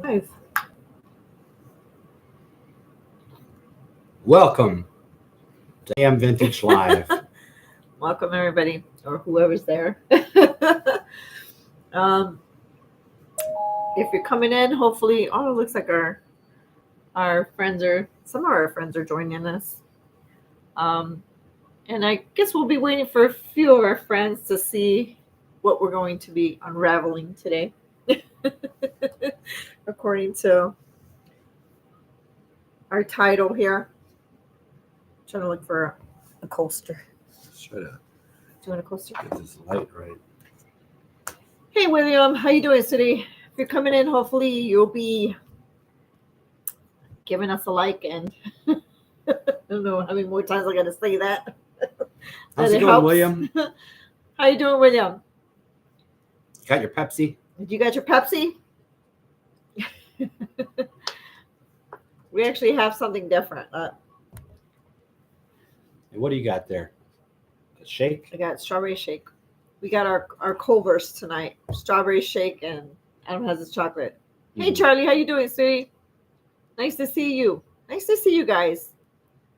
Live. Welcome to AM Vintage Live. Welcome everybody, or whoever's there. If you're coming in, hopefully, it looks like our friends are some of our friends are joining us. And I guess we'll be waiting for a few of our friends to see what we're going to be unraveling today, according to our title here. I'm trying to look for a coaster. Shut up. Do you want a coaster? Get this light right. Hey William, how you doing today? If you're coming in, hopefully you'll be giving us a like, and I don't know how many more times I gotta say that. How's it going, William? How you doing, William? Got your Pepsi? You got your Pepsi? We actually have something different. And what do you got there? A shake? I got strawberry shake. We got our Culver's tonight. Strawberry shake, and Adam has his chocolate. Hey Charlie, how you doing, sweetie? Nice to see you. Nice to see you guys.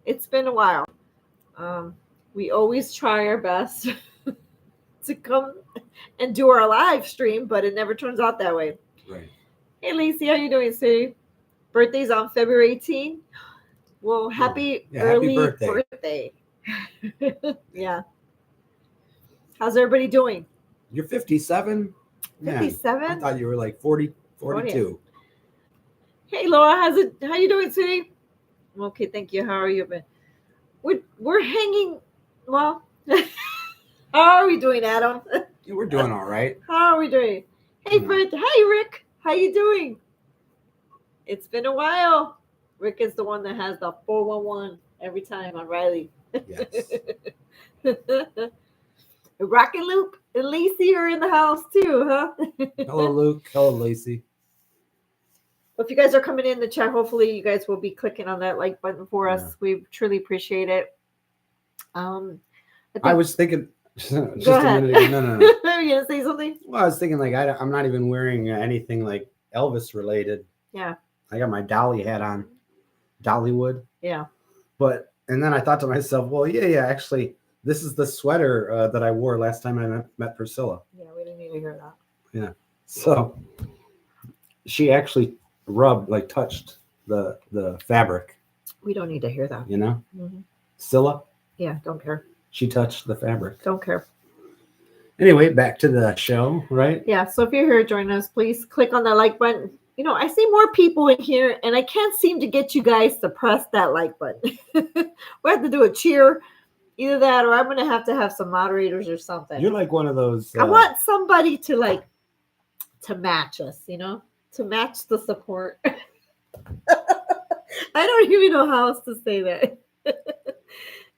It's been a while. We always try our best to come and do our live stream, but it never turns out that way. Right. Hey Lacey, how you doing, sweetie? Birthday's on February 18th. Well, happy early birthday. Yeah. How's everybody doing? You're 57? 57? I thought you were like 40, 42. Hey Laura, how you doing, sweetie? Okay, thank you. How are you? We're hanging. Well, how are we doing, Adam? Yeah, we're doing all right. How are we doing? Hey Fred. Hey Rick. How you doing? It's been a while. Rick is the one that has the 411 every time on Riley. Yes. Rocket Luke and Lacey are in the house too, huh? Hello, Luke. Hello, Lacey. If you guys are coming in the chat, hopefully you guys will be clicking on that like button for us. Yeah. We truly appreciate it. I was thinking just Go a ahead. minute ago. No. Are you gonna say something? Well, I was thinking like I'm not even wearing anything like Elvis related. Yeah. I got my Dolly hat on, Dollywood. Yeah. And then I thought to myself, well, yeah, actually, this is the sweater that I wore last time I met Priscilla. Yeah, we didn't need to hear that. Yeah. So she actually touched the fabric. We don't need to hear that. You know? Mm-hmm. Scylla? Yeah, don't care. She touched the fabric. Don't care. Anyway, back to the show, right? Yeah, so if you're here joining us, please click on that like button. You know, I see more people in here, and I can't seem to get you guys to press that like button. We have to do a cheer. Either that, or I'm going to have some moderators or something. You're like one of those. I want somebody to match us, to match the support. I don't even know how else to say that.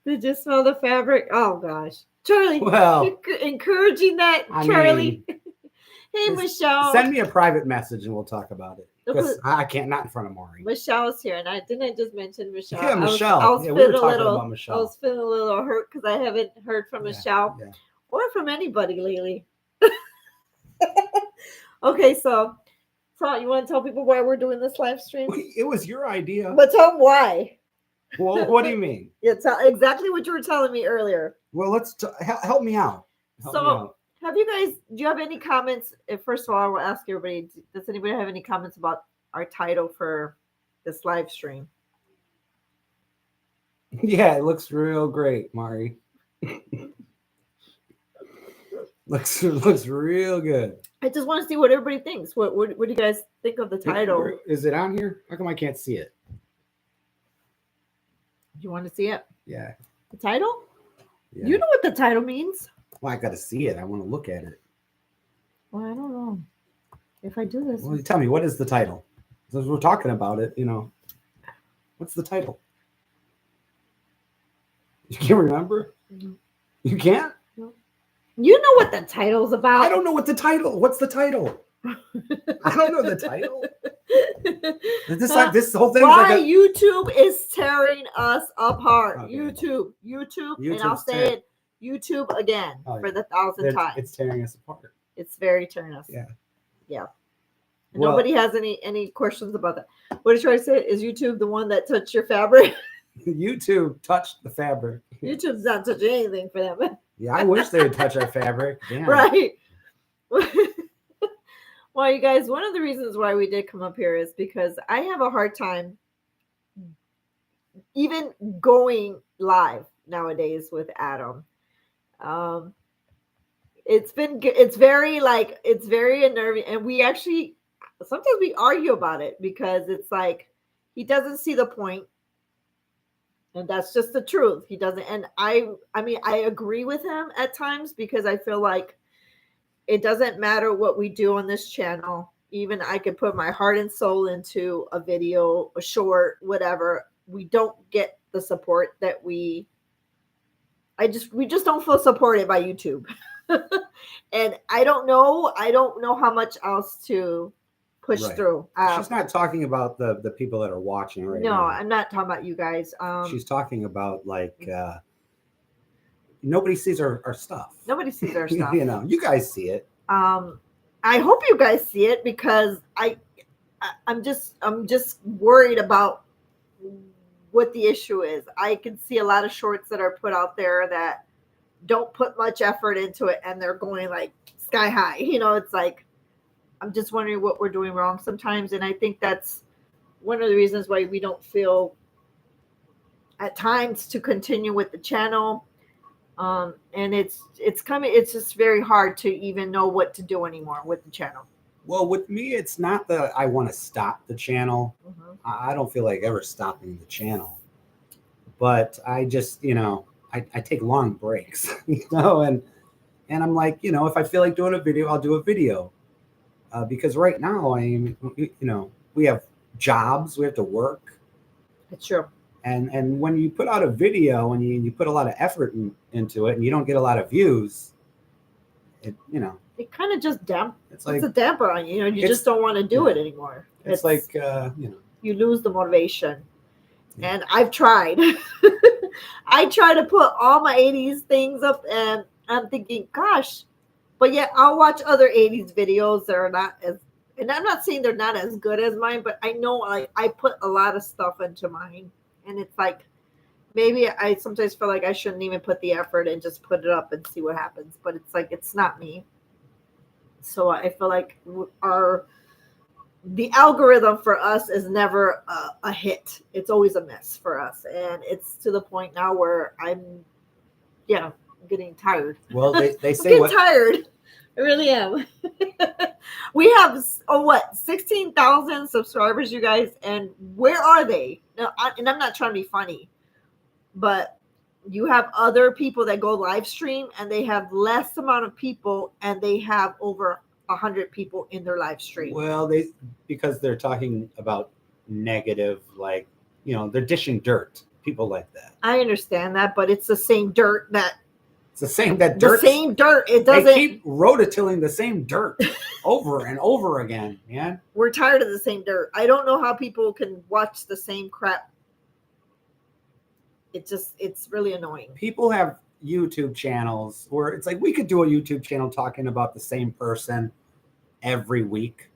Did you smell the fabric? Oh, gosh. Charlie, well, encouraging that, Charlie. Hey, Michelle. Send me a private message and we'll talk about it. Because I can't, not in front of Maury. Michelle's here, and I just mention Michelle. Yeah, Michelle. We were talking about Michelle. I was feeling a little hurt because I haven't heard from Michelle or from anybody lately. Okay, so you want to tell people why we're doing this live stream? It was your idea. But tell them why. Well, what do you mean? Yeah, tell exactly what you were telling me earlier. Well, let's help me out. Have you guys? Do you have any comments? First of all, I will ask everybody: does anybody have any comments about our title for this live stream? Yeah, it looks real great, Mari. looks real good. I just want to see what everybody thinks. What do you guys think of the title? Is it on here? How come I can't see it? You want to see it? Yeah. The title? Yeah. You know what the title means. Well, I got to see it. I want to look at it. Well, I don't know. If I do this. Well, tell me, what is the title? Since we're talking about it, what's the title? You can't remember? Mm-hmm. You can't? No. You know what the title's about. I don't know what the title. What's the title? I don't know the title. This whole thing. Why YouTube is tearing us apart. Okay. YouTube, and I'll say it. YouTube again for the 1,000th time. It's tearing us apart. It's very tearing us. Yeah. Yeah. And Well- nobody has any questions about that. What did Troy say? Is YouTube the one that touched your fabric? YouTube touched the fabric. YouTube's not touching anything for them. Yeah, I wish they would touch our fabric. Damn. Right. Well, you guys, one of the reasons why we did come up here is because I have a hard time even going live nowadays with Adam. It's very unnerving, and we actually sometimes we argue about it because it's like he doesn't see the point, and that's just the truth. He doesn't, and I mean I agree with him at times because I feel like it doesn't matter what we do on this channel. Even I could put my heart and soul into a video, a short, whatever. We don't get the support that we just don't feel supported by YouTube. And I don't know how much else to push Right. through. She's not talking about the people that are watching right No, now. I'm not talking about you guys. She's talking about like nobody sees our stuff. Nobody sees our stuff. You know, you guys see it. I hope you guys see it because I'm just worried about what the issue is. I can see a lot of shorts that are put out there that don't put much effort into it and they're going like sky high. You know, it's like I'm just wondering what we're doing wrong sometimes, and I think that's one of the reasons why we don't feel at times to continue with the channel. And it's just very hard to even know what to do anymore with the channel. Well, with me, it's not that I want to stop the channel. Mm-hmm. I don't feel like ever stopping the channel, but I just, you know, I take long breaks, you know, and I'm like, you know, if I feel like doing a video, I'll do a video, because right now you know, we have jobs, we have to work. It's true. And when you put out a video and you put a lot of effort into it and you don't get a lot of views, it, you know, It kind of just it's puts a damper on you. You know, you just don't want to do it anymore. It's like, you know, you lose the motivation. Yeah. And I've tried. I try to put all my 80s things up, and I'm thinking, gosh, but yet I'll watch other 80s videos that are not as, and I'm not saying they're not as good as mine, but I know I put a lot of stuff into mine. And it's like, maybe I sometimes feel like I shouldn't even put the effort and just put it up and see what happens. But it's like, it's not me. So I feel like the algorithm for us is never a hit. It's always a miss for us. And it's to the point now where I'm getting tired. well, they say I'm tired. I really am. We have 16,000 subscribers, you guys, and where are they? Now, and I'm not trying to be funny, but you have other people that go live stream and they have less amount of people and they have over 100 people in their live stream. Well, because they're talking about negative, like, you know, they're dishing dirt, people like that. I understand that, but it's the same dirt that It's the same that dirt. the same dirt. It They doesn't. keep rototilling the same dirt over and over again, man. We're tired of the same dirt. I don't know how people can watch the same crap. It's really annoying. People have YouTube channels where it's like we could do a YouTube channel talking about the same person every week,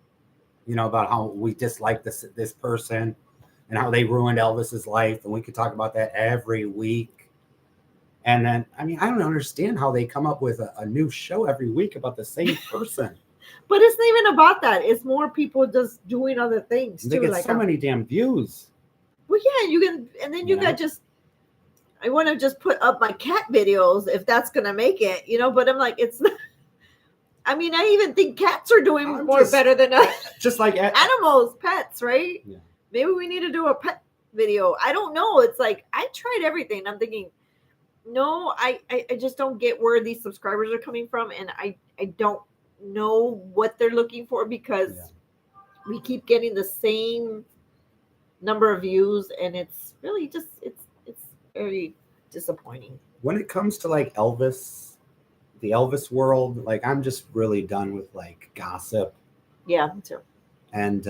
you know, about how we dislike this person and how they ruined Elvis's life, and we could talk about that every week. And then, I mean, I don't understand how they come up with a new show every week about the same person. But it's not even about that. It's more people just doing other things They too. get Like so many damn views. well, yeah, you can, and then you You know? got just. I want to just put up my cat videos if that's gonna make it, you know. But I'm like, it's not. I mean, I even think cats are doing I'm more just- better than us. Just like Animals, pets, right? Yeah. Maybe we need to do a pet video. I don't know. It's like I tried everything. I'm thinking, no, I just don't get where these subscribers are coming from, and I don't know what they're looking for because we keep getting the same number of views, and it's really just it's very disappointing. when it comes to like Elvis, the Elvis world, like I'm just really done with like gossip Yeah, me too. and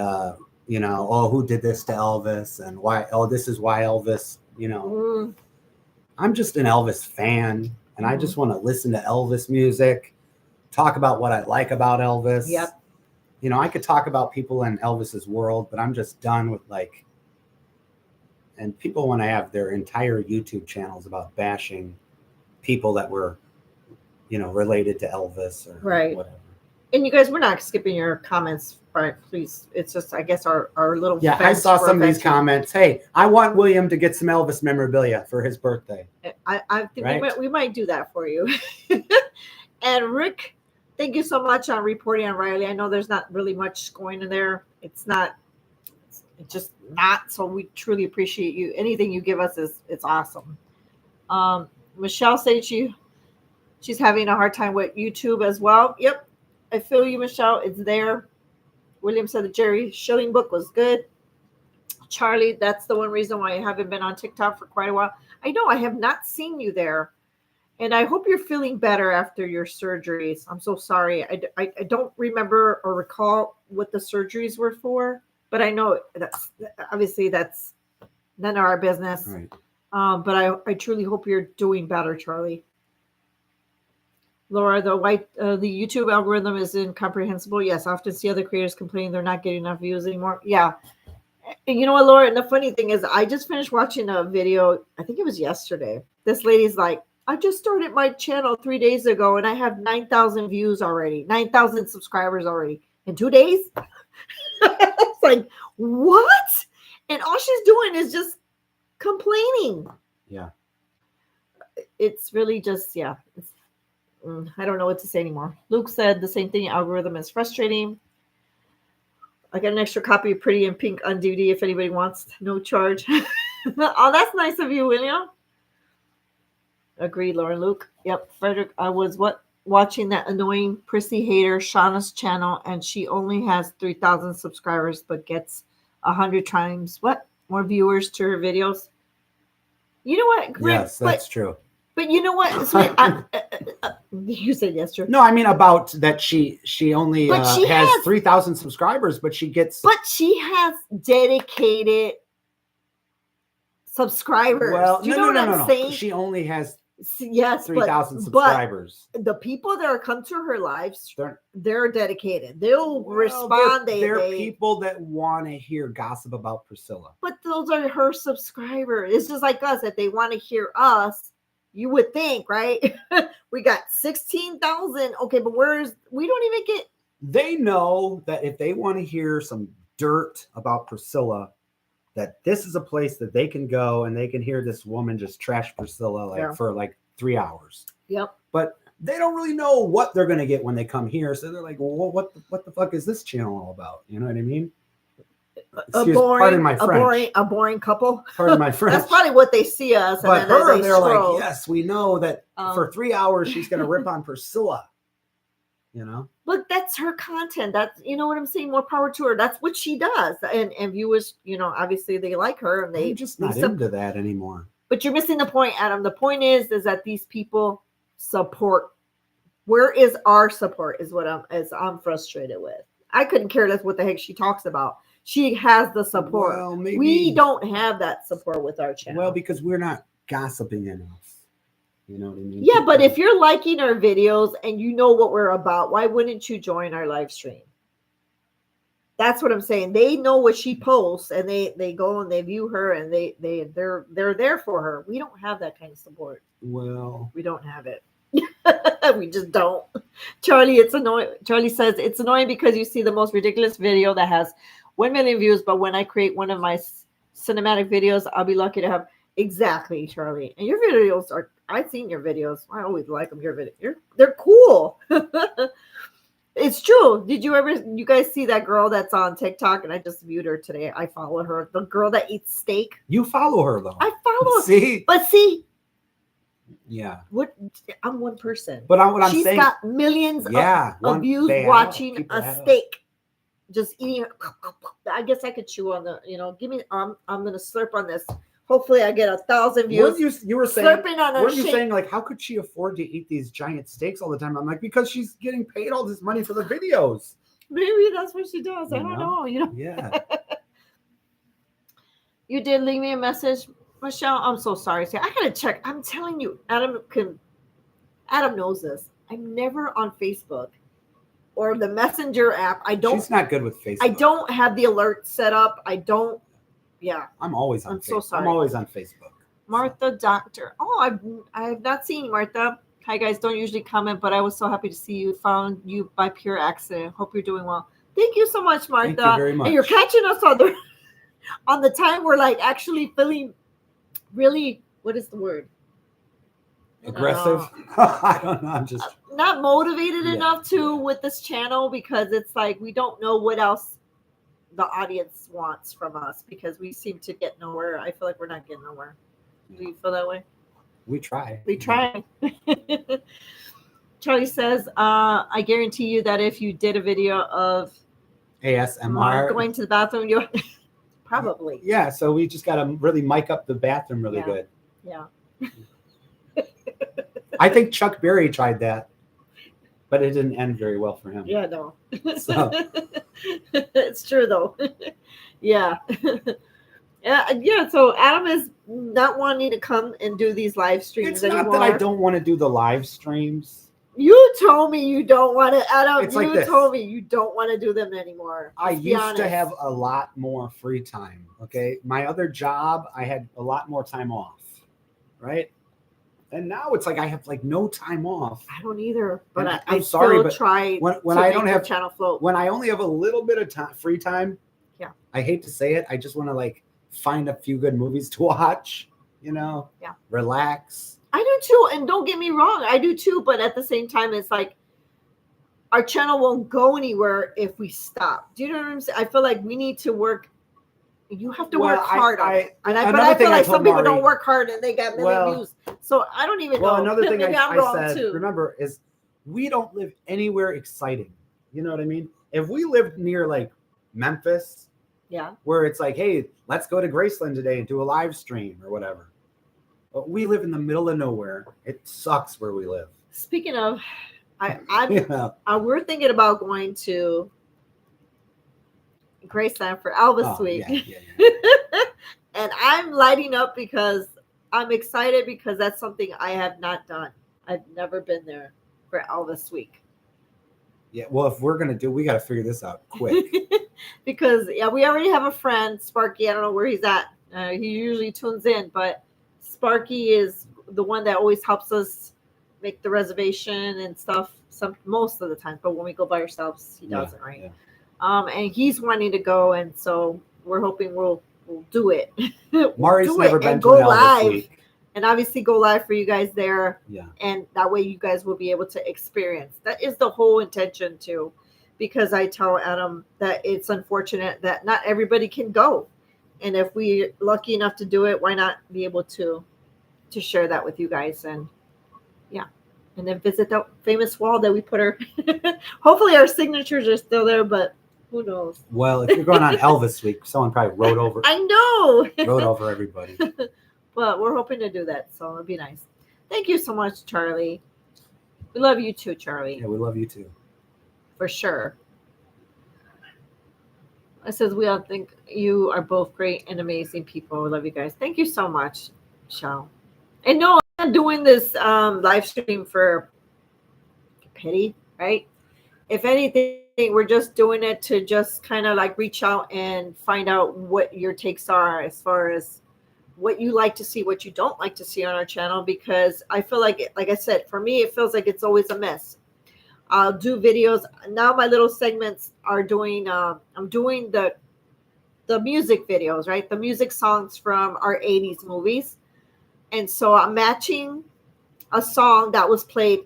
you know, oh, who did this to Elvis and why? Oh, this is why Elvis. You know, Mm, I'm just an Elvis fan, and I just want to listen to Elvis music, talk about what I like about Elvis. Yep. you know, I could talk about people in Elvis's world, but I'm just done with like, and people want to have their entire YouTube channels about bashing people that were, you know, related to Elvis or Right. whatever. And you guys, we're not skipping your comments, right? Please. It's just, I guess, our little. Yeah, I fence saw for some of these venting. comments. Hey, I want William to get some Elvis memorabilia for his birthday. I think Right? we might do that for you. And Rick, thank you so much on reporting on Riley. I know there's not really much going in there. It's just not. So we truly appreciate you. Anything you give us it's awesome. Michelle said she's having a hard time with YouTube as well. Yep, I feel you, Michelle. It's there. William said the Jerry Schilling book was good. Charlie, that's the one reason why I haven't been on TikTok for quite a while. I know I have not seen you there. And I hope you're feeling better after your surgeries. I'm so sorry. I don't remember or recall what the surgeries were for, but I know that's obviously that's none of our business. Right. But I truly hope you're doing better, Charlie. Laura, the YouTube algorithm is incomprehensible. Yes, I often see other creators complaining they're not getting enough views anymore. Yeah. And you know what, Laura? And the funny thing is, I just finished watching a video. I think it was yesterday. This lady's like, I just started my channel 3 days ago and I have 9,000 views already, 9,000 subscribers already in 2 days. It's like, what? And all she's doing is just complaining. Yeah. It's really just, yeah. I don't know what to say anymore. Luke said the same thing. Algorithm is frustrating. I got an extra copy of Pretty in Pink on DVD if anybody wants. No charge. Oh, that's nice of you, William. Agreed, Lauren. Luke. Yep. Frederick, I was watching that annoying prissy hater Shauna's channel, and she only has 3,000 subscribers, but gets 100 times more viewers to her videos. You know what? Yes, that's true. But you know what? You said yes, true. No, I mean about that she only she has 3,000 subscribers, but she gets. But she has dedicated subscribers. Well, Do you know what I'm saying? She only has 3,000 subscribers. But the people that are come to her lives, they're dedicated. They'll respond. They're people that want to hear gossip about Priscilla. But those are her subscribers. It's just like us. If they want to hear us, you would think, right? We got 16,000. Okay, but we don't even get. They know that if they want to hear some dirt about Priscilla, that this is a place that they can go and they can hear this woman just trash Priscilla for 3 hours. Yep. But they don't really know what they're going to get when they come here. So they're like, well, what the fuck is this channel all about? You know what I mean? Pardon my French. A boring couple. Pardon my French. That's probably what they see us. But they're like, yes, we know that for 3 hours she's going to rip on Priscilla. You know? But that's her content. That's, you know what I'm saying? More power to her. That's what she does. And viewers, obviously they like her and they're just not into that anymore. But you're missing the point, Adam. The point is that these people support. Where is our support is what I'm frustrated with. I couldn't care less what the heck she talks about. She has the support. Well, maybe, we don't have that support with our channel. Well, because we're not gossiping enough. You know what I mean? Yeah, but if you're liking our videos and you know what we're about, why wouldn't you join our live stream? That's what I'm saying. They know what she posts and they go and they view her and they're there for her. We don't have that kind of support. Well, we don't have it. We just don't. Charlie, it's annoying. Charlie says it's annoying because you see the most ridiculous video that has 1 million views, but when I create one of my cinematic videos, I'll be lucky to have exactly, Charlie. And your videos are, I've seen your videos. I always like them. Your video, they're cool. It's true. Did you guys see that girl that's on TikTok? And I just viewed her today. I follow her. The girl that eats steak. You follow her though. I follow. See, but see. Yeah. What? I'm one person. But what I'm saying, she's got millions of views watching a steak. Just eating. I guess I could chew on the. Give me. I'm gonna slurp on this. Hopefully, I get 1,000 views. You were saying, slurping on a weren't you shake. saying like, how could she afford to eat these giant steaks all the time? I'm like, because she's getting paid all this money for the videos. Maybe that's what she does. I don't know. Yeah. You did leave me a message, Michelle. I'm so sorry. See, I gotta check. I'm telling you, Adam knows this. I'm never on Facebook or the Messenger app. She's not good with Facebook. I don't have the alert set up. I don't. Yeah. I'm always on I'm Facebook. so sorry. I'm always on Facebook. Martha Doctor. Oh, I have not seen you, Martha. Hi guys, don't usually comment, but I was so happy to see you. Found you by pure accident. Hope you're doing well. Thank you so much, Martha. Thank you very much. And you're catching us on the time we're like actually feeling really, what is the word? Aggressive. I don't know. I'm just not motivated Yeah, enough to yeah. with this channel, because it's like we don't know what else the audience wants from us, because we seem to get nowhere. I feel like we're not getting nowhere. Do you feel that way? We try. We try. Charlie says, I guarantee you that if you did a video of ASMR. going to the bathroom, you probably. Yeah, so we just got to really mic up the bathroom really Yeah. good. Yeah. I think Chuck Berry tried that, but it didn't end very well for him. Yeah, no. So. It's true though. Yeah. Yeah. So Adam is not wanting to come and do these live streams It's anymore. not that I don't want to do the live streams. You told me you don't want to, Adam. It's like You this. told me you don't want to do them anymore. I Let's be used to honest. have a lot more free time. Okay. My other job, I had a lot more time off. Right. And now it's like I have like no time off. I don't either, but And I I'm sorry, still but try when to I make don't the have channel float. when I only have a little bit of time, free time. Yeah. I hate to say it. I just want to like find a few good movies to watch, Yeah. relax. I do too, and don't get me wrong, I do too. But at the same time, it's like our channel won't go anywhere if we stop. Do you know what I'm saying? I feel like we need to work. You have to Well, work hard on it. But another I thing feel I like told some people Mari- don't work hard and they got million views. So I don't even Well, know. another thing Maybe I'm I wrong said, too. remember, is we don't live anywhere exciting. You know what I mean? If we lived near like Memphis, Yeah. where it's like, hey, let's go to Graceland today and do a live stream or whatever. But we live in the middle of nowhere. It sucks where we live. Speaking of, Yeah. we're thinking about going to Graceland for Elvis Oh, Week. yeah. And I'm lighting up because I'm excited, because that's something I have not done. I've never been there for Elvis Week. Yeah. Well, if we're gonna do, we got to figure this out quick. Because we already have a friend, Sparky. I don't know where he's at. He usually tunes in, but Sparky is the one that always helps us make the reservation and stuff. Most of the time, but when we go by ourselves, he doesn't, right? Yeah. And he's wanting to go, and so we're hoping we'll do it. Mari's do never it been and to go an Elvis live. Week. And obviously go live for you guys there. Yeah. And that way you guys will be able to experience. That is the whole intention too. Because I tell Adam that it's unfortunate that not everybody can go. And if we're lucky enough to do it, why not be able to share that with you guys? And yeah. And then visit that famous wall that we put our hopefully our signatures are still there, but who knows? Well, if you're going on Elvis Week, someone probably rode over everybody. But we're hoping to do that, so it'll be nice. Thank you so much, Charlie. We love you too, Charlie. Yeah, we love you too. For sure. I says we all think you are both great and amazing people. We love you guys. Thank you so much, Shell. And no, I'm not doing this live stream for pity, right? If anything, we're just doing it to just kind of like reach out and find out what your takes are as far as what you like to see, what you don't like to see on our channel, because I feel like I said, for me, it feels like it's always a mess. I'll do videos. Now my little segments are doing, I'm doing the music videos, right? The music songs from our 80s movies. And so I'm matching a song that was played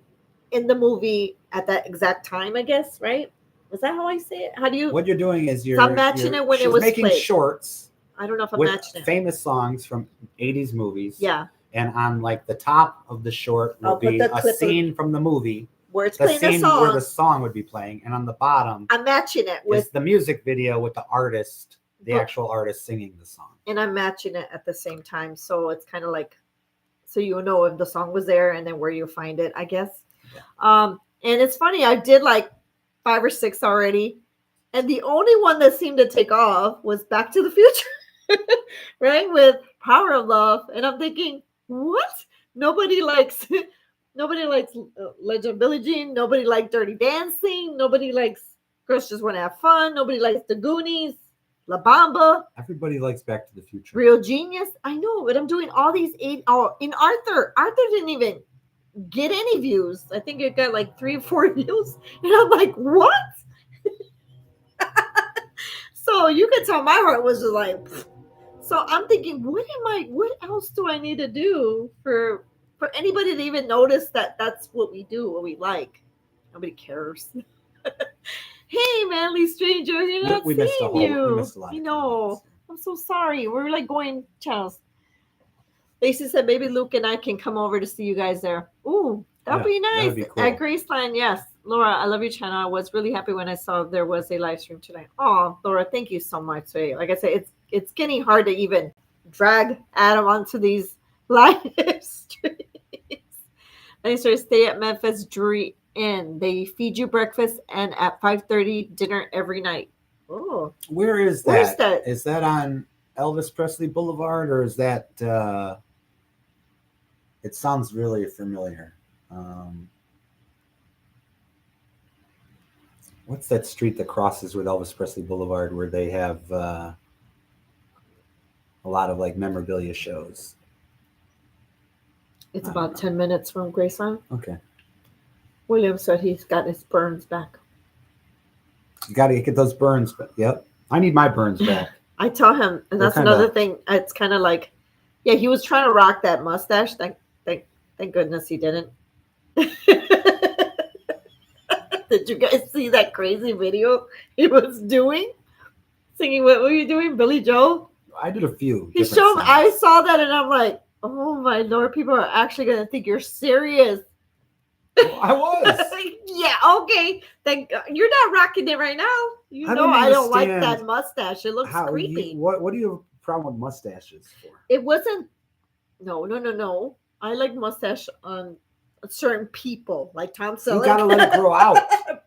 in the movie at that exact time, I guess, right? Is that how I say it? How do you? What you're doing is I'm matching it when it she's was making played. shorts I don't know if I'm with matching it. famous songs from 80s movies. Yeah, And on like the top of the short will I'll put be the a clip of- scene from the movie, where it's the playing the scene where song. the song would be playing, and on the bottom I'm matching it is with, the music video with the artist, the But- actual artist singing the song. and I'm matching it at the same time. So it's kind of like, so you know if the song was there and then where you find it, I guess. Yeah. And it's funny, I did like 5 or 6 already. And the only one that seemed to take off was Back to the Future, right? With Power of Love. And I'm thinking, what? Nobody likes Nobody likes Legend of Billie Jean. Nobody likes Dirty Dancing. Nobody likes Girls Just Want to Have Fun. Nobody likes The Goonies, La Bamba, Everybody likes Back to the Future. Real Genius. I know, but I'm doing all these 8. Oh, in Arthur. Arthur didn't even get any views. I think it got like 3 or 4 views. And I'm like, what? So you can tell my heart was just like, pfft. So I'm thinking, what else do I need to do for anybody to even notice that that's what we do, what we like? Nobody cares. Hey, Manly Stranger, you're not We missed seeing we you. missed a lot of You know, comments. I'm so sorry. We're like going channels. Lacey said maybe Luke and I can come over to see you guys there. Ooh, that'd be nice. that'd be cool. At Graceland, yes. Laura, I love your channel. I was really happy when I saw there was a live stream tonight. Oh, Laura, thank you so much. So, like I said, it's getting hard to even drag Adam onto these live streams. I sort of stay at Memphis Drury Inn. They feed you breakfast and at 5:30 dinner every night. Oh, Where is that? Where's that? Is that on Elvis Presley Boulevard, or is that? It sounds really familiar. What's that street that crosses with Elvis Presley Boulevard, where they have a lot of like memorabilia shows? it's about 10 minutes from Graceland. Okay, William said he's got his burns back. you got to get those burns. But yep, I need my burns back. I tell him, and that's another thing. It's kind of like, yeah, he was trying to rock that mustache. Thank goodness he didn't. Did you guys see that crazy video he was doing? Singing, what were you doing? Billy Joel? I did a few. He different showed, songs. I saw that and I'm like, oh my Lord, people are actually going to think you're serious. Well, I was. Yeah, okay. You're not rocking it right now. You I know don't I don't like understand that mustache. It looks creepy. What do you have a problem with mustaches for? It wasn't. No. I like mustache on certain people, like Tom Selleck. You gotta let it grow out.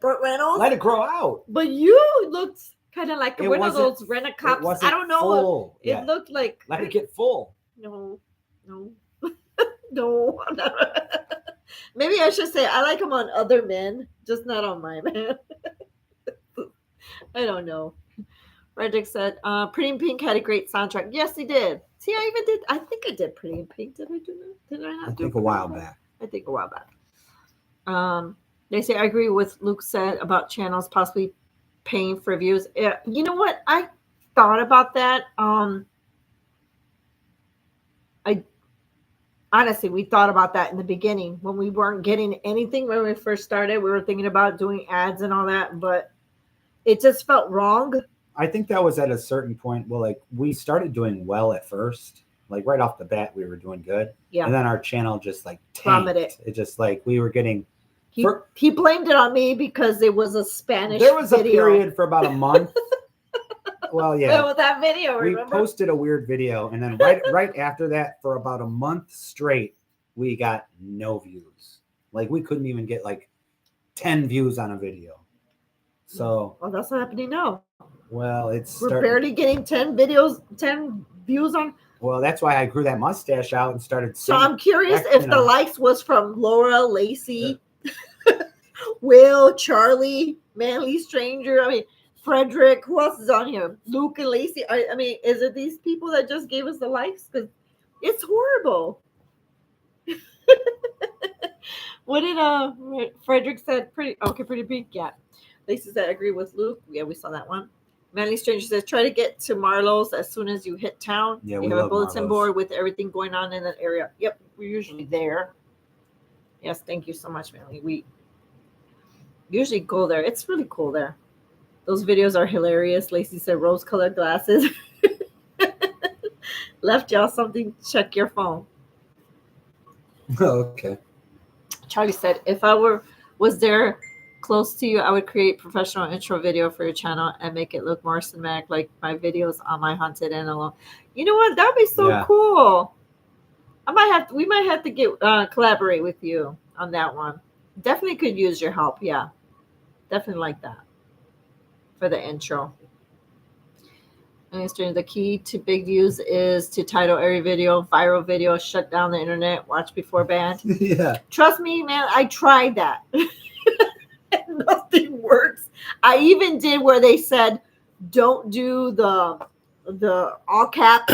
Burt Reynolds. Let it grow out. But you looked kind of like It one of wasn't- those rent a It cops. wasn't I don't know. full It yet. looked like. Let it get full. No. No. Maybe I should say I like him on other men, just not on my man. I don't know. Frederick said, Pretty in Pink had a great soundtrack. Yes, he did. See, I think I did Pretty in Pink. Did I do that? Did I not I do think a Pretty while in Pink? back. I think a while back. They say, I agree with Luke said about channels possibly paying for views. Yeah, you know what? I thought about that. Honestly, we thought about that in the beginning when we weren't getting anything when we first started. We were thinking about doing ads and all that, but it just felt wrong. I think that was at a certain point. Well, like we started doing well at first, like right off the bat, we were doing good. Yeah. And then our channel just like Plummeted. tanked. It just like we were getting. He blamed it on me because it was a Spanish There was a video. period for about a month. Well, yeah. With that video, We remember? posted a weird video, and then right after that, for about a month straight, we got no views. Like we couldn't even get like 10 views on a video. So, Well, that's not happening now. well, it's We're barely getting 10 views on. Well, that's why I grew that mustache out and started. So I'm curious you if the know. likes was from Laura, Lacey, Will, Charlie, Manly Stranger. I mean, Frederick. Who else is on here? Luke and Lacey. I mean, is it these people that just gave us the likes? Because it's horrible. What did Frederick said? Pretty big. Yeah. Lacey said, agree with Luke. Yeah, we saw that one. Manly Stranger says, try to get to Marlowe's as soon as you hit town. Yeah, we we have a love bulletin Marlowe's. board with everything going on in that area. Yep, we're usually there. Yes, thank you so much, Manly. We usually go there. It's really cool there. Those videos are hilarious. Lacey said, rose-colored glasses. Left y'all something. Check your phone. Okay. Charlie said, if I was there close to you, I would create professional intro video for your channel and make it look more cinematic like my videos on my Haunted and Alone. You know what? That'd be so cool. We might have to get collaborate with you on that one. Definitely could use your help. Yeah. Definitely like that for the intro. The key to big views is to title every video, viral video, shut down the internet, watch before banned. Yeah. Trust me, man, I tried that. Nothing works. I even did where they said, don't do the all caps,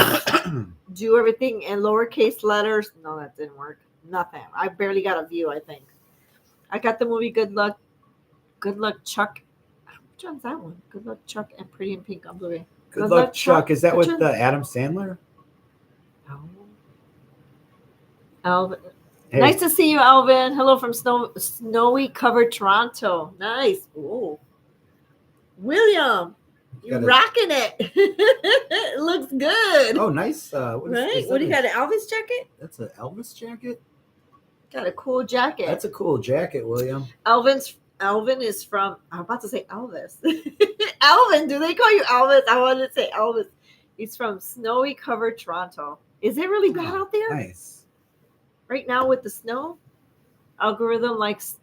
do everything in lowercase letters. No, that didn't work. Nothing. I barely got a view, I think. I got the movie Good Luck Chuck. Which one's that one? Good Luck Chuck and Pretty in Pink on Blu-ray. Good Luck Chuck. Is that Which with one? Adam Sandler? No. Alvin. Hey. Nice to see you, Alvin. Hello from snowy covered Toronto. Nice. Ooh. William, you're rocking it. It looks good. Oh, nice. Right? What do you got? An Elvis jacket? That's an Elvis jacket? Got a cool jacket. That's a cool jacket, William. Alvin is from, I'm about to say Elvis. Alvin, do they call you Elvis? I wanted to say Elvis. He's from snowy covered Toronto. Is it really bad out there? Nice. Right now with the snow? Algorithm likes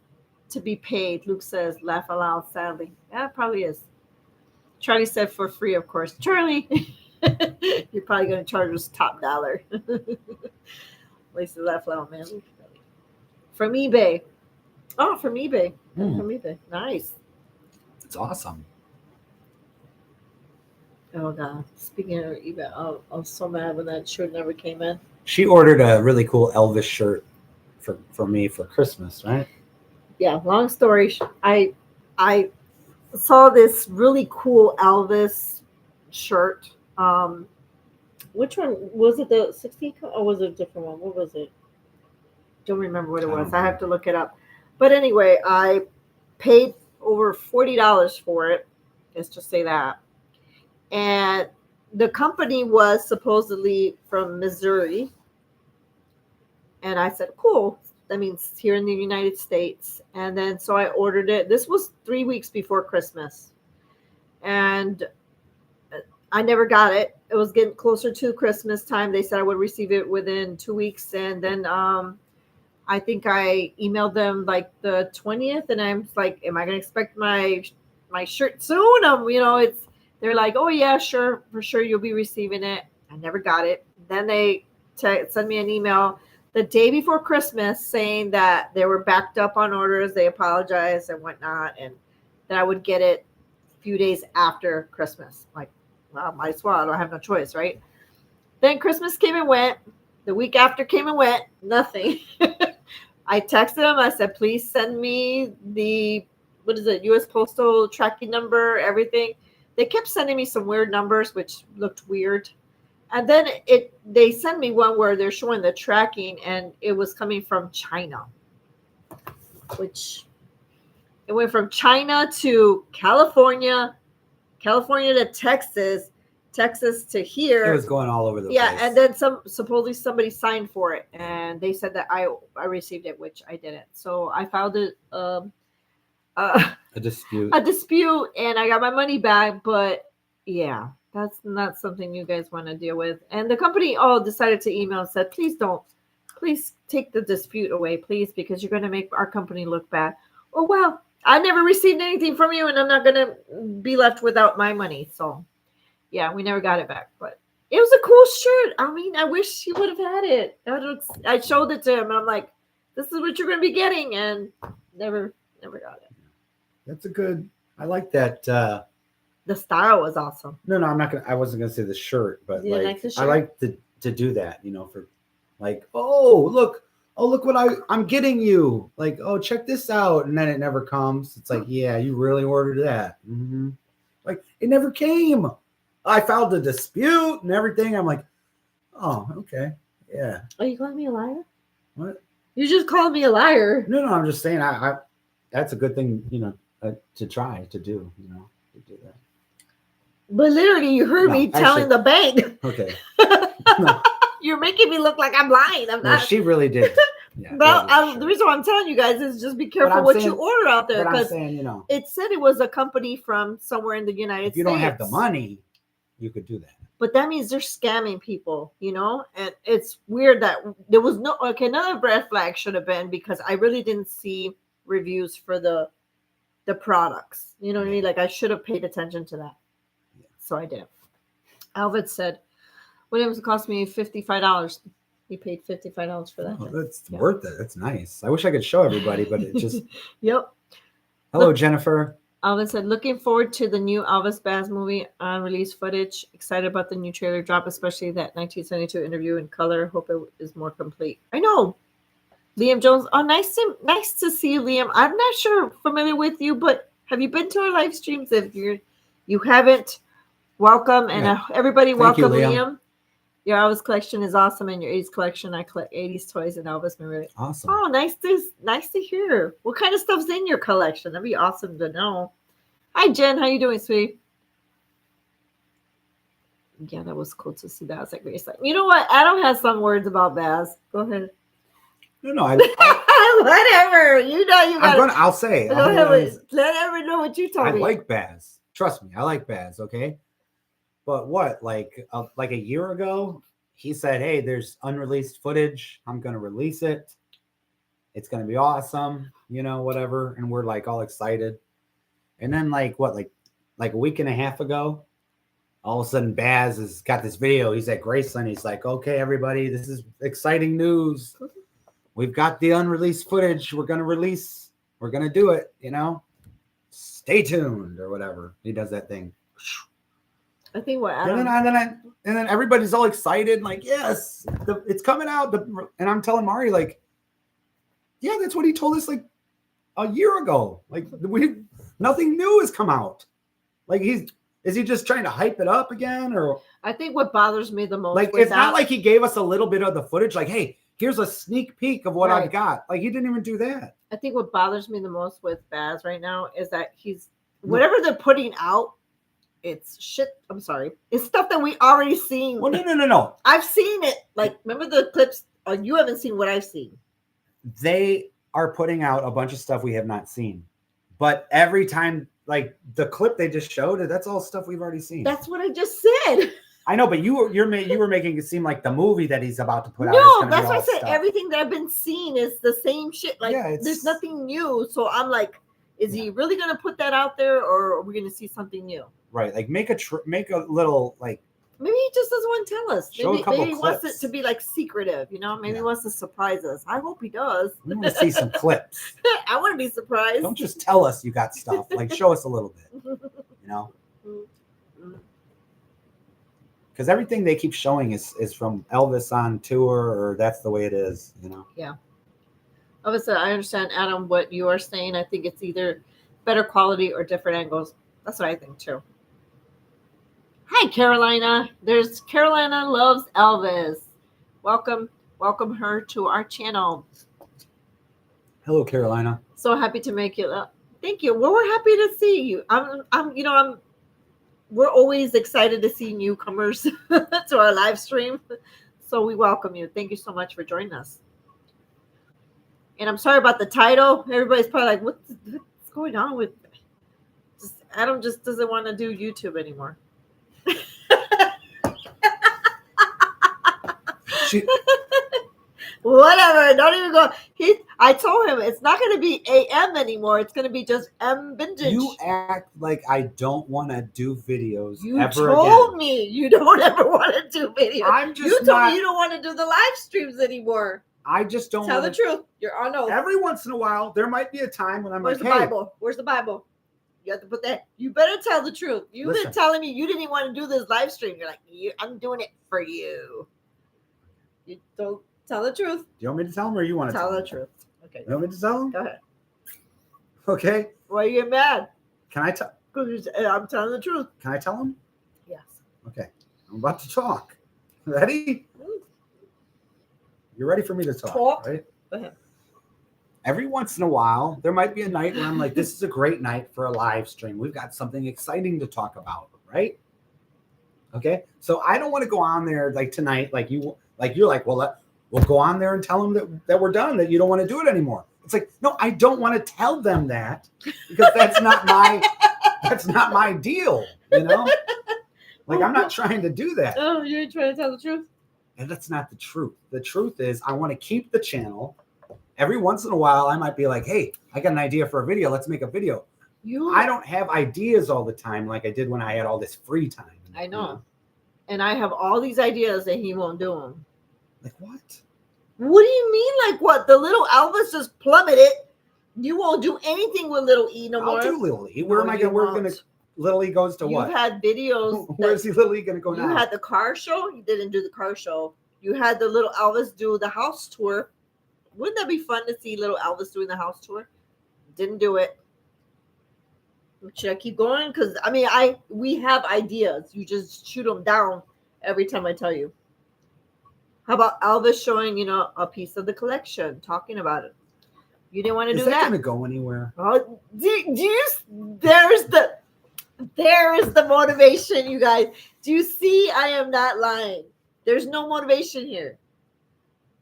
to be paid. Luke says, laugh aloud, sadly. Yeah, it probably is. Charlie said for free, of course. Charlie, you're probably going to charge us top dollar. Waste to laugh aloud, man. From eBay. Oh, from eBay. From eBay. Nice. It's awesome. Oh, God. Speaking of eBay, I was so mad when that shirt never came in. She ordered a really cool Elvis shirt for me for Christmas, right? Yeah, long story. I saw this really cool Elvis shirt. Which one was it? The 60 or was it a different one? What was it? Don't remember what it was. I have to look it up. But anyway, I paid over $40 for it. Let's just say that. And the company was supposedly from Missouri. And I said, cool. That means here in the United States. And then so I ordered it. This was 3 weeks before Christmas. And I never got it. It was getting closer to Christmas time. They said I would receive it within 2 weeks. And then I think I emailed them like the 20th. And I'm like, am I going to expect my shirt soon? They're like, oh, yeah, sure. For sure, you'll be receiving it. I never got it. Then they sent me an email the day before Christmas saying that they were backed up on orders. They apologized and whatnot. And that I would get it a few days after Christmas. Like, well, might as well. I don't have no choice, right? Then Christmas came and went. The week after came and went. Nothing. I texted them. I said, please send me the, U.S. Postal tracking number, everything. They kept sending me some weird numbers, which looked weird. And then they sent me one where they're showing the tracking, and it was coming from China. Which, it went from China to California, California to Texas, Texas to here. It was going all over the place. Yeah, and then supposedly somebody signed for it, and they said that I received it, which I didn't. So I filed a dispute, and I got my money back. But yeah, that's not something you guys want to deal with. And the company all decided to email and said, please take the dispute away, please, because you're going to make our company look bad. Oh, well, I never received anything from you, and I'm not going to be left without my money. So yeah, we never got it back, but it was a cool shirt. I mean, I wish you would have had it. I showed it to him, and I'm like, this is what you're going to be getting, and never got it. That's a good, I like that. The style was awesome. No, I wasn't going to say the shirt, but like I like to do that, for like, oh, look what I'm getting you. Like, oh, check this out. And then it never comes. It's like, yeah, you really ordered that. Mm-hmm. Like, it never came. I filed a dispute and everything. I'm like, oh, okay. Yeah. Are you calling me a liar? What? You just called me a liar. No, I'm just saying I that's a good thing, to try to do, to do that. But literally, you heard me telling the bank. Okay. No. You're making me look like I'm lying. I'm not. She really did. Yeah, well, the reason why I'm telling you guys is just be careful what you order out there. But I'm saying, it said it was a company from somewhere in the United States. If you don't have the money, you could do that. But that means they're scamming people, and it's weird that there was another red flag should have been, because I really didn't see reviews for the products. You know what I mean? Like, I should have paid attention to that. Yeah. So I didn't. Alvid said, Williams cost me $55. He paid $55 for that. Oh, Jen. that's Yeah. worth it. That's nice. I wish I could show everybody, but it just. Yep. Hello, Look- Jennifer. Alvin said, looking forward to the new Elvis Baz movie on release footage. Excited about the new trailer drop, especially that 1972 interview in color. Hope it is more complete. I know. Liam Jones. Oh, nice to see you, Liam. I'm not sure familiar with you, but have you been to our live streams? If you haven't, welcome. And Yeah. everybody, Thank you, welcome, Liam. Liam. Your Elvis collection is awesome, and your 80s collection. I collect 80s toys and Elvis memorabilia. Awesome. Oh, nice to hear. What kind of stuff's in your collection? That'd be awesome to know. Hi, Jen. How you doing, sweetie? Yeah, that was cool to see that. I was like, wait a second. You know what? Adam has some words about Baz. Go ahead. No, Whatever. You know you got. I'll say. Go ahead. Let everyone know what you told I me. like Baz. Trust me, I like Baz. Okay, but what? Like a year ago, he said, "Hey, there's unreleased footage. I'm gonna release it. It's gonna be awesome. You know, whatever." And we're like all excited. And then like a week and a half ago, all of a sudden Baz has got this video. He's at Graceland. He's like, "Okay, everybody, this is exciting news. We've got the unreleased footage. We're gonna release. We're gonna do it. You know, stay tuned or whatever." He does that thing. I think what Adam. And then everybody's all excited, like, yes, it's coming out. And I'm telling Mari, like, yeah, that's what he told us like a year ago. Like, nothing new has come out. Like, is he just trying to hype it up again, or I think what bothers me the most. like it's not like he gave us a little bit of the footage, like, hey, here's a sneak peek of what I've got. Like, he didn't even do that. I think what bothers me the most with Baz right now is that whatever they're putting out, it's shit. I'm sorry. It's stuff that we already seen. Well, no. I've seen it. Like, remember the clips? You haven't seen what I've seen. They are putting out a bunch of stuff we have not seen. But every time, like the clip they just showed, that's all stuff we've already seen. That's what I just said. I know, but you were making it seem like the movie that he's about to put out. No, that's why I said stuff. everything that I've been seeing is the same shit. Like, there's nothing new. So I'm like, is he really going to put that out there, or are we going to see something new? Right, like make a little like. Maybe he just doesn't want to tell us. Maybe he wants it to be like secretive, you know? Maybe he wants to surprise us. I hope he does. We want to see some clips. I want to be surprised. Don't just tell us you got stuff. Like, show us a little bit, you know? Because everything they keep showing is from Elvis on tour, or that's the way it is, you know? Yeah. Obviously, I understand, Adam, what you are saying. I think it's either better quality or different angles. That's what I think, too. Hi, Carolina. There's Carolina loves Elvis. Welcome her to our channel. Hello, Carolina. So happy to make you. Thank you. Well, we're happy to see you. We're always excited to see newcomers to our live stream. So we welcome you. Thank you so much for joining us. And I'm sorry about the title. Everybody's probably like, what's going on with Adam just doesn't want to do YouTube anymore. Whatever, don't even go. I told him it's not going to be AM anymore. It's going to be just M vintage. You act like I don't want to do videos. You ever told again. me you don't ever want to do videos. I'm just you told me you don't want to do the live streams anymore. I just don't tell the truth. You're on oath. Every once in a while, there might be a time when I'm Where's like, the hey, Bible? Where's the Bible? You have to put that. You better tell the truth. You've been telling me you didn't even want to do this live stream. You're like, I'm doing it for you. You don't tell the truth. Do you want me to tell him, or you want to tell the truth? Okay. You want me to tell him? Go ahead. Okay. Why are you getting mad? Can I tell? Because I'm telling the truth. Can I tell him? Yes. Okay. I'm about to talk. Ready? You're ready for me to talk, right? Go ahead. Every once in a while, there might be a night where I'm like, this is a great night for a live stream. We've got something exciting to talk about, right? Okay. So I don't want to go on there like tonight, you're like, well, we'll go on there and tell them that we're done, that you don't want to do it anymore. It's like, no, I don't want to tell them that, because that's not my deal, you know? Like, I'm not trying to do that. Oh, you're trying to tell the truth? And that's not the truth. The truth is, I want to keep the channel. Every once in a while, I might be like, hey, I got an idea for a video. Let's make a video. I don't have ideas all the time like I did when I had all this free time. I know. and I have all these ideas and he won't do them. Like what? What do you mean? Like what? The little Elvis just plummeted. You won't do anything with little E no more. I'll do Little E. Where am I going? We're going to. Little E goes to You've what? had videos. Where's the Little E going to go now? You had the car show. You didn't do the car show. You had the little Elvis do the house tour. Wouldn't that be fun to see little Elvis doing the house tour? Didn't do it. Should I keep going? Because I mean, we have ideas. You just shoot them down every time I tell you. How about Elvis showing, a piece of the collection, talking about it? You didn't want to do that. Is that going to go anywhere? Oh, there is the motivation, you guys. Do you see? I am not lying. There's no motivation here,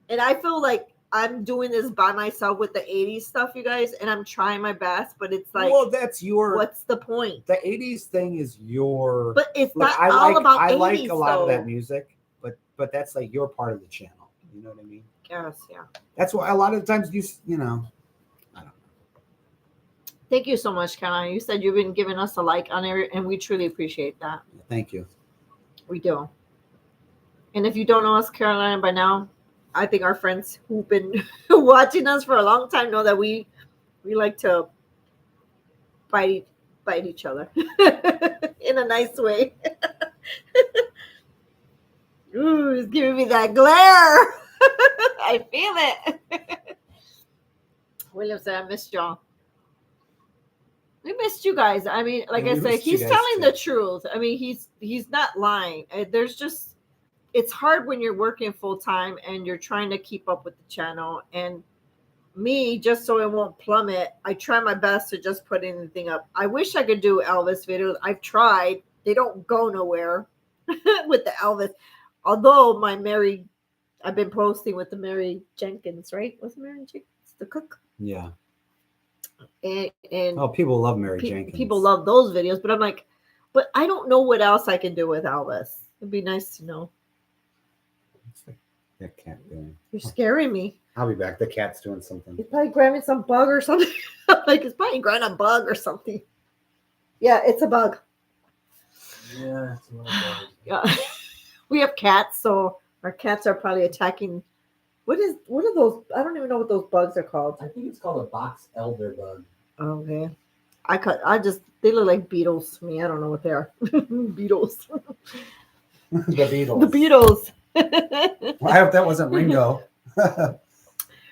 and I feel like I'm doing this by myself with the 80s stuff, you guys, and I'm trying my best, but it's like, well, that's your. What's the point? The 80s thing is your. But it's look, not all about 80s. I like a lot of that music, but that's like your part of the channel. You know what I mean? Yes, yeah. That's why a lot of the times I don't know. Thank you so much, Caroline. You said you've been giving us a like on it, and we truly appreciate that. Thank you. We do. And if you don't know us, Carolina, by now, I think our friends who've been watching us for a long time know that we like to bite each other in a nice way. Ooh, it's giving me that glare. I feel it. William said, I missed y'all. We missed you guys. I mean, like I said, he's telling the truth. I mean, he's not lying. There's just, it's hard when you're working full time and you're trying to keep up with the channel. And me, just so it won't plummet, I try my best to just put anything up. I wish I could do Elvis videos. I've tried. They don't go nowhere with the Elvis. Although I've been posting with the Mary Jenkins, right? What's Mary Jenkins? The cook? Yeah. And people love Mary Jenkins. People love those videos, but I'm like, but I don't know what else I can do with Elvis. It'd be nice to know. What's that cat doing? You're scaring me. I'll be back. The cat's doing something. He's probably grabbing some bug or something. Like it's probably grabbing a bug or something. Yeah, it's a bug. Yeah, it's a little bug. Yeah. We have cats, so our cats are probably attacking. What are those? I don't even know what those bugs are called. I think it's called a box elder bug. Okay. They look like beetles to me. I don't know what they are. Beetles. The Beatles. The Beatles. Well, I hope that wasn't Ringo.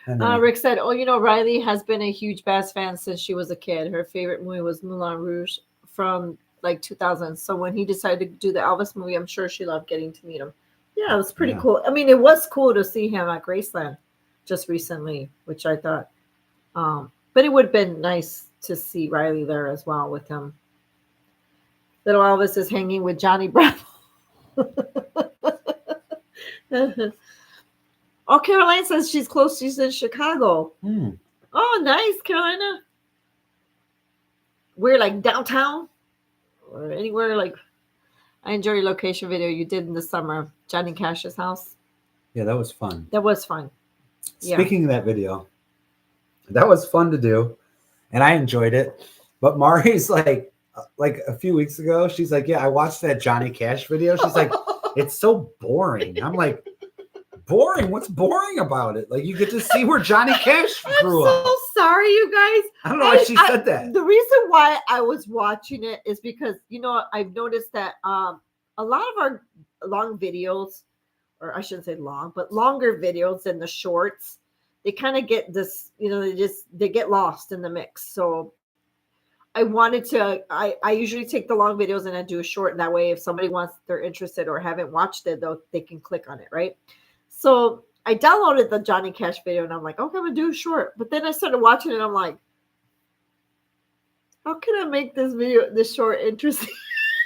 Rick said, Riley has been a huge Bass fan since she was a kid. Her favorite movie was Moulin Rouge from like 2000. So when he decided to do the Elvis movie, I'm sure she loved getting to meet him. Yeah, it was pretty cool. I mean, it was cool to see him at Graceland just recently, which I thought. But it would have been nice to see Riley there as well with him. Little Elvis is hanging with Johnny Bravo. Oh, Caroline says she's close. She's in Chicago. Oh, nice, Carolina. We're like downtown or anywhere like. I enjoy your location video you did in the summer, Johnny Cash's house. Yeah, that was fun. That was fun. Speaking of that video, that was fun to do, and I enjoyed it. But Mari's like a few weeks ago, she's like, "Yeah, I watched that Johnny Cash video." She's like, "It's so boring." I'm like, "Boring? What's boring about it? Like, you get to see where Johnny Cash grew up." I'm so sorry, you guys. I don't know why she said that. The reason why I was watching it is because I've noticed that a lot of our long videos, or I shouldn't say long, but longer videos than the shorts, they kind of get this, they get lost in the mix. So I wanted to, I usually take the long videos and I do a short. And that way, if somebody they're interested or haven't watched it, they can click on it, right? So I downloaded the Johnny Cash video and I'm like, okay, I'm going to do a short. But then I started watching it and I'm like, how can I make this short interesting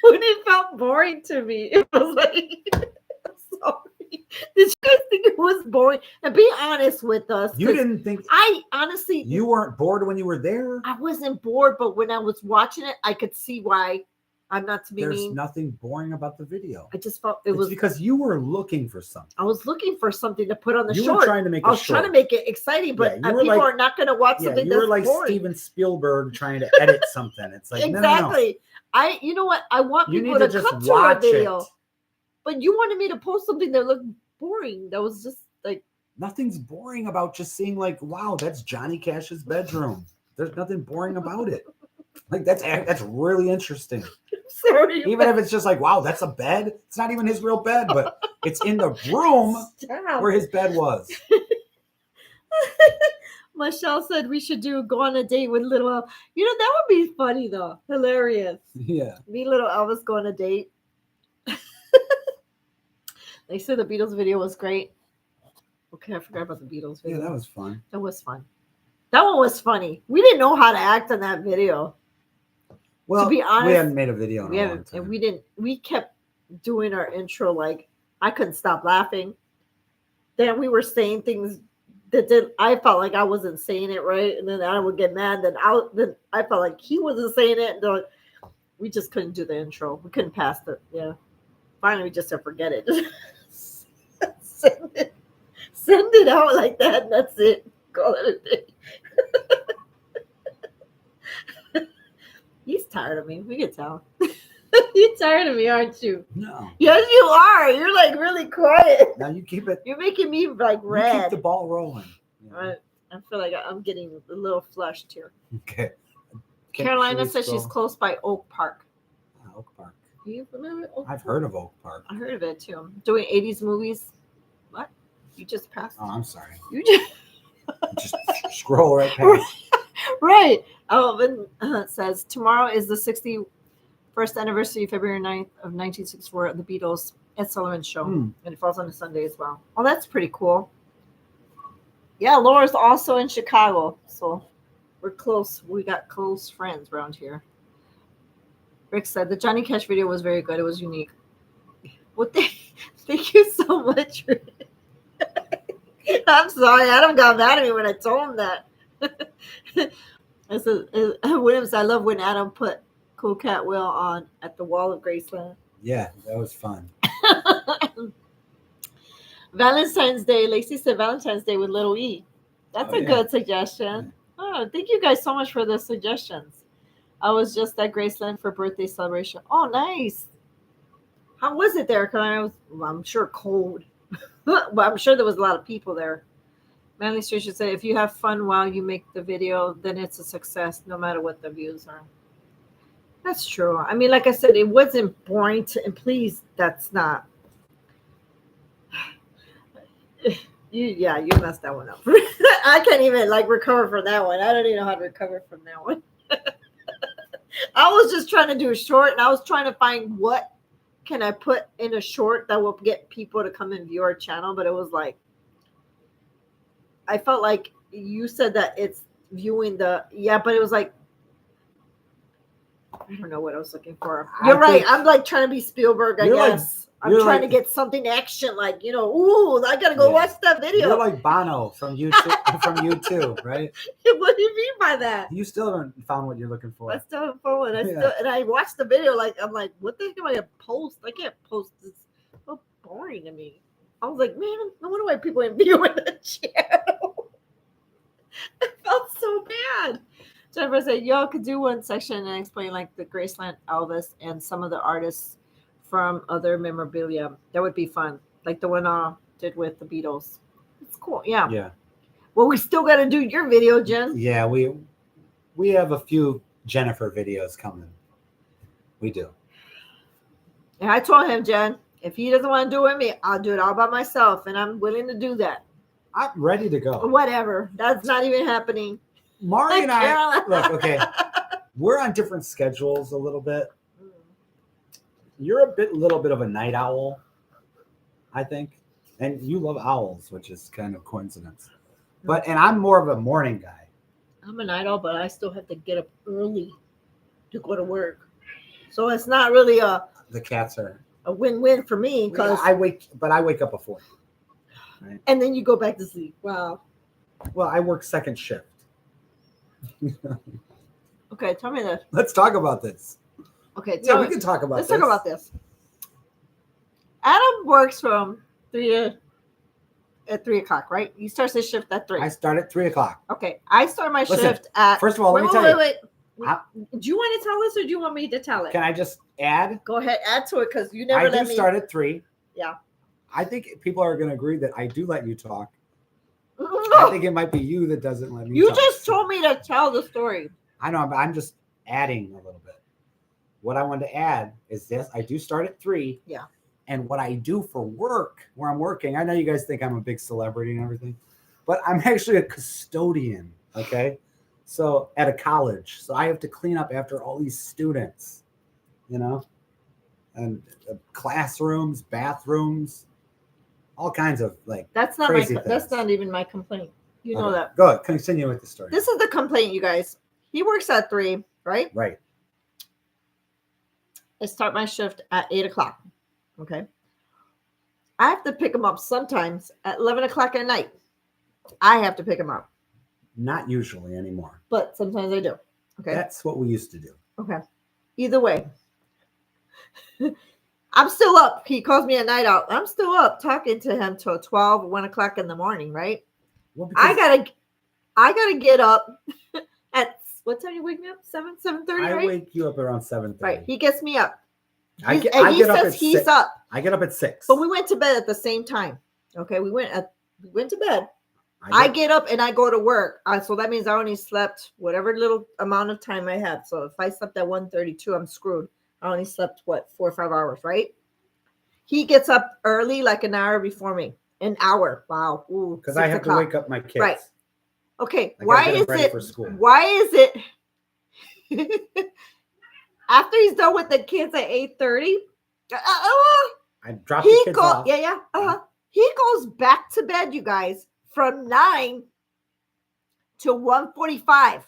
when it felt boring to me? It was like, I'm sorry. Did you guys think it was boring? And be honest with us. You didn't think. I honestly. You weren't bored when you were there? I wasn't bored, but when I was watching it, I could see why. I'm not to be mean. There's nothing boring about the video. I just felt it was because you were looking for something. I was looking for something to put on the short. You were trying to make I was trying to make it exciting, but people are not going to watch something that's boring. You were like Steven Spielberg trying to edit something. It's like exactly. No. You know what? I want people to come to our video. But you wanted me to post something that looked boring. That was just like, Nothing's boring about just seeing like, wow, that's Johnny Cash's bedroom. There's nothing boring about it. Like that's really interesting. sorry. Even if it's just like, wow, that's a bed. It's not even his real bed, but it's in the room Stop. where his bed was. Michelle said we should go on a date with little Elvis. You know, that would be funny though. Hilarious. Yeah. Me, little Elvis, go on a date. They said the Beatles video was great. Okay, I forgot about the Beatles video. Yeah, that was fun. That was fun. That one was funny. We didn't know how to act in that video. Well, be honest, we hadn't made a video in We a long haven't, time. and we didn't. We kept doing our intro like I couldn't stop laughing. Then we were saying things that I felt like I wasn't saying it right, and then I would get mad. Then I felt like he wasn't saying it, and we just couldn't do the intro. We couldn't pass it. Yeah. Finally, we just said forget it. Send it out like that, and that's it. Call it a day. He's tired of me. We can tell. You're tired of me, aren't you? No. Yes, you are. You're like really quiet. Now you keep it. You're making me like You red. keep the ball rolling. You know? I feel like I'm getting a little flushed here. Okay. Carolina Should we says she's scroll? close by Oak Park. Oak Park. Do you remember Oak I've Park? heard of Oak Park. I heard of it too. Doing 80s movies. What? You just passed. Oh, I'm sorry. You just Just scroll right past. right. Alvin says tomorrow is the 61st anniversary, February 9th of 1964 of the Beatles Ed Sullivan Show. Hmm. And it falls on a Sunday as well. Oh, that's pretty cool. Yeah, Laura's also in Chicago. So we're close. We got close friends around here. Rick said the Johnny Cash video was very good. It was unique. Well, thank you so much. Rick. I'm sorry. Adam got mad at me when I told him that. I said, Williams, I love when Adam put Cool Cat Will on at the wall of Graceland. Yeah, that was fun. Valentine's Day. Lacey said Valentine's Day with Little E. That's a good suggestion. Oh, thank you guys so much for the suggestions. I was just at Graceland for birthday celebration. Oh, nice. How was it there? Because I'm sure cold. But I'm sure there was a lot of people there. Manly Station said, if you have fun while you make the video, then it's a success, no matter what the views are. That's true. I mean, like I said, it wasn't boring and please, that's not. You messed that one up. I can't even recover from that one. I don't even know how to recover from that one. I was just trying to do a short, and I was trying to find what can I put in a short that will get people to come and view our channel, but it was like, I felt like you said that it's viewing but it was like, I don't know what I was looking for. You're right. I'm like trying to be Spielberg, I guess. I'm trying to get something action, ooh, I gotta go watch that video. You're like Bono from YouTube, from U2, right? What do you mean by that? You still haven't found what you're looking for. I still haven't found it. And I watched the video, I'm like, what the heck am I gonna post? I can't post this. It's so boring to me. I was like, man, no wonder why people ain't viewing the channel. I felt so bad. Jennifer said, y'all could do one section and explain the Graceland Elvis and some of the artists from other memorabilia. That would be fun. Like the one I did with the Beatles. It's cool. Yeah. Yeah. Well, we still got to do your video, Jen. Yeah, we have a few Jennifer videos coming. We do. And I told him, Jen, if he doesn't want to do it with me, I'll do it all by myself. And I'm willing to do that. I'm ready to go. Whatever. That's not even happening. Mari and I, Caroline. look, okay, we're on different schedules a little bit. You're little bit of a night owl, I think. And you love owls, which is kind of coincidence. And I'm more of a morning guy. I'm a night owl, but I still have to get up early to go to work. So it's not really The cats are a win-win for me because I wake up before. Right? and then you go back to sleep. Wow. Well, I work second shift. Okay, tell me this. Let's talk about this. Okay, Yeah, tell we me. can talk about Let's this. talk about this. Adam works from 3 o'clock, right? He starts his shift at 3. I start at 3:00. Okay, I start my Listen, shift at. First of all, let me tell you. Wait. Do you want to tell us or do you want me to tell it? Can I just add? Go ahead, add to it because you never I let do me. start at 3. Yeah. I think people are going to agree that I do let you talk. I think it might be you that doesn't let me You talk. just told me to tell the story. I know, but I'm just adding a little bit. What I wanted to add is this. I do start at 3. Yeah. And what I do for work, where I'm working, I know you guys think I'm a big celebrity and everything, but I'm actually a custodian, okay? So at a college. So I have to clean up after all these students, and classrooms, bathrooms, all kinds of That's not crazy that's things. not even my complaint. You know Okay. that. Go ahead. Continue with the story. This is the complaint, you guys. He works at 3, right? Right. I start my shift at 8 o'clock. Okay. I have to pick him up sometimes at 11 o'clock at night. I have to pick him up, Not usually anymore. but sometimes I do. Okay. That's what we used to do. Okay. Either way, I'm still up. He calls me a night out. I'm still up talking to him till 12, 1 o'clock in the morning, right? Well, I gotta get up at what time you wake me up? 7:30, I right? wake you up around 7:30. Right. He gets me up. I He get up says at he's 6. up. I get up at 6. But we went to bed at the same time. Okay, we went to bed. I get up and I go to work. So that means I only slept whatever little amount of time I had. So if I slept at 1:32, I'm screwed. I only slept 4 or 5 hours, right? He gets up early, like an hour before me. An hour. Wow. because I have to wake up my kids. Right. Okay. I gotta Why get them is ready it? for school. Why is it? After he's done with the kids at 8:30, I drop the he kids goes. off. Yeah. He goes back to bed, you guys, from 9 to 1:45.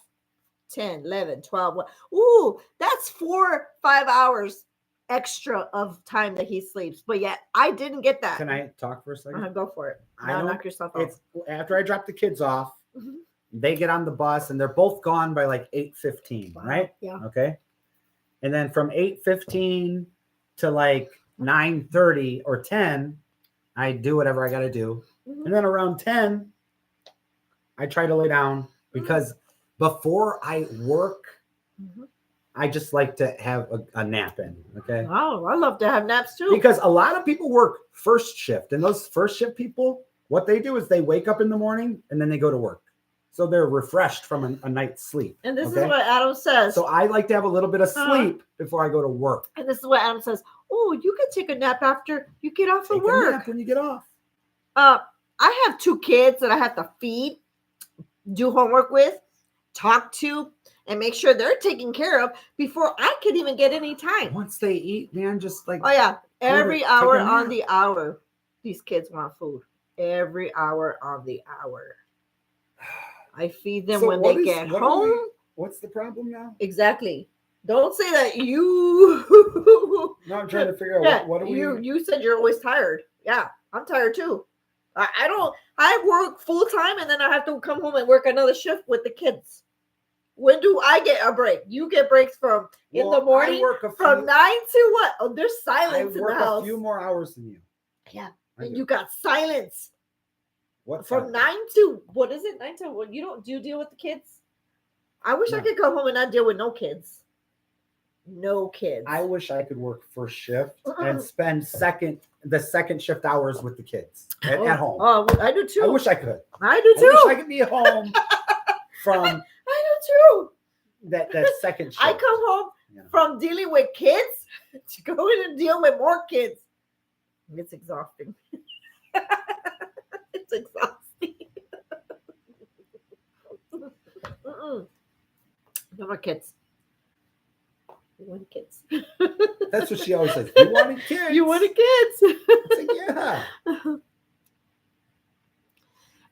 10, 11, 12. Ooh, that's 4, 5 hours extra of time that he sleeps. But yet I didn't get that. Can I talk for a second? Go for it. I Now don't- knock yourself out. It's after I drop the kids off, Mhm. they get on the bus and they're both gone by like 8:15, Wow. right? Yeah. Okay. And then from 8:15 to like 9:30 or 10, I do whatever I got to do. Mhm. And then around 10, I try to lay down because before I work, Mhm. I just like to have a nap in. Okay. Oh, I love to have naps too. Because a lot of people work first shift, and those first shift people, what they do is they wake up in the morning and then they go to work. So they're refreshed from a night's sleep. And this okay? is what Adam says. So I like to have a little bit of sleep before I go to work. And this is what Adam says. Oh, you can take a nap after you get off of Take a work. nap when you get off. I have 2 kids that I have to feed, do homework with, talk to, and make sure they're taken care of before I can even get any time. Once they eat, man, just like Oh yeah, every take hour a on nap. the hour, these kids want food. Every hour on the hour. I feed them So when what they is- get what are home. we- What's the problem now? Exactly. Don't say that you. No, I'm trying to figure out Yeah, what are we. you said you're always tired. Yeah, I'm tired too. I don't. I work full time and then I have to come home and work another shift with the kids. When do I get a break? You get breaks from in Well, the morning I work a from few, 9 to what? Oh, there's I silence in the work a house. few more hours than you. Yeah, I and do. you got silence What from time? 9 to what is it? 9 to what? You don't do you deal with the kids? I wish I No. could come home and not deal with no kids. No kids. I wish I could work first shift and spend the second shift hours with the kids at home. Oh, I do too. I wish I could. I do I too. wish I could be home from I do too. that second shift. I come home Yeah. from dealing with kids to go in and deal with more kids. It's exhausting. It's exhausting. Mm-mm. No more kids. You want kids. That's what she always says. You wanted kids. You wanted kids. I said, yeah.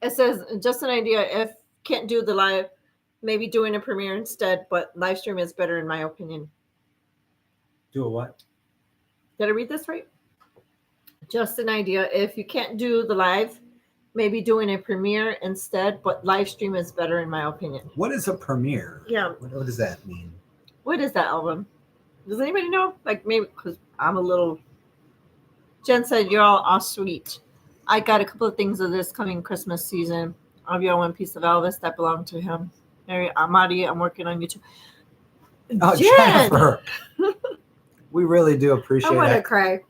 It says, just an idea. If can't do the live, maybe doing a premiere instead, but live stream is better in my opinion. Do a what? Did I read this right? Just an idea. If you can't do the live, maybe doing a premiere instead, but live stream is better in my opinion. What is a premiere? Yeah. What does that mean? What is that, Alvin? Does anybody know? Like maybe because I'm a little. Jen said you're all sweet. I got a couple of things of this coming Christmas season. I'll be on one piece of Elvis that belonged to him. Mary Amadi, I'm working on YouTube. Oh, Jen! Jennifer. We really do appreciate I want to it. cry.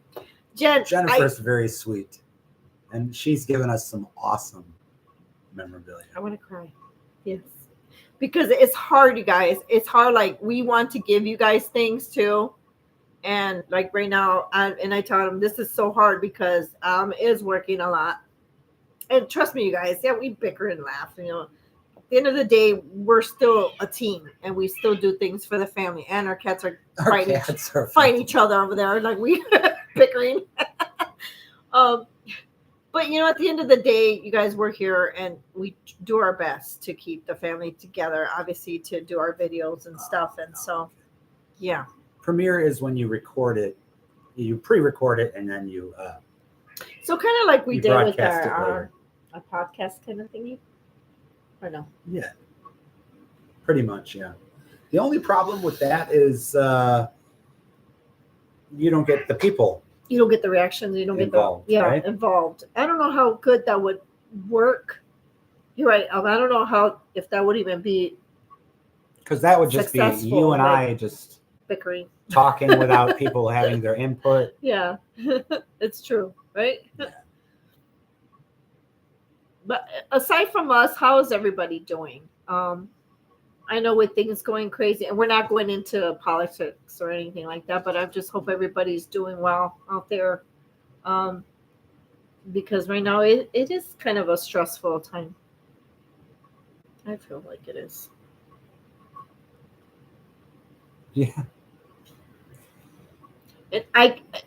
Jennifer's very sweet, and she's given us some awesome memorabilia. I want to cry. Yes. Because it's hard, you guys. It's hard. Like, we want to give you guys things too. And like right now, I tell him this is so hard because is working a lot. And trust me, you guys, yeah, we bicker and laugh. You know, at the end of the day, we're still a team and we still do things for the family. And our cats are fighting each other over there. Like, we bickering. But, you know, at the end of the day, you guys, we're here and we do our best to keep the family together, obviously, to do our videos and stuff. And so, yeah. Premiere is when you record it, you pre-record it, and then you. So kind of like we did with our podcast kind of thingy, or no? Yeah. Pretty much, yeah. The only problem with that is you don't get the people. You don't get the reactions. You don't involved, get right? involved. I don't know how good that would work. You're right. I don't know if that would even be, because that would just be you and I just bickering, talking without people having their input. Yeah, it's true, right? Yeah. But aside from us, how is everybody doing? I know with things going crazy, and we're not going into politics or anything like that, but I just hope everybody's doing well out there. Because right now it is kind of a stressful time. I feel like it is. Yeah. And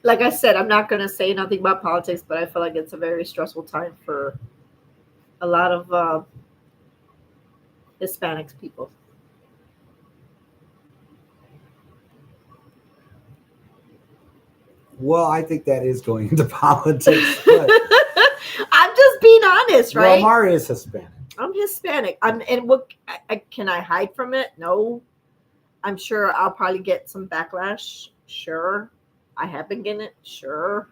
like I said, I'm not going to say nothing about politics, but I feel like it's a very stressful time for a lot of Hispanics people. Well, I think that is going into politics. But I'm just being honest, right? Well, Mari is Hispanic. I'm Hispanic. And what can I hide from it? No. I'm sure I'll probably get some backlash. Sure. I have been getting it. Sure.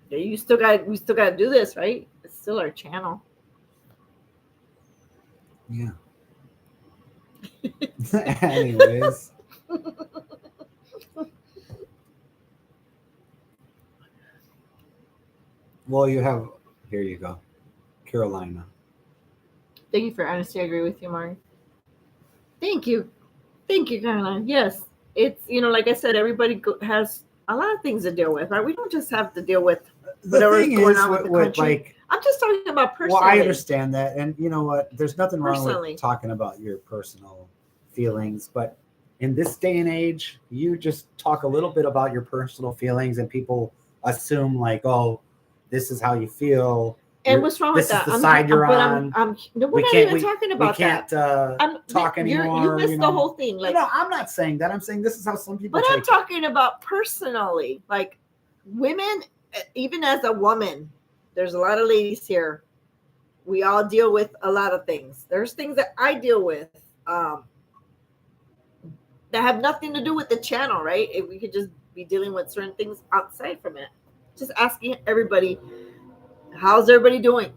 We still got to do this, right? It's still our channel. Yeah. Anyways. Well, here you go. Carolina. Thank you for honesty. I agree with you, Mari. Thank you, Caroline. Yes, it's, like I said, everybody has a lot of things to deal with, right? We don't just have to deal with whatever's going on with the country. I'm just talking about personally. Well, I understand that, and you know what? There's nothing wrong with talking about your personal feelings, but in this day and age, you just talk a little bit about your personal feelings, and people assume like, oh, this is how you feel. And what's wrong with that? This is the side you're on. We're not even talking about that. We can't talk anymore. You missed the whole thing. Like, no, I'm not saying that. I'm saying this is how some people. But I'm talking about personally, like women. Even as a woman, there's a lot of ladies here. We all deal with a lot of things. There's things that I deal with that have nothing to do with the channel, right? If we could just be dealing with certain things outside from it. Just asking everybody, how's everybody doing?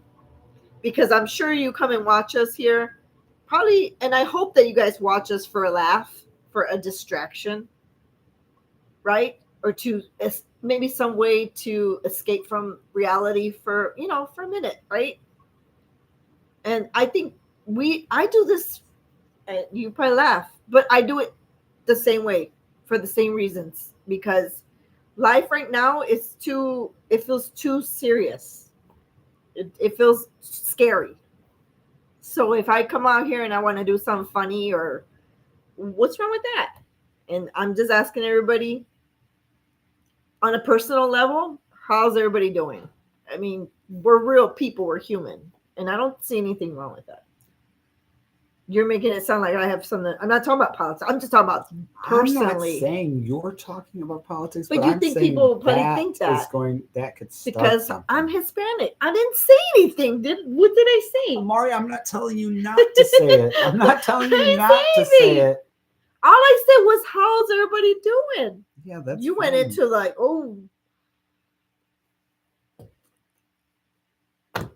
Because I'm sure you come and watch us here, probably, and I hope that you guys watch us for a laugh, for a distraction, right? Or to maybe some way to escape from reality for a minute, right? And I think I do this, and you probably laugh, but I do it the same way for the same reasons, because life right now it feels too serious. It feels scary. So if I come out here and I want to do something funny, or what's wrong with that? And I'm just asking everybody on a personal level, how's everybody doing? I mean, we're real people, we're human, and I don't see anything wrong with that. You're making it sound like I have something. I'm not talking about politics. I'm just talking about personally. I'm not saying you're talking about politics, but you think people probably think that that could start because something. I'm Hispanic. I didn't say anything. What did I say? Mari, I'm not telling you not to say it. I'm not telling you not to say it. All I said was, how's everybody doing? Yeah, that's you fine. Went into like, oh. What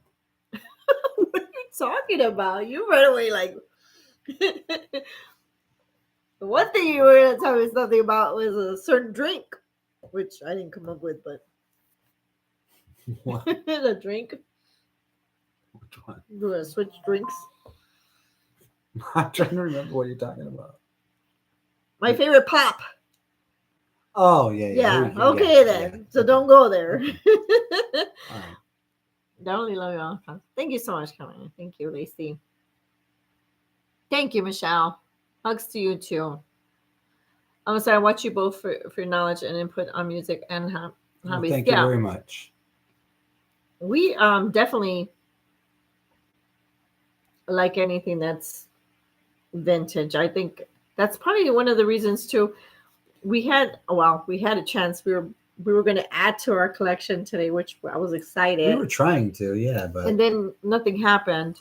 are you talking about? You right away like. The one thing you were going to tell me something about was a certain drink, which I didn't come up with, but What? the drink. Which one? We're going to switch drinks. I'm trying to remember what you're talking about. My favorite pop. Oh, yeah. Yeah. Yeah, Okay, then. yeah. So don't go there. All right. I only love you all. Thank you so much, coming. Thank you, Lacey. Thank you, Michelle. Hugs to you too. I'm gonna say I watch you both for your knowledge and input on music and Well, hobbies. thank you very much. We definitely like anything that's vintage. I think that's probably one of the reasons too. We had a chance. We were going to add to our collection today, which I was excited. We were trying to, yeah, but and then nothing happened.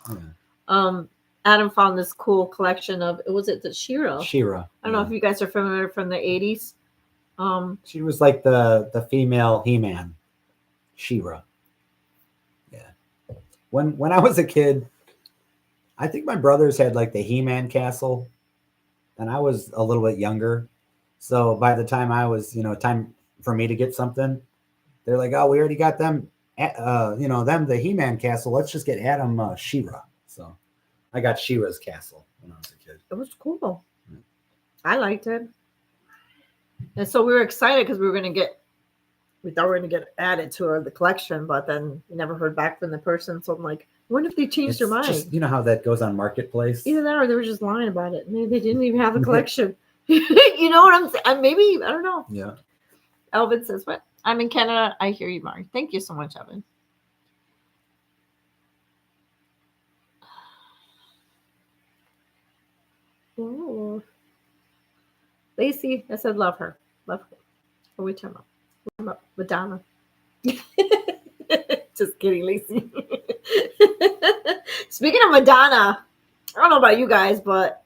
yeah. Adam found this cool collection of the She-Ra. She-Ra. I don't know if you guys are familiar from the 80s. She was like the female He-Man. She-Ra. Yeah. When I was a kid, I think my brothers had like the He-Man castle, and I was a little bit younger. So by the time I was, time for me to get something, they're like, "Oh, we already got them, them the He-Man castle. Let's just get Adam She-Ra." So I got She-Ra's castle when I was a kid. It was cool. I liked it. And so we were excited because we thought we were going to get added to the collection, but then we never heard back from the person. So I'm like, I wonder if they changed their mind. Just, you know how that goes on Marketplace? Either that or they were just lying about it. Maybe they didn't even have the collection. You know what I'm saying? Maybe, I don't know. Yeah. Elvin says, what? I'm in Canada. I hear you, Mark. Thank you so much, Elvin. Oh. Lacey, I said love her. Love her. What are we talking about? We're talking about Madonna. Just kidding, Lacey. Speaking of Madonna, I don't know about you guys, but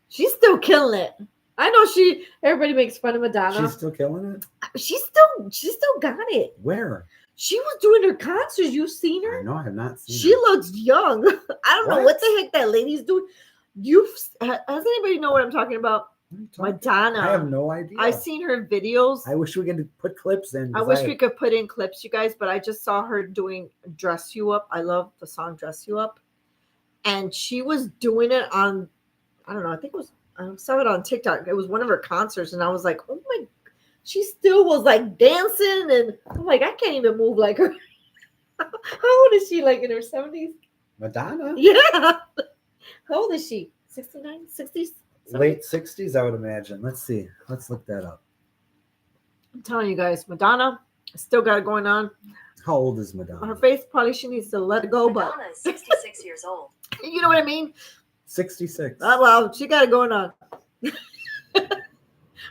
she's still killing it. I know everybody makes fun of Madonna. She's still killing it? She still got it. Where? She was doing her concerts. You've seen her? No, I have not seen She her. looks young. I don't know what the heck that lady's doing. Has anybody know what I'm talking about? Madonna. I have no idea. I've seen her videos. I wish we could put clips in. I wish we could put in clips, you guys, but I just saw her doing Dress You Up. I love the song Dress You Up. And she was doing it on, I don't know, I think it was, I saw it on TikTok. It was one of her concerts. And I was like, oh my, she still was like dancing. And I'm like, I can't even move like her. How old is she? Like in her 70s? Madonna? Yeah. How old is she? 69, 60s? Late 60s, I would imagine. Let's see. Let's look that up. I'm telling you guys, Madonna still got it going on. How old is Madonna? Her face, probably she needs to let it go, Madonna but is 66 years old. you know what I mean? 66. Well, she got it going on.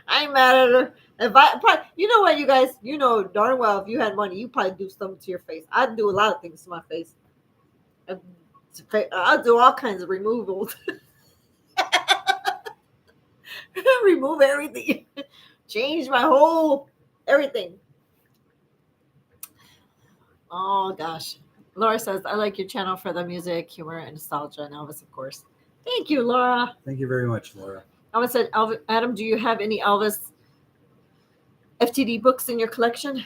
I ain't mad at her. You know what, you guys, you know darn well if you had money, you probably do something to your face. I'd do a lot of things to my face. I'll do all kinds of removals. Remove everything. Change my whole everything. Oh gosh. Laura says, I like your channel for the music, humor, and nostalgia, and Elvis, of course. Thank you, Laura. Thank you very much, Laura. Elvis said, Adam, do you have any Elvis FTD books in your collection?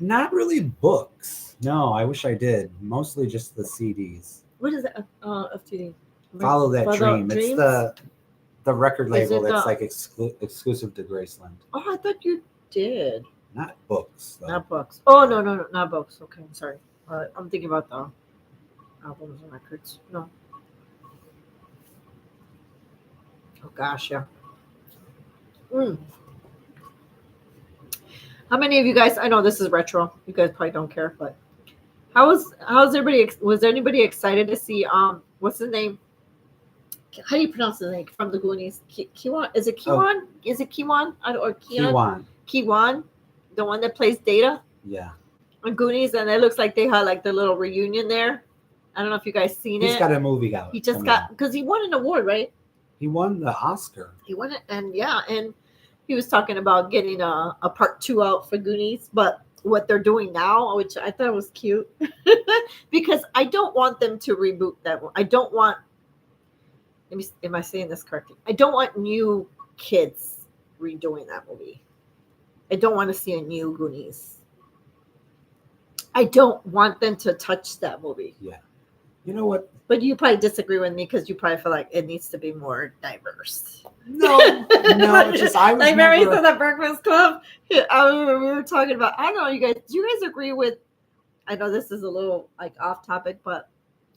Not really books. No, I wish I did. Mostly just the CDs. What is that? FTD. Follow That Dream. Dreams? It's the record Is label it that's the- like exclusive to Graceland. Oh, I thought you did. Not books, though. Not books. Oh, no, not books. Okay, I'm sorry. I'm thinking about the albums and records. No. Oh, gosh, yeah. How many of you guys, I know this is retro. You guys probably don't care, but how's everybody, was anybody excited to see, what's his name? How do you pronounce his name? From the Goonies. Kiwan? Is it Kiwan? Is it Kiwan? Or Kian? Kiwan. Kiwan, the one that plays Data Yeah. on Goonies, and it looks like they had like the little reunion there. I don't know if you guys seen He's it. got a movie out. He just coming got, out. because he won an award, right? He won the Oscar. He won it, and he was talking about getting a part 2 out for Goonies, but what they're doing now, which I thought was cute, because I don't want them to reboot that one. I don't want am I saying this correctly? I don't want new kids redoing that movie. I don't want to see a new Goonies. I don't want them to touch that movie. Yeah. You know what? But you probably disagree with me because you probably feel like it needs to be more diverse. No, it's just I was like Mary never. said at Breakfast Club. I remember we were talking about. I don't know, you guys. Do you guys agree with? I know this is a little like off topic, but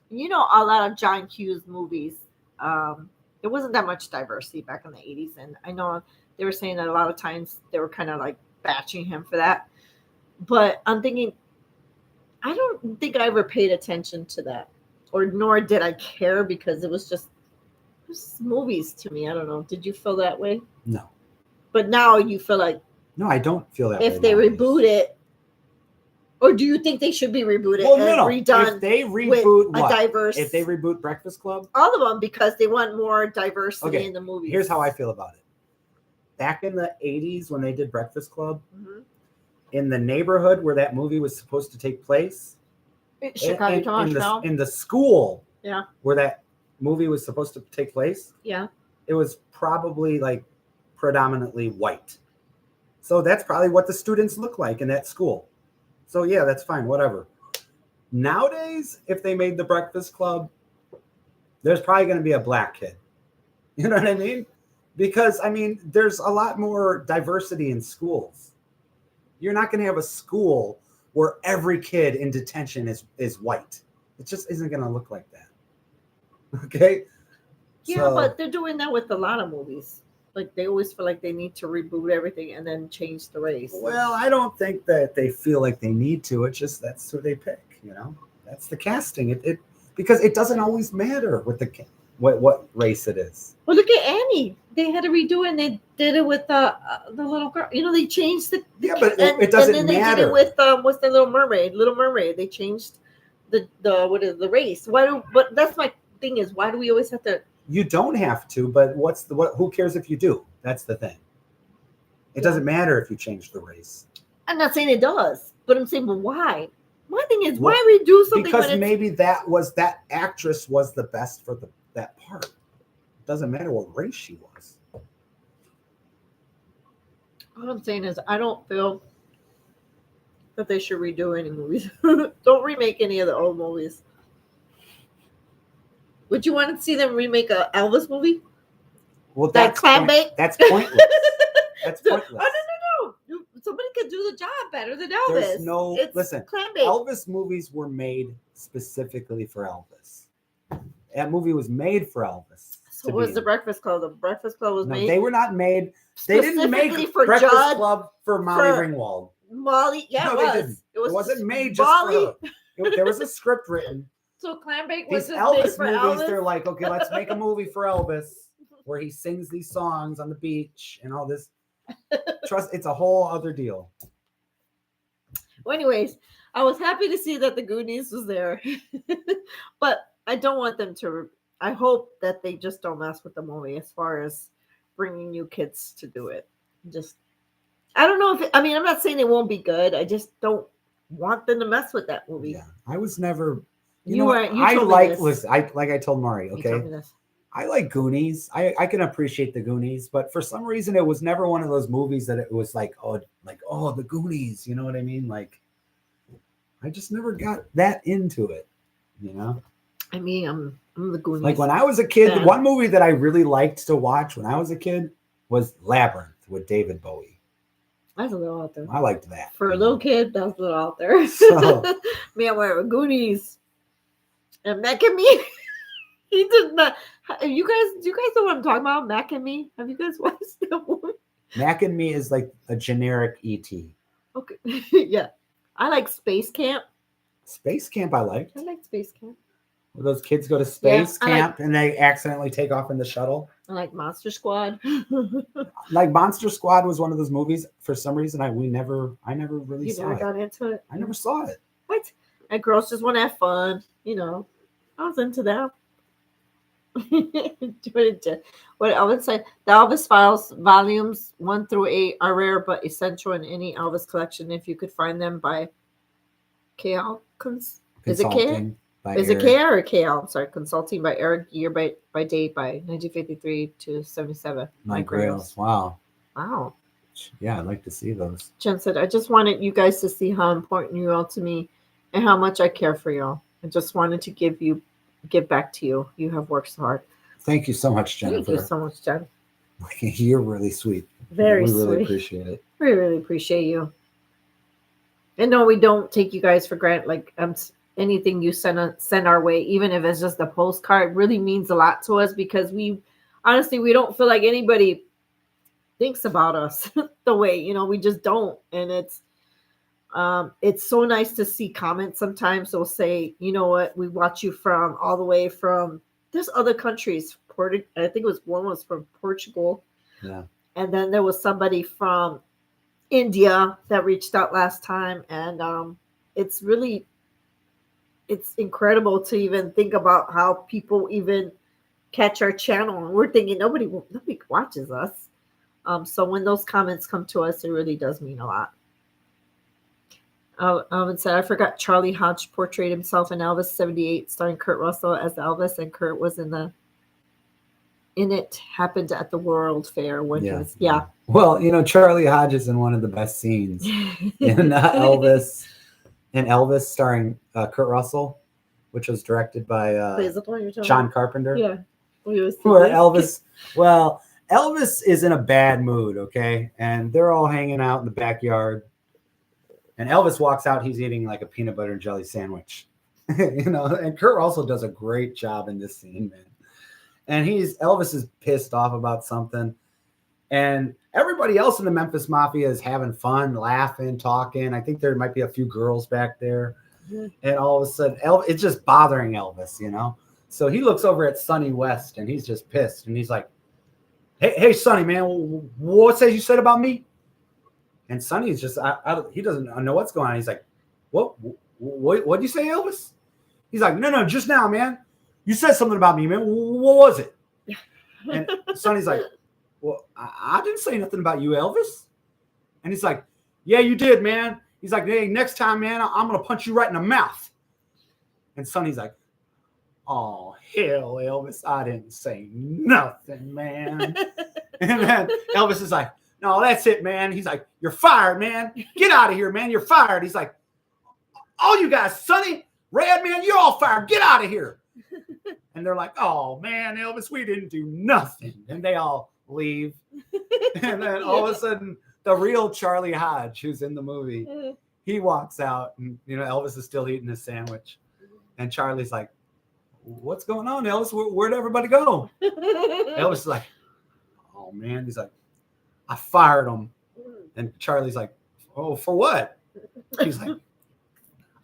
you know, a lot of John Hughes movies. There wasn't that much diversity back in the 80s, and I know they were saying that a lot of times they were kind of like bashing him for that. But I'm thinking, I don't think I ever paid attention to that, or nor did I care because it was just movies to me. I don't know. Did you feel that way? No, But now you feel like I don't feel that way. if they nowadays. reboot it, or do you think they should be rebooted Well, and no. redone If they with reboot a what? diverse? If they reboot Breakfast Club, all of them because they want more diversity Okay, in the movies. here's how I feel about it. Back in the 80s when they did Breakfast Club, Mhm. in the neighborhood where that movie was supposed to take place, Chicago, in the school Yeah. where that movie was supposed to take place, Yeah. it was probably like predominantly white. So that's probably what the students look like in that school. So yeah, that's fine, whatever. Nowadays, if they made the Breakfast Club, there's probably going to be a black kid. You know what I mean? Because I mean, there's a lot more diversity in schools. You're not going to have a school where every kid in detention is white. It just isn't going to look like that. Okay? Yeah, So- but they're doing that with a lot of movies. Like they always feel like they need to reboot everything and then change the race. Well, I don't think that they feel like they need to. It's just that's who they pick, you know. That's the casting. It because it doesn't always matter what race it is. Well, look at Annie. They had to redo it, and they did it with the little girl. You know, they changed the Yeah, but and, it doesn't and then matter. They did it with what's the Little Mermaid? Little Mermaid. They changed the what is the race? Why do? But that's my thing is why do we always have to? You don't have to, but who cares if you do? That's the thing. It doesn't matter if you change the race. I'm not saying it does, but I'm saying, but why? My thing is, Well, why redo something Because when it's maybe that actress was the best for that part. It doesn't matter what race she was. All I'm saying is, I don't feel that they should redo any movies. Don't remake any of the old movies. Would you want to see them remake a Elvis movie? Well, That clam bake? That's pointless. That's Oh, pointless. no. Somebody could do the job better than Elvis. There's no It's listen. clam bake. Elvis movies were made specifically for Elvis. That movie was made for Elvis. So what was the Breakfast Club? The Breakfast Club was made They were not made. They didn't specifically make for Breakfast Judd, Club for Molly for- Ringwald. Molly. Yeah, No, it they was. didn't. It was It wasn't made just Molly. for her. There was a script written. So clam bake was These just made Elvis for movies, Elvis. they're like, okay, let's make a movie for Elvis where he sings these songs on the beach and all this. Trust, it's a whole other deal. Well, anyways, I was happy to see that the Goonies was there, but I don't want them to. I hope that they just don't mess with the movie as far as bringing new kids to do it. Just, I don't know if I'm not saying it won't be good. I just don't want them to mess with that movie. Yeah, I was never. You You know, weren't- you I told me like. this. Listen, I told Mari. You Okay, told me this. I like Goonies. I can appreciate the Goonies, but for some reason, it was never one of those movies that it was like the Goonies. You know what I mean? Like, I just never got that into it. You know. I mean, I'm the Goonies. Like when I was a kid, fan. one movie that I really liked to watch when I was a kid was Labyrinth with David Bowie. That's a little out there. I liked that. For a little kid, that's a little out there. So- Me, I'm wearing Goonies. And Mac and Me. He did not. Do you guys know what I'm talking about? Mac and Me. Have you guys watched that movie? Mac and Me is like a generic ET. Okay. Yeah. I like Space Camp. Space Camp I liked. I like Space Camp. Where those kids go to space I like- camp and they accidentally take off in the shuttle. I like Monster Squad. Like Monster Squad was one of those movies. For some reason, I never really You saw never it. got into it. I never saw it. What? And girls just want to have fun. You know, I was into that. What Elvis said, the Elvis Files volumes 1 through 8 are rare but essential in any Elvis collection if you could find them by K. Alkins. Is it K? Consulting. by Is it Eric. KR or KL? I'm sorry. Consulting by Eric, year by date by 1953 to 77. My Grails. Wow. Wow. Yeah, I'd like to see those. Jen said, I just wanted you guys to see how important you are to me and how much I care for y'all. I just wanted to give back to you. You have worked so hard. Thank you so much, Jennifer. Thank you so much, Jen. You're really sweet. Very we sweet. really appreciate it. We really appreciate you. And no, we don't take you guys for granted. Like anything you send our way, even if it's just a postcard, really means a lot to us because we don't feel like anybody thinks about us the way, we just don't. And it's so nice to see comments sometimes. They'll say, you know what, we watch you from all the way from there's other countries. I think one was from Portugal. Yeah. And then there was somebody from India that reached out last time. And it's incredible to even think about how people even catch our channel. And we're thinking nobody watches us. So when those comments come to us, it really does mean a lot. And said, I forgot Charlie Hodge portrayed himself in Elvis 78, starring Kurt Russell as Elvis, and Kurt was in it. Happened at the World Fair when he was, yeah. Well, Charlie Hodge is in one of the best scenes in Elvis, starring Kurt Russell, which was directed by John Carpenter. Yeah. Where Elvis is in a bad mood, okay? And they're all hanging out in the backyard. And Elvis walks out, he's eating like a peanut butter and jelly sandwich. And Kurt also does a great job in this scene, man. And Elvis is pissed off about something. And everybody else in the Memphis Mafia is having fun, laughing, talking. I think there might be a few girls back there. Mm-hmm. And all of a sudden, it's just bothering Elvis, So he looks over at Sonny West and he's just pissed. And he's like, Hey, Sonny, man, what's that you said about me? And Sonny's just, he doesn't know what's going on. He's like, what'd you say, Elvis? He's like, no, just now, man. You said something about me, man. What was it? And Sonny's like, well, I didn't say nothing about you, Elvis. And he's like, yeah, you did, man. He's like, hey, next time, man, I'm going to punch you right in the mouth. And Sonny's like, oh, hell, Elvis, I didn't say nothing, man. And then Elvis is like, no, that's it, man. He's like, you're fired, man. Get out of here, man. You're fired. He's like, all you guys, Sonny, Red, man, you're all fired. Get out of here. And they're like, oh, man, Elvis, we didn't do nothing. And they all leave. And then all of a sudden, the real Charlie Hodge, who's in the movie, he walks out and, Elvis is still eating his sandwich. And Charlie's like, what's going on, Elvis? Where'd everybody go? Elvis is like, oh, man. He's like, I fired him. And Charlie's like, oh, for what? He's like,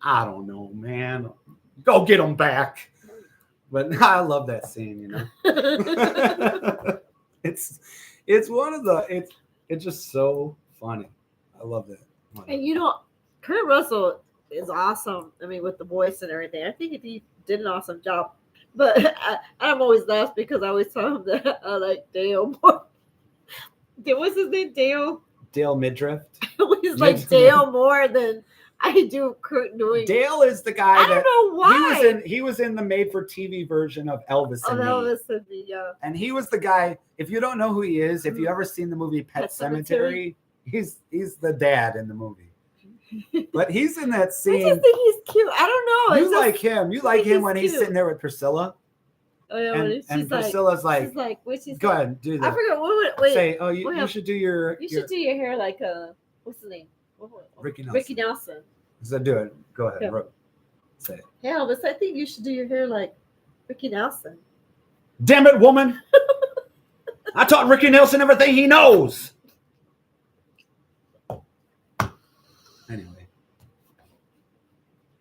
I don't know, man. Go get him back. But I love that scene, It's one of it's just so funny. I love it. And Kurt Russell is awesome. I mean, with the voice and everything. I think he did an awesome job. But I'm always laughed because I always tell him that I like Dale more. What's his name? Dale Midriff. I always like Dale more than I do Kurt doing. Dale is the guy I don't know why. He was in the made-for-TV version of Elvis and Me. Elvis and Me, yeah. And he was the guy, if you don't know who he is, if you ever seen the movie Pet Sematary, he's the dad in the movie. But he's in that scene. I just think he's cute. I don't know. You like him. You like him when he's sitting there with Priscilla. Oh, yeah, and Priscilla's like, go ahead, do that. I forgot. Wait. Say, oh, you should do your. You should do your hair like what's the name? Ricky Nelson. Ricky Nelson. So do it. Go ahead. Yeah. Say it. Hey, Elvis, I think you should do your hair like Ricky Nelson. Damn it, woman! I taught Ricky Nelson everything he knows. Anyway.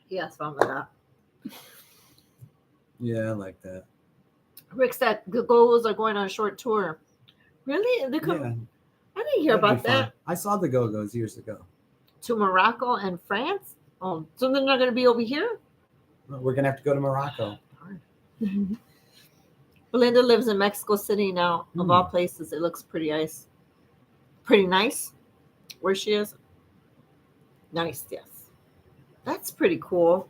He has fun with that. Yeah, I like that. Rick said the Go-Go's are going on a short tour. Really? Yeah. I didn't hear about that. I saw the Go-Go's years ago. To Morocco and France? Oh, so they're not going to be over here? We're going to have to go to Morocco. Belinda lives in Mexico City now, of all places. It looks pretty nice. Pretty nice? Where she is? Nice, yes. That's pretty cool.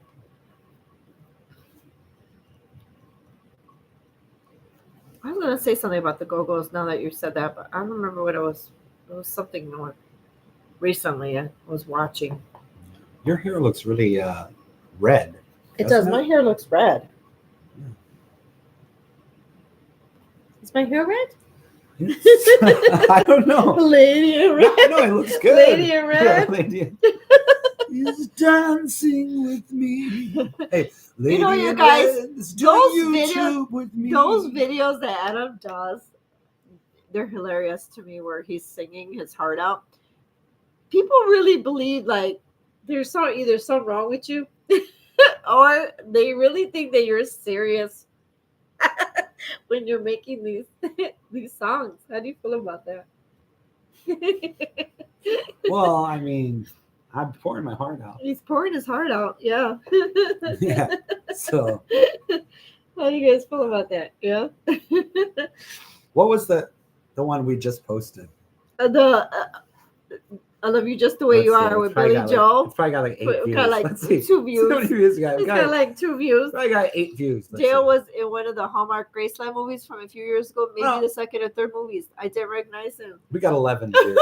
I was gonna say something about the Go-Go's now that you said that, but I don't remember what it was. It was something more recently I was watching. Your hair looks really red. It doesn't does. My hair looks red. Yeah. Is my hair red? I don't know. Lady in red. No, it looks good. Lady in red. Yeah, lady is dancing with me. Hey, lady you in guys, red is doing those YouTube with me. Those videos that Adam does, they're hilarious to me where he's singing his heart out. People really believe like there's either something wrong with you or they really think that you're serious when you're making these songs. How do you feel about that? Well, I mean, I'm pouring my heart out. He's pouring his heart out. Yeah. Yeah. So, how do you guys feel about that? Yeah. what was the one we just posted? I love you just the way Let's you see, are it's with probably Billy got Joel. It's probably got like 8 It's views. got like Let's see. 2 views. How many views we got? It's got like 2 views. I got 8 views. Let's Dale see. was in one of the Hallmark Graceland movies from a few years ago, maybe Oh. the second or third movies. I didn't recognize him. We got 11 views.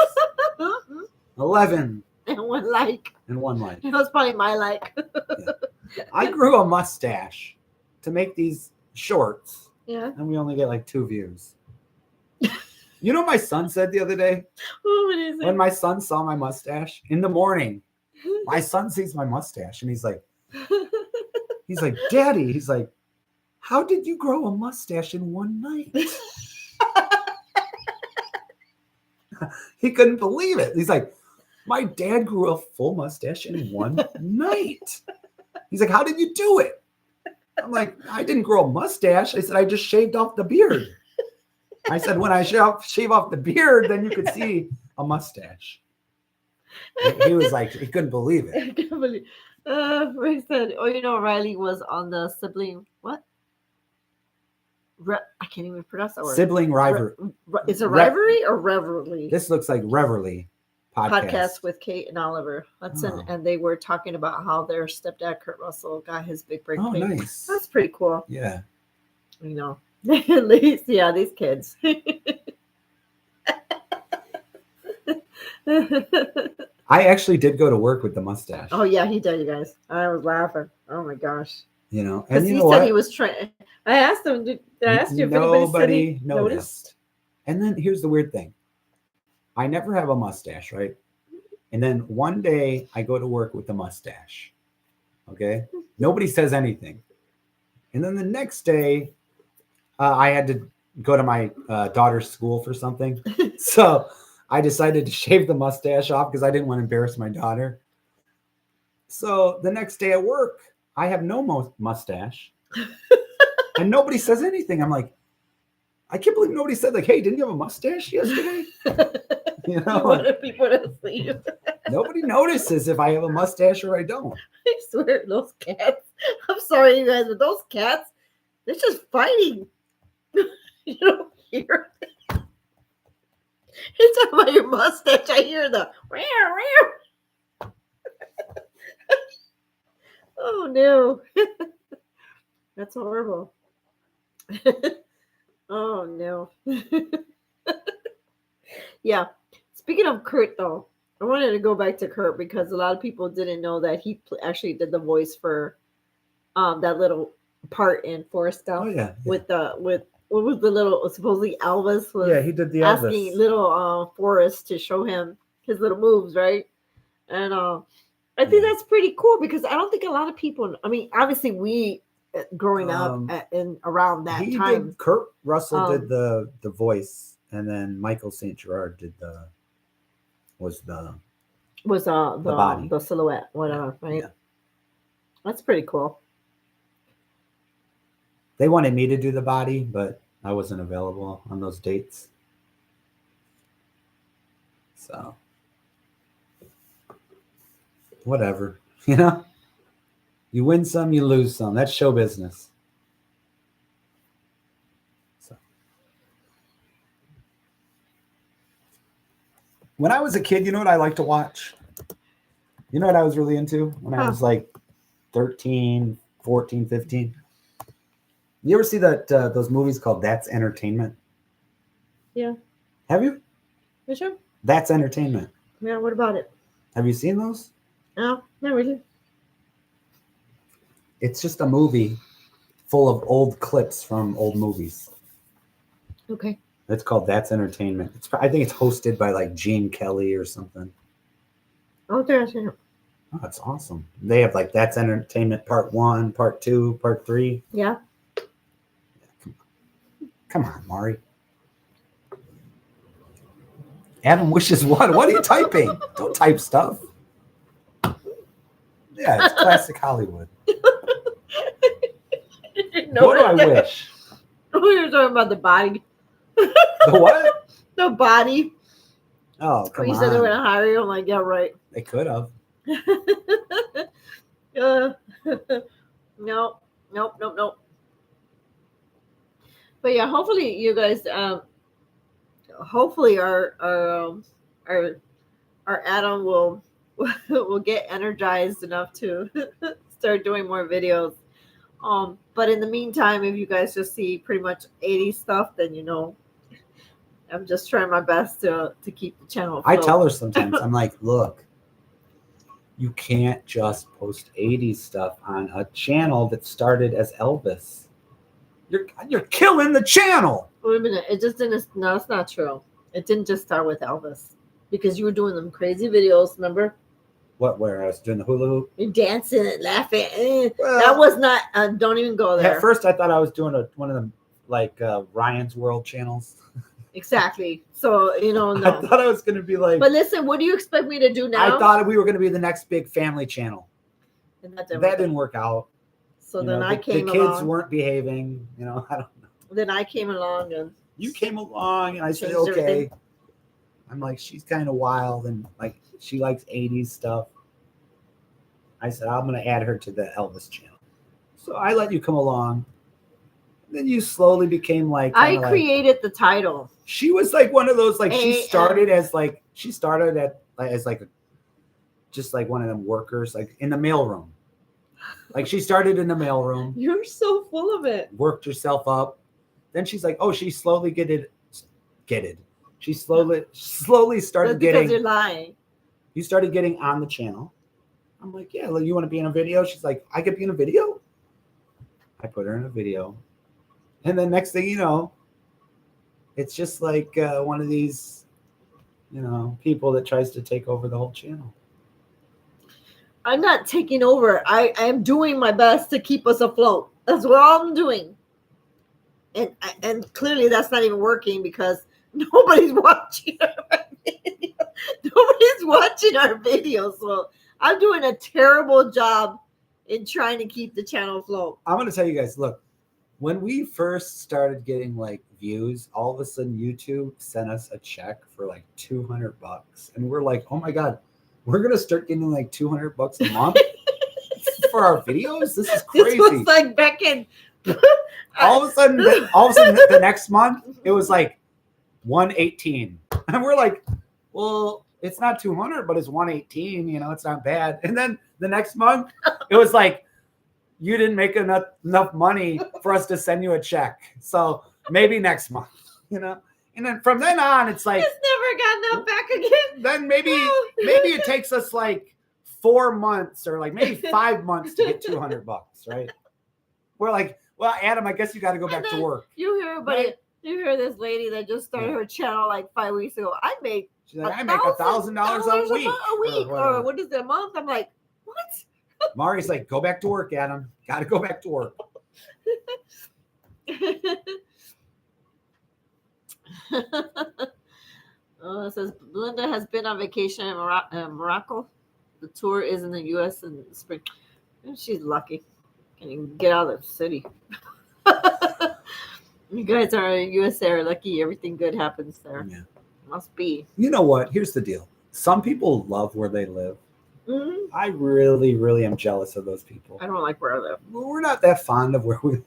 11 And one like. and 1 like. It was probably my like. I grew a mustache to make these shorts, Yeah. and we only get like 2 views. You know what my son said the other day? What is When it? my son saw my mustache in the morning, my son sees my mustache and he's like, Daddy, he's like, how did you grow a mustache in one night? He couldn't believe it. He's like, my dad grew a full mustache in one night. He's like, how did you do it? I'm like, I didn't grow a mustache. I said, I just shaved off the beard. I said, when I shave off the beard, then you could see a mustache. He was like, he couldn't believe it. I can't believe. Rick said, "Oh, Riley was on the sibling what? I can't even pronounce that word. Sibling rivalry. Is it rivalry or revelry? This looks like Reverly podcast with Kate and Oliver Hudson, Oh. and they were talking about how their stepdad Kurt Russell got his big break. Oh, thing. nice. That's pretty cool. Yeah. At least, yeah, these kids. I actually did go to work with the mustache. Oh yeah, he did, you guys. I was laughing. Oh my gosh. You know, Because and you he know said what? he was trying. I asked him. I asked you if Nobody anybody noticed. And then here's the weird thing. I never have a mustache, right? And then one day I go to work with the mustache. Okay. Nobody says anything. And then the next day I had to go to my daughter's school for something. So I decided to shave the mustache off because I didn't want to embarrass my daughter. So the next day at work, I have no mustache. And nobody says anything. I'm like, I can't believe nobody said like, hey, didn't you have a mustache yesterday? You know, You wanted people to see you. nobody notices if I have a mustache or I don't. I swear, those cats. I'm sorry, you guys, but those cats, they're just fighting. You don't hear it. You talk about your mustache. I hear the meow, meow. Oh no, that's horrible. Oh no. Yeah. Speaking of Kurt, though, I wanted to go back to Kurt because a lot of people didn't know that he actually did the voice for that little part in Forrest Gump. Oh yeah. With what was the little supposedly Elvis was Yeah, he did the asking Elvis. little Forrest to show him his little moves, right? And I think that's pretty cool because I don't think a lot of people. I mean, obviously we growing up and around that time. Kurt Russell did the voice, and then Michael St. Gerard did the body, the silhouette, whatever, right? Yeah. That's pretty cool. They wanted me to do the body, but I wasn't available on those dates. So, whatever, you know? You win some, you lose some. That's show business. So, when I was a kid, you know what I liked to watch? You know what I was really into when I was like 13, 14, 15? You ever see that those movies called That's Entertainment? Yeah. Have you? You sure? That's Entertainment. Yeah. What about it? Have you seen those? No, not really. It's just a movie full of old clips from old movies. Okay. It's called That's Entertainment. I think it's hosted by like Gene Kelly or something. Okay, I see it. Oh, that's awesome. They have like That's Entertainment Part 1, Part 2, Part 3. Yeah. Come on, Mari. Adam wishes what? What are you typing? Don't type stuff. Yeah, it's classic Hollywood. No, What do I wish? We were talking about the body. The what? The body. Oh, come You said they were on. gonna hire you. I'm like, yeah, right. They could have. No, nope. But yeah, hopefully you guys, hopefully our Adam will will get energized enough to start doing more videos. But in the meantime, if you guys just see pretty much 80s stuff, then you know I'm just trying my best to keep the channel I afloat. tell her sometimes, I'm like, look, you can't just post 80s stuff on a channel that started as Elvis. You're killing the channel. Wait a minute, it just didn't. No, it's not true. It didn't just start with Elvis because you were doing them crazy videos. Remember? What? Where I was doing the hula hoop? You're dancing and laughing. Well, That was not. Don't even go there. At first, I thought I was doing one of them like Ryan's World channels. Exactly. So you know, I no. thought I was going to be like. But listen, what do you expect me to do now? I thought we were going to be the next big family channel. And That didn't work out. So You then know, I the came kids along. weren't behaving. You know, I don't know. Then I came along and You came along, and I said, Changed okay. everything. I'm like, she's kind of wild, and like she likes 80s stuff. I said, I'm going to add her to the Elvis channel. So I let you come along. Then you slowly became like, I kinda like- created the title. she was like one of those, like she AM. started as just like one of them workers, like in the mailroom. Like she started in the mailroom, You're so full of it. worked herself up. Then she's like, oh, she slowly getted. She slowly started That's because you're getting. lying. You started getting on the channel. I'm like, yeah, well, you want to be in a video? She's like, I could be in a video. I put her in a video, and then next thing you know, it's just like one of these, people that tries to take over the whole channel. I'm not taking over. I am doing my best to keep us afloat. That's what I'm doing. And clearly that's not even working because nobody's watching our video. Nobody's watching our videos. So I'm doing a terrible job in trying to keep the channel afloat. I'm going to tell you guys, look, when we first started getting like views, all of a sudden YouTube sent us a check for like $200. And we're like, oh my God, we're going to start getting like $200 a month for our videos? This is crazy. This was like back in. all of a sudden the next month, it was like 118. And we're like, well, it's not 200, but it's 118. It's not bad. And then the next month, it was like, you didn't make enough money for us to send you a check. So maybe next month, And then from then on, it's like, It's never gotten up back again. then maybe it takes us like 4 months or like maybe 5 months to get $200, right? We're like, well, Adam, I guess you got to go back to work. You hear Right. You hear this lady that just started her channel like 5 weeks ago. I make She's like, I make $1,000 a week. A week, whatever. or what is it, a month? I'm like, what? Mari's like, go back to work, Adam. Got to go back to work. It says Belinda has been on vacation in Morocco. The tour is in the U.S. in the spring. She's lucky. Can even get out of the city. You guys are USA are lucky. Everything good happens there. Yeah. Must be. You know what? Here's the deal. Some people love where they live. Mhm. I really, really am jealous of those people. I don't like where I live. Well, we're not that fond of where we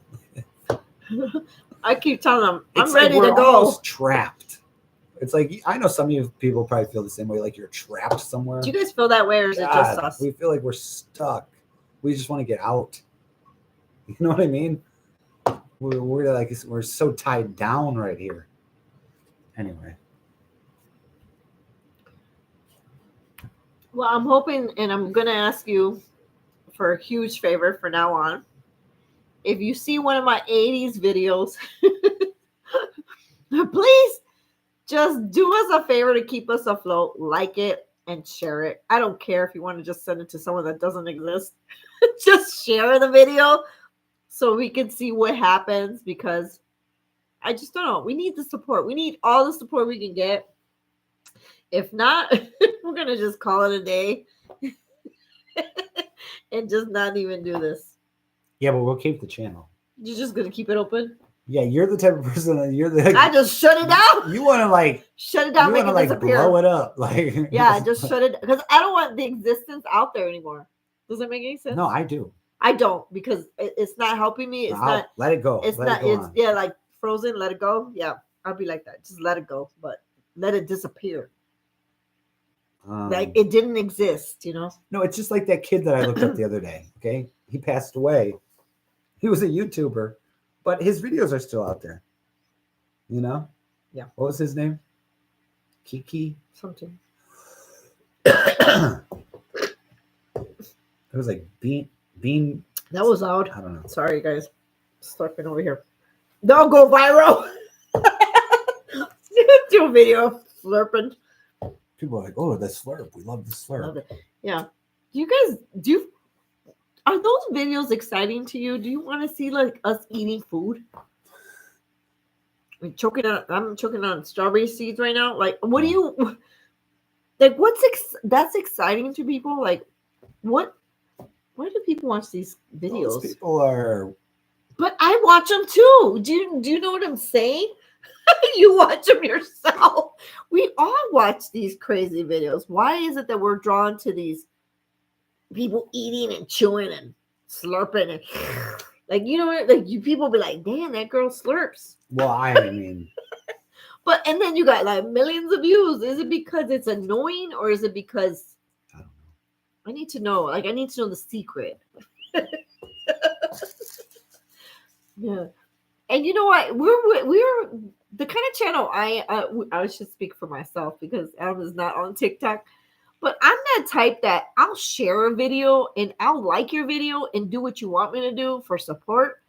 live. I keep telling them I'm It's like ready we're to go. almost trapped. It's like, I know some of you people probably feel the same way, like you're trapped somewhere. Do you guys feel that way, or is it just God, us? we feel like we're stuck. We just want to get out. You know what I mean? We're like we're so tied down right here. Anyway, Well, I'm hoping, and I'm gonna ask you for a huge favor for now on. If you see one of my 80s videos, please just do us a favor to keep us afloat. Like it and share it. I don't care if you want to just send it to someone that doesn't exist. Just share the video so we can see what happens, because I just don't know. We need the support. We need all the support we can get. If not, we're going to just call it a day and just not even do this. yeah, but we'll keep the channel. You're just going to keep it open? Yeah, you're the type of person that you're the. I just shut it down. You want to like. Shut it down, You make want it to like disappear. blow it up, like. Yeah, just shut it, because I don't want the existence out there anymore. Does that make any sense? No, I do. I don't, because it's not helping me. It's not. Let it go. It's Let not. It go It's on. yeah, like Frozen. Let it go. Yeah, I'll be like that. Just let it go, but let it disappear. Like it didn't exist. No, it's just like that kid that I looked up the other day. Okay, he passed away. He was a YouTuber, but his videos are still out there. Yeah. What was his name? Kiki. Something. It was like Bean. That was loud. I don't know. Sorry, guys. Slurping over here. Don't go viral. Do a video of slurping. People are like, "Oh, the slurp. We love the slurp." Love it. Yeah. Are those videos exciting to you? Do you want to see like us eating food? I'm choking on strawberry seeds right now. Like, what do you like? That's exciting to people? Like, why do people watch these videos? Those people are. But I watch them too. Do you know what I'm saying? You watch them yourself. We all watch these crazy videos. Why is it that we're drawn to these people eating and chewing and slurping and like, like you people be like, damn, that girl slurps. Well, I mean, And then you got like millions of views. Is it because it's annoying, or is it because I don't know. I need to know? Like, I need to know the secret. Yeah. And you know what? We're the kind of channel I should speak for myself, because Adam is not on TikTok. But I'm that type that I'll share a video and I'll like your video and do what you want me to do for support.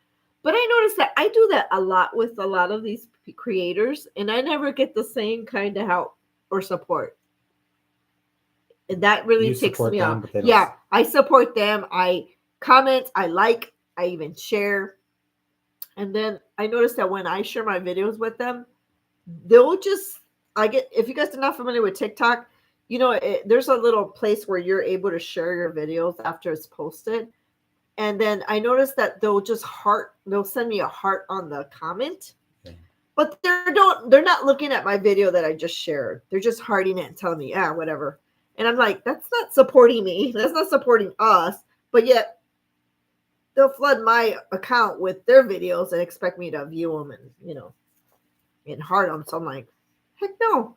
But I noticed that I do that a lot with a lot of these creators, and I never get the same kind of help or support. And that really You ticks support me them, off. but they don't- Yeah, I support them. I comment, I like, I even share. And then I noticed that when I share my videos with them, if you guys are not familiar with TikTok, there's a little place where you're able to share your videos after it's posted. And then I noticed that they'll send me a heart on the comment. Okay. But they're not looking at my video that I just shared. They're just hearting it and telling me, yeah, whatever. And I'm like, that's not supporting me. That's not supporting us. But yet they'll flood my account with their videos and expect me to view them and heart them. So I'm like, heck no.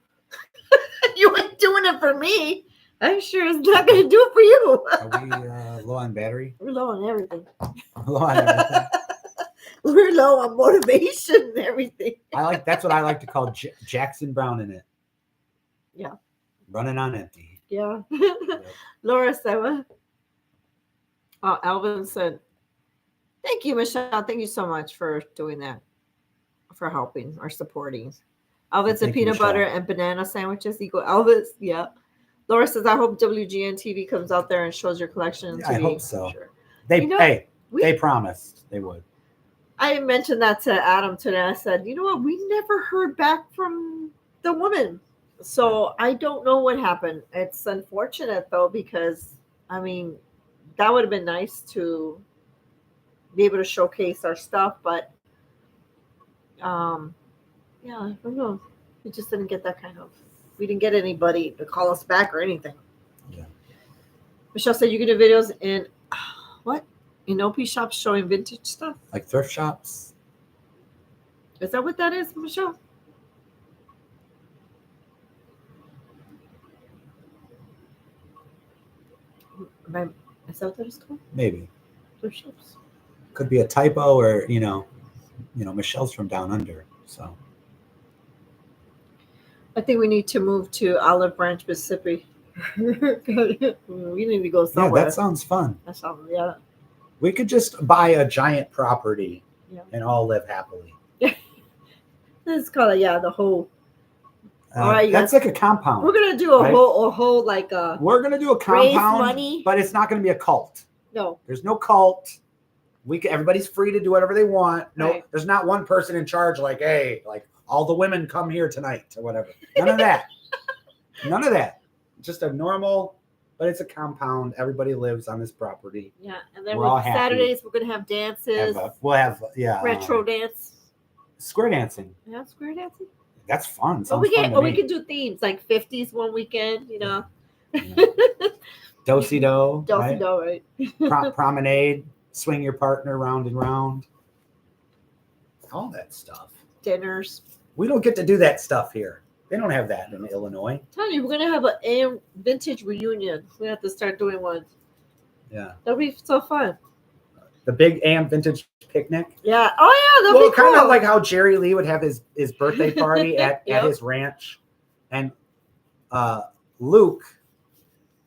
You ain't doing it for me. I'm sure it's not going to do it for you. Are we low on battery? We're low on everything. Low on everything. We're low on motivation and everything. That's what I like to call Jackson Brown in it. Yeah. Running on empty. Yeah. Laura said, what? Oh, Alvin said, thank you, Michelle. Thank you so much for doing that, for helping or supporting. Alvin said Thank you, peanut butter Michelle. and banana sandwiches equal Elvis. Yeah. Laura says, I hope WGN TV comes out there and shows your collection. Yeah, I hope so. Sure. They promised they would. I mentioned that to Adam today. I said, you know what? We never heard back from the woman. So I don't know what happened. It's unfortunate, though, because, I mean, that would have been nice to be able to showcase our stuff. But, yeah, I don't know. We just didn't get that we didn't get anybody to call us back or anything. Yeah. Michelle said you can do videos in what? In OP shops showing vintage stuff? Like thrift shops. Is that what that is, Michelle? Is that what that is called? Maybe. Thrift shops. Could be a typo or, Michelle's from down under, so I think we need to move to Olive Branch, Mississippi. We need to go yeah, somewhere. that sounds fun. That sounds, yeah. We could just buy a giant property Yeah. and all live happily. This is called the whole. All right, that's guys. like a compound. We're gonna do a Right? whole like We're gonna do a raise compound, money. but it's not gonna be a cult. No, There's no cult. Everybody's free to do whatever they want. No, Right. there's not one person in charge. Like, hey, like all the women come here tonight or whatever. None of that. None of that. Just a normal, but it's a compound. Everybody lives on this property. yeah, and then We're all with happy. Saturdays we're gonna have dances, We'll have retro dance. square dancing. Yeah, square dancing. That's fun. But Sounds we fun can, to we me. can do themes like 50s one weekend. Do-si-do, Don't right? know, right? Promenade, swing your partner round and round. All that stuff. Dinners. We don't get to do that stuff here. They don't have that in Illinois. I'm telling you, we're gonna have a vintage reunion. We have to start doing one. Yeah. That'll be so fun. The big AM vintage picnic. Yeah. Oh yeah, that'll Well, be cool. kind of like how Jerry Lee would have his birthday party at Yep. his ranch. And Luke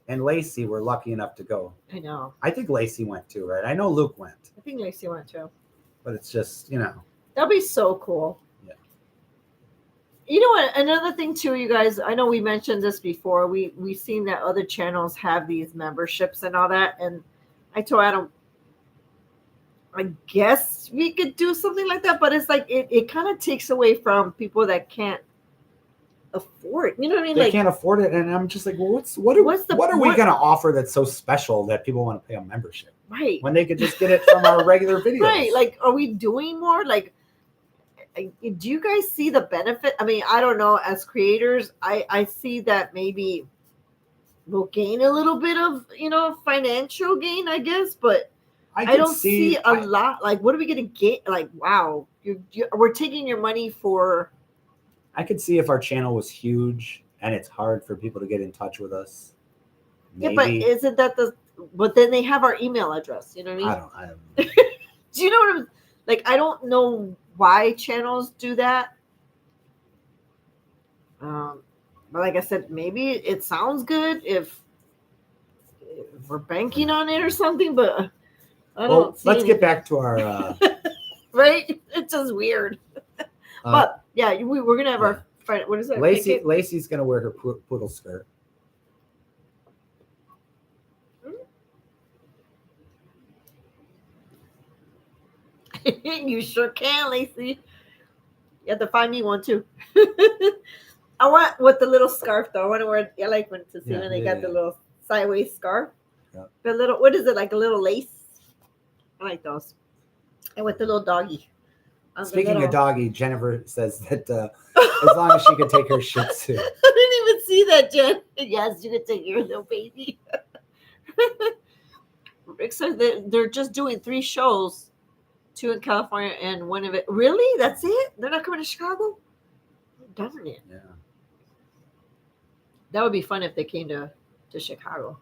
and Lacey were lucky enough to go. I know. I think Lacey went too, right? I know Luke went, I think Lacey went too. but it's just, That'll be so cool. Yeah. You know what? Another thing too, you guys. I know we mentioned this before. We've seen that other channels have these memberships and all that, and I told Adam, I guess we could do something like that, but it's like it kind of takes away from people that can't afford. You know what I mean? they Like, can't afford it. And I'm just like, well, what What's the are we point? going to offer that's so special that people want to pay a membership right, when they could just get it from our regular videos? right. Like, are we doing more? Like, do you guys see the benefit? I mean, I don't know. As creators, I see that maybe we'll gain a little bit of financial gain, I guess, but I could don't see a lot. Like, what are we going to get? Like, wow, we're taking your money for. I could see if our channel was huge and it's hard for people to get in touch with us. Maybe. Yeah, but isn't that but then they have our email address. You know what I mean? I don't know. Do you know what I'm like? I don't know why channels do that. But like I said, maybe it sounds good if we're banking on it or something, but I don't see let's any- get back to our right. It's just weird. But yeah, we're gonna have our friend. What is it? Lacey's gonna wear her poodle skirt. You sure can, Lacey. You have to find me one too. I want with the little scarf though. I want to wear. I like when to see when they got the little sideways scarf. Yeah. The little, what is it, like a little lace? I like those. And with the little doggy. On the Speaking little- of doggy, Jennifer says that as long as she can take her Shih Tzu. I didn't even see that, Jen. Yes, you can take your little baby. Rick said that they're just doing 3 shows, 2 in California and 1 of it. Really? That's it? They're not coming to Chicago? Darn it. Yeah. That would be fun if they came to Chicago.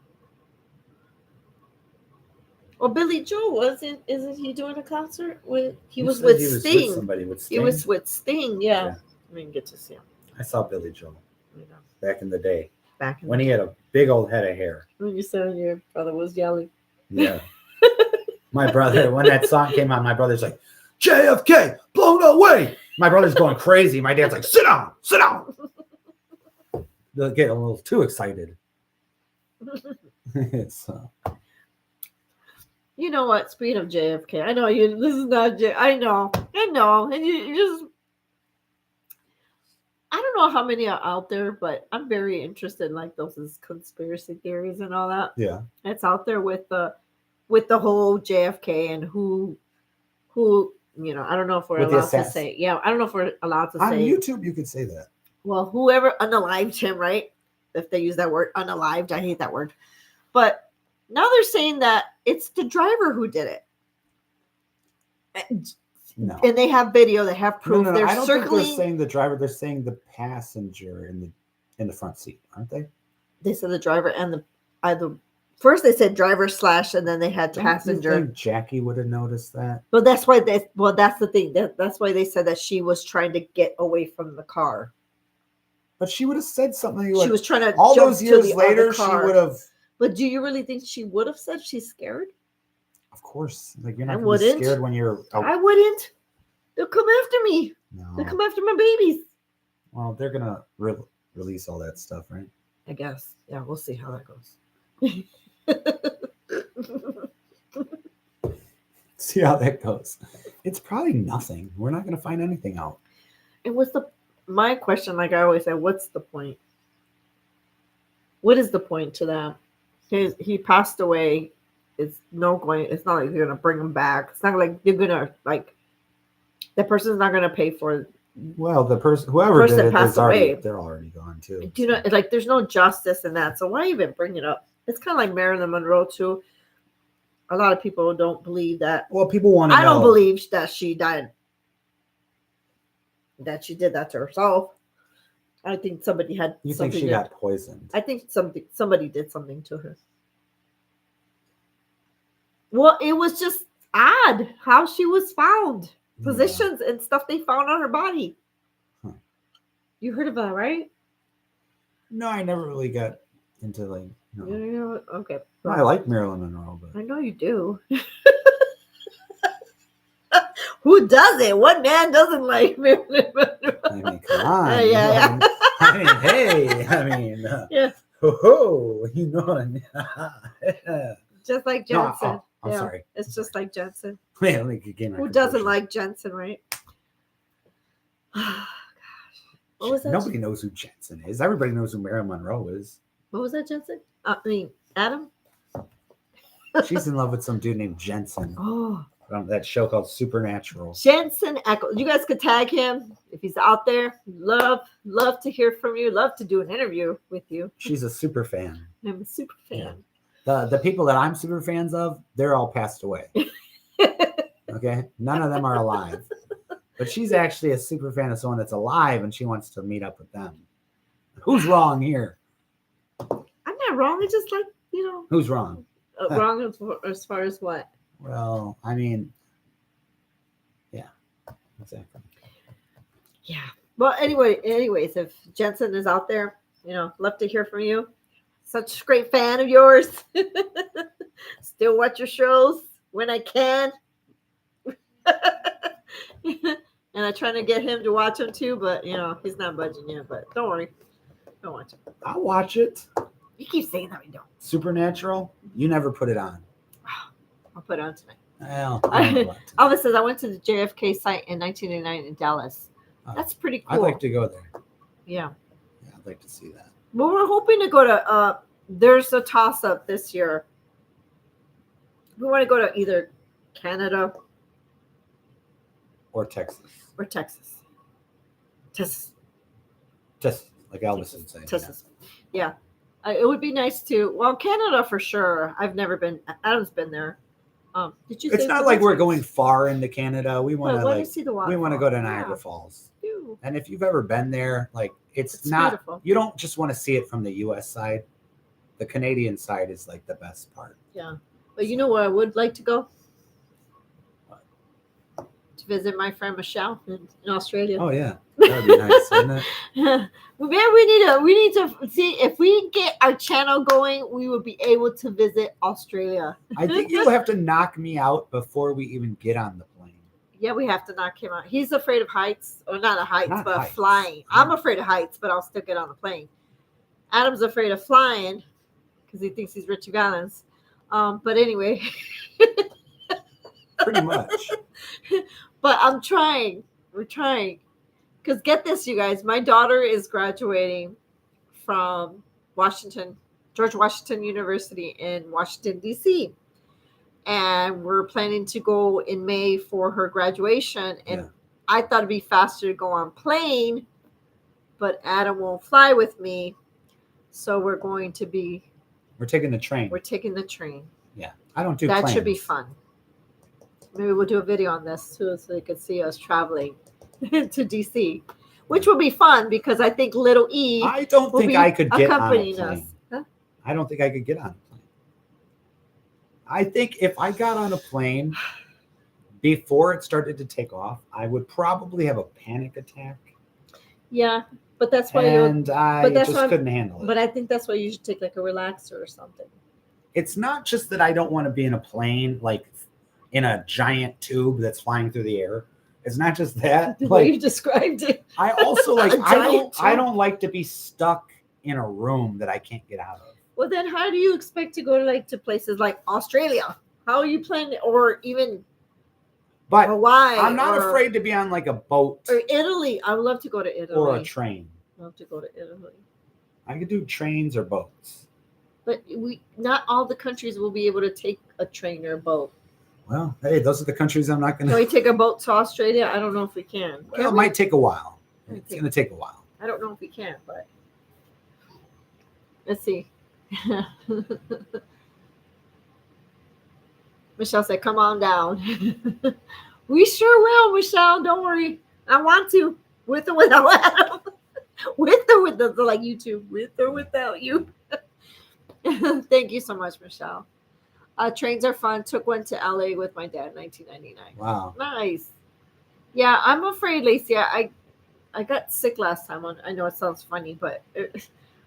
Well, Billy Joel isn't he doing a concert with? He was said with he was Sting. with somebody with Sting. He was with Sting. Yeah. Yeah. I didn't get to see him. I saw Billy Joel You know, back in the day back in when he had a big old head of hair. when you said your brother was yelling. Yeah. My brother, when that song came on, my brother's like, JFK, blown away. My brother's going crazy. My dad's like, sit down, sit down. They'll get a little too excited. So, You know what? Speaking of JFK, I know you. This is not J. I know, and you just. I don't know how many are out there, but I'm very interested in like those conspiracy theories and all that. yeah. It's out there with the whole JFK and who I don't know if we're With the allowed to assassin. say. Yeah, I don't know if we're allowed to On say. YouTube, you could say that. Well, whoever unalived him, right? If they use that word, unalived, I hate that word. But now they're saying that it's the driver who did it. No. And they have video, they have proof. No, They're I don't think circling. they're saying the driver. They're saying the passenger in the front seat, aren't they? They said the driver and the First they said driver slash, and then they had Don't you passenger. think Jackie would have noticed that? But that's why that's the thing. That's why they said that she was trying to get away from the car. But she would have said something She like, was trying to all jump those to years the later, other she car. would have. But do you really think she would have said she's scared? Of course, like you're I not going to be wouldn't. scared when you're. I wouldn't. They'll come after me. They'll No. come after my babies. Well, they're gonna release all that stuff, right? I guess. Yeah, we'll see how that goes. See how that goes. It's probably nothing. We're not gonna find anything out. And what's my question? Like I always say, what's the point? What is the point to that? He passed away. It's not like you're gonna bring him back. It's not like you're gonna like. The person's not gonna pay for. Well, whoever Person did it, passed away. they're already gone too. Do you know? Like, there's no justice in that. So why even bring it up? It's kind of like Marilyn Monroe too. A lot of people don't believe that. Well, people want to know. I don't believe that she died. That she did that to herself. I think somebody had. You think she got poisoned? I think somebody did something to her. Well, it was just odd how she was found. Positions and stuff they found on her body. Huh. You heard of that, right? No, I never really got into like. No. Yeah, okay. No, I like Marilyn Monroe, but I know you do. Who doesn't? What man doesn't like Marilyn Monroe? I mean, come on. Yeah. I mean, hey, Yeah. You know what I mean? Just like No, Jensen. I'm Yeah, sorry. It's just like Jensen. Man, like again, Who doesn't like Jensen, right? Gosh. What was that? Nobody knows who Jensen is. Everybody knows who Marilyn Monroe is. What was that, Jensen? I mean, Adam? She's in love with some dude named Jensen Oh, from that show called Supernatural. Jensen Ackles. You guys could tag him if he's out there. Love to hear from you. Love to do an interview with you. She's a super fan. I'm a super fan. The people that I'm super fans of, they're all passed away. Okay, none of them are alive. But she's actually a super fan of someone that's alive, and she wants to meet up with them. Who's wrong here? I'm not wrong. It's just like, Who's wrong? wrong as far as what? Well, I mean, yeah, exactly. Yeah. Well, anyways, if Jensen is out there, love to hear from you. Such a great fan of yours. Still watch your shows when I can. And I try to get him to watch them too, but he's not budging yet. But don't worry. Don't watch it. I'll watch it. You keep saying that we don't. Supernatural, you never put it on. I'll put it on tonight. Well, I don't know what. Elvis says, I went to the JFK site in 1989 in Dallas. Oh, That's pretty cool. I'd like to go there. Yeah. Yeah, I'd like to see that. Well, we're hoping to go to, there's a toss-up this year. We want to go to either Canada Or Texas. or Texas. Texas. Just like Elvis would say. Texas. Yeah. It would be nice to, well, Canada for sure. I've never been. Adam's been there. Did you? It's say not the like we're water? going far into Canada. We want But to when you see the water, we want to go to Niagara Falls. Ew. And if you've ever been there, like it's not beautiful. you don't just want to see it from the US side. The Canadian side is like the best part. Yeah, but you know where I would like to go? What? To visit my friend Michelle in Australia. Oh yeah. That'd be nice, wouldn't it? Well, man, we need to see if we get our channel going. We will be able to visit Australia. I think you'll have to knock me out before we even get on the plane. Yeah, we have to knock him out. He's afraid of heights, or not of heights, Not but heights. flying. I'm afraid of heights, but I'll still get on the plane. Adam's afraid of flying because he thinks he's Richie Valens. But anyway, Pretty much. but I'm trying. We're trying. Because get this, you guys, my daughter is graduating from George Washington University in Washington, D.C. And we're planning to go in May for her graduation. And Yeah. I thought it'd be faster to go on plane, but Adam won't fly with me. So we're We're taking the train. we're taking the train. Yeah. I don't do That planes. should be fun. Maybe we'll do a video on this too, so they could see us traveling to DC, which will be fun because I think little E I don't will think be I could get on a accompanying plane. us. Huh? I don't think I could get on a plane. I think if I got on a plane before it started to take off, I would probably have a panic attack, Yeah, but that's why and I but that's just why- couldn't handle it. But I think that's why you should take like a relaxer or something. It's not just that I don't want to be in a plane like in a giant tube that's flying through the air. It's not just that. The way you Like described it. I also like A giant I tube. don't like to be stuck in a room that I can't get out of. Well, then how do you expect to go to places like Australia? How are you planning, or even But Hawaii? I'm not or, afraid to be on like a boat Or Italy. I would love to go to Italy. or a train. I'd love to go to Italy. I could do trains or boats. But not all the countries will be able to take a train or a boat. Well, hey, those are the countries I'm not going Can we to. take a boat to Australia? I don't know if we can. Well, it Can we? might take a while. Might It's take- going to take a while. I don't know if we can, but let's see. Michelle said, "Come on down." We sure will, Michelle. Don't worry. I want to, with or without Adam. With or without, like YouTube, with or without you. Thank you so much, Michelle. Trains are fun. Took one to LA with my dad in 1999. Wow. Nice. Yeah, I'm afraid, Lacey. I got sick last time. I know it sounds funny, but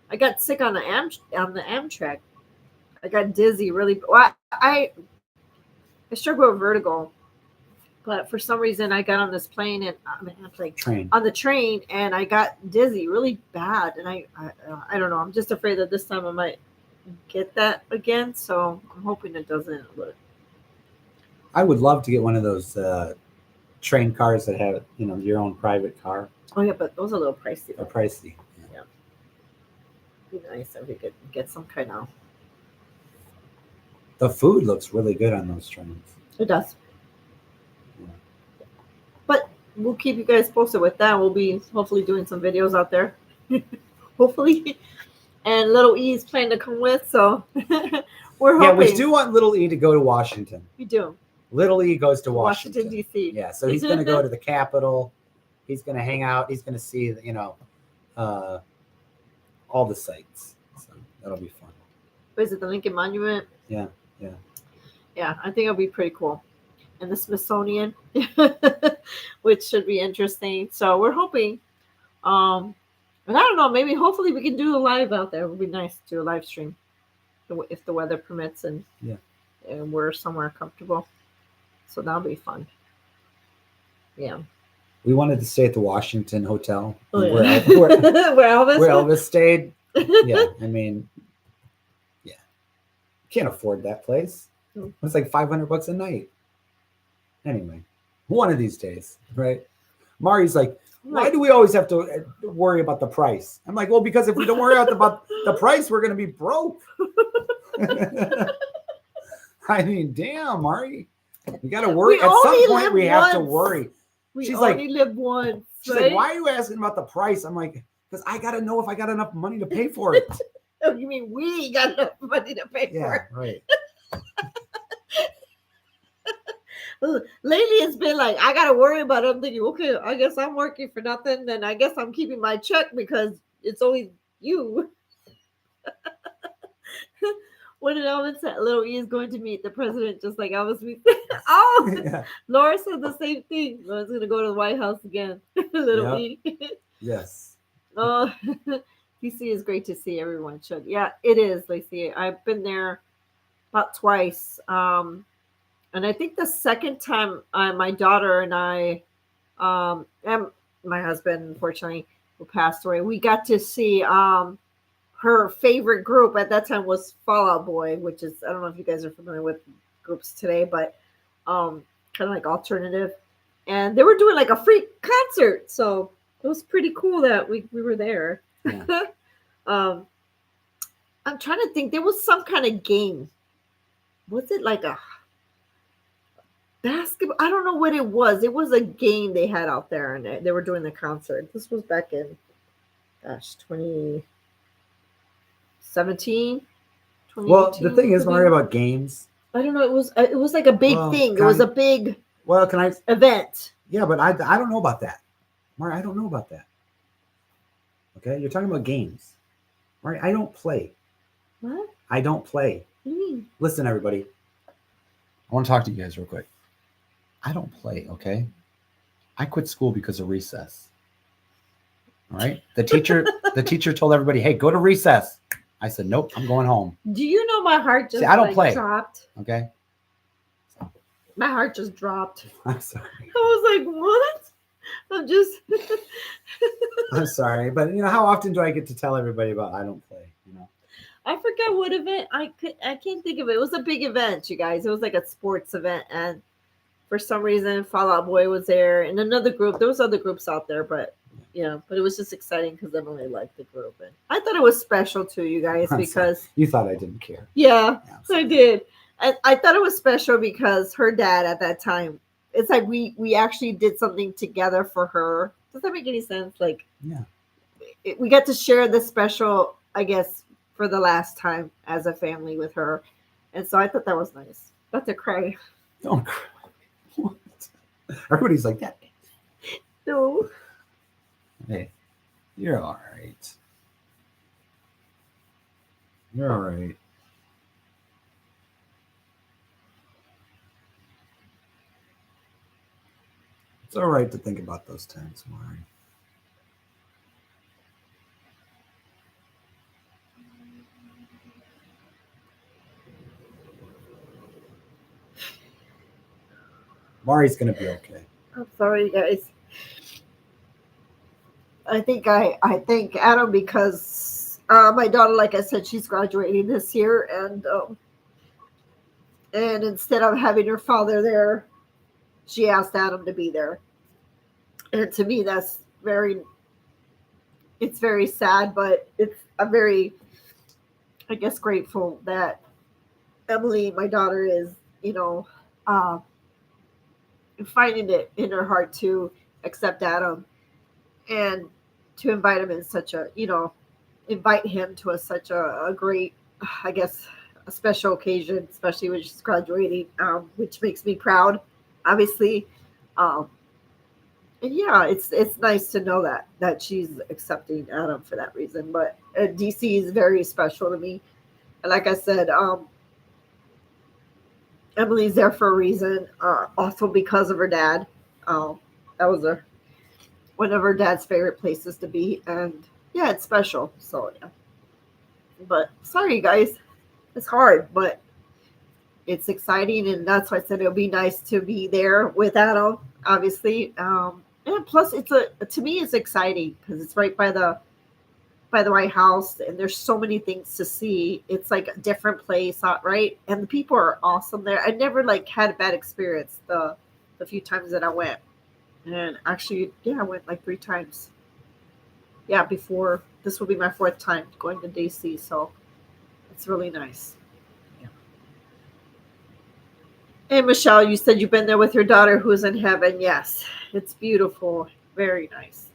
I got sick on the Amtrak. I got dizzy really. Well, I struggle with vertigo, but for some reason I got on this plane and Train. on the train, and I got dizzy really bad. And I don't know. I'm just afraid that this time I might get that again. So I'm hoping it doesn't. But I would love to get one of those train cars that have, your own private car. oh yeah, but those are a little pricey. They're pricey. Yeah. It'd be nice if we could get some kind of. The food looks really good on those trains. It does. Yeah. But we'll keep you guys posted with that. We'll be hopefully doing some videos out there. Hopefully. And little E is planning to come with, so we're hoping. Yeah, we do want Little E to go to Washington. We do. Little E goes to Washington, Washington. D.C. Yeah, so he's going to go to the Capitol. He's going to hang out. He's going to see, all the sites. So that'll be fun. Is it the Lincoln Monument? Yeah. Yeah, I think it'll be pretty cool. And the Smithsonian, which should be interesting. So we're hoping. And I don't know, maybe hopefully we can do a live out there. It would be nice to do a live stream if the weather permits and we're somewhere comfortable. So that'll be fun. Yeah. We wanted to stay at the Washington Hotel Oh, yeah. where Where Elvis? where Elvis stayed. Yeah, I mean, yeah. Can't afford that place. No. It's like $500 a night. Anyway, one of these days, right? Mari's like, why do we always have to worry about the price? I'm like, well, because if we don't worry about the price, we're going to be broke. I mean, damn, Mari. We got to worry. We At some only point, live we have to once. worry. We She's only live once. She's right? like, why are you asking about the price? I'm like, because I got to know if I got enough money to pay for it. Oh, you mean we got enough money to pay for Yeah, it? right. Lately, it's been like I gotta worry about it. I'm thinking, okay, I guess I'm working for nothing. Then I guess I'm keeping my check because it's always you. When Elvis said Little E is going to meet the president, just like Elvis meet. Oh, Yeah. Laura said the same thing. Laura's gonna go to the White House again. Little E. Yes. Oh, DC is great to see. Everyone should. Yeah, it is, Lacey. I've been there about twice. And I think the second time my daughter and I, and my husband, unfortunately, who passed away, we got to see her favorite group at that time was Fall Out Boy, which is, I don't know if you guys are familiar with groups today, but kind of like alternative. And they were doing like a free concert. So it was pretty cool that we were there. Yeah. I'm trying to think. There was some kind of game. Was it like a basketball? I don't know what it was. It was a game they had out there, and they were doing the concert. This was back in, 2017. Well, the thing is, Mari, about games. I don't know. It was like a big Well, thing. It was a big Well, can I? event. Yeah, but I don't know about that. Mari, I don't know about that. Okay, you're talking about games. Mari, I don't play. What? I don't play. What do you mean? Listen, everybody. I want to talk to you guys real quick. I don't play, okay? I quit school because of recess. All right. The teacher told everybody, hey, go to recess. I said, nope, I'm going home. Do you know my heart just See, I don't play. dropped? Okay. My heart just dropped. I'm sorry. I was like, what? I'm just I'm sorry. But how often do I get to tell everybody about I don't play? I forget what event I can't think of it. It was a big event, you guys. It was like a sports event, and for some reason Fall Out Boy was there and another group. There was other groups out there, but but it was just exciting because Emily liked the group. And I thought it was special too, you guys, I'm because sorry. You thought I didn't care. yeah, I'm I sorry. did. And I thought it was special because her dad at that time, it's like we actually did something together for her. Does that make any sense? Like, Yeah. We got to share this special, I guess, for the last time as a family with her. And so I thought that was nice. About to cry. Don't cry. What? Everybody's like that. No. Hey, you're all right. You're all right. It's all right to think about those times, Mari. Mari's gonna be okay. I'm sorry, guys. I think I thank Adam because my daughter, like I said, she's graduating this year, and instead of having her father there, she asked Adam to be there. And to me, that's it's very sad, but I'm very, I guess, grateful that Emily, my daughter, is, uh, finding it in her heart to accept Adam and to invite him in invite him to such a great, I guess, a special occasion, especially when she's graduating, which makes me proud, obviously. And yeah, it's nice to know that she's accepting Adam for that reason. But DC is very special to me, and like I said, Emily's there for a reason. Also because of her dad. That was one of her dad's favorite places to be, and yeah, it's special. So yeah. But sorry, guys, it's hard, but it's exciting, and that's why I said it'll be nice to be there with Adam, obviously. And plus, to me, it's exciting because it's right by the White House, and there's so many things to see. It's like a different place, right? And the people are awesome there. I never had a bad experience the few times that I went, and actually, yeah, I went like 3 times. Yeah, before this will be my 4th time going to DC, so it's really nice. Yeah. And Michelle, you said you've been there with your daughter who's in heaven. Yes, it's beautiful, very nice.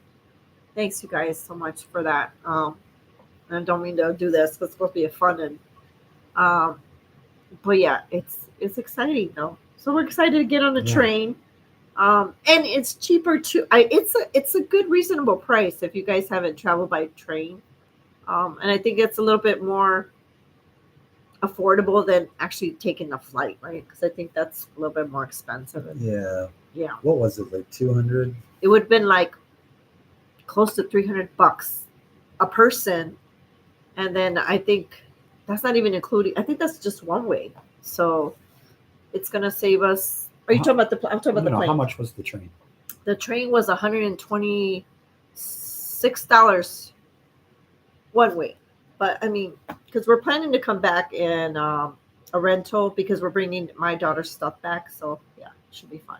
Thanks, you guys, so much for that. I don't mean to do this, but it's supposed to be a fun but yeah, it's exciting though. So we're excited to get on the train. And it's cheaper too. It's a good reasonable price if you guys haven't traveled by train. And I think it's a little bit more affordable than actually taking the flight, right? Because I think that's a little bit more expensive. Yeah. Yeah. What was it, like 200? It would have been like close to $300 a person, and then I think that's not even including. I think that's just one way. So it's gonna save us. Are you talking about the? I'm talking about the plane. How much was the train? The train was $126 one way, but I mean, because we're planning to come back in a rental because we're bringing my daughter's stuff back. So yeah, it should be fun.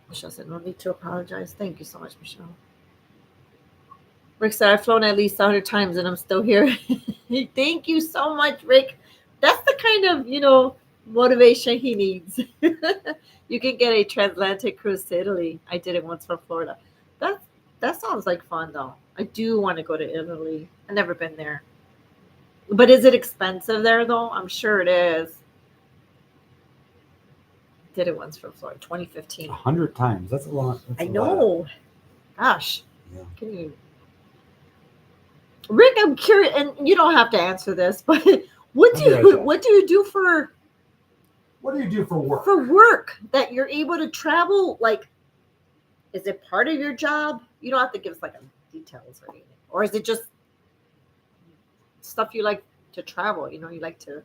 Michelle said, no need to apologize. Thank you so much, Michelle. Rick said, I've flown at least 100 times and I'm still here. Thank you so much, Rick. That's the kind of, motivation he needs. You can get a transatlantic cruise to Italy. I did it once from Florida. That sounds like fun, though. I do want to go to Italy. I've never been there. But is it expensive there, though? I'm sure it is. Did it once from Florida, 2015. 100 times. That's a lot. I know. Gosh. Yeah. Can you? Rick, I'm curious, and you don't have to answer this, but what do I'll be right you back. what do you do for What do you do for work? work that you're able to travel? Like, is it part of your job? You don't have to give us like details or anything, or is it just stuff you like to travel? You know, you like to.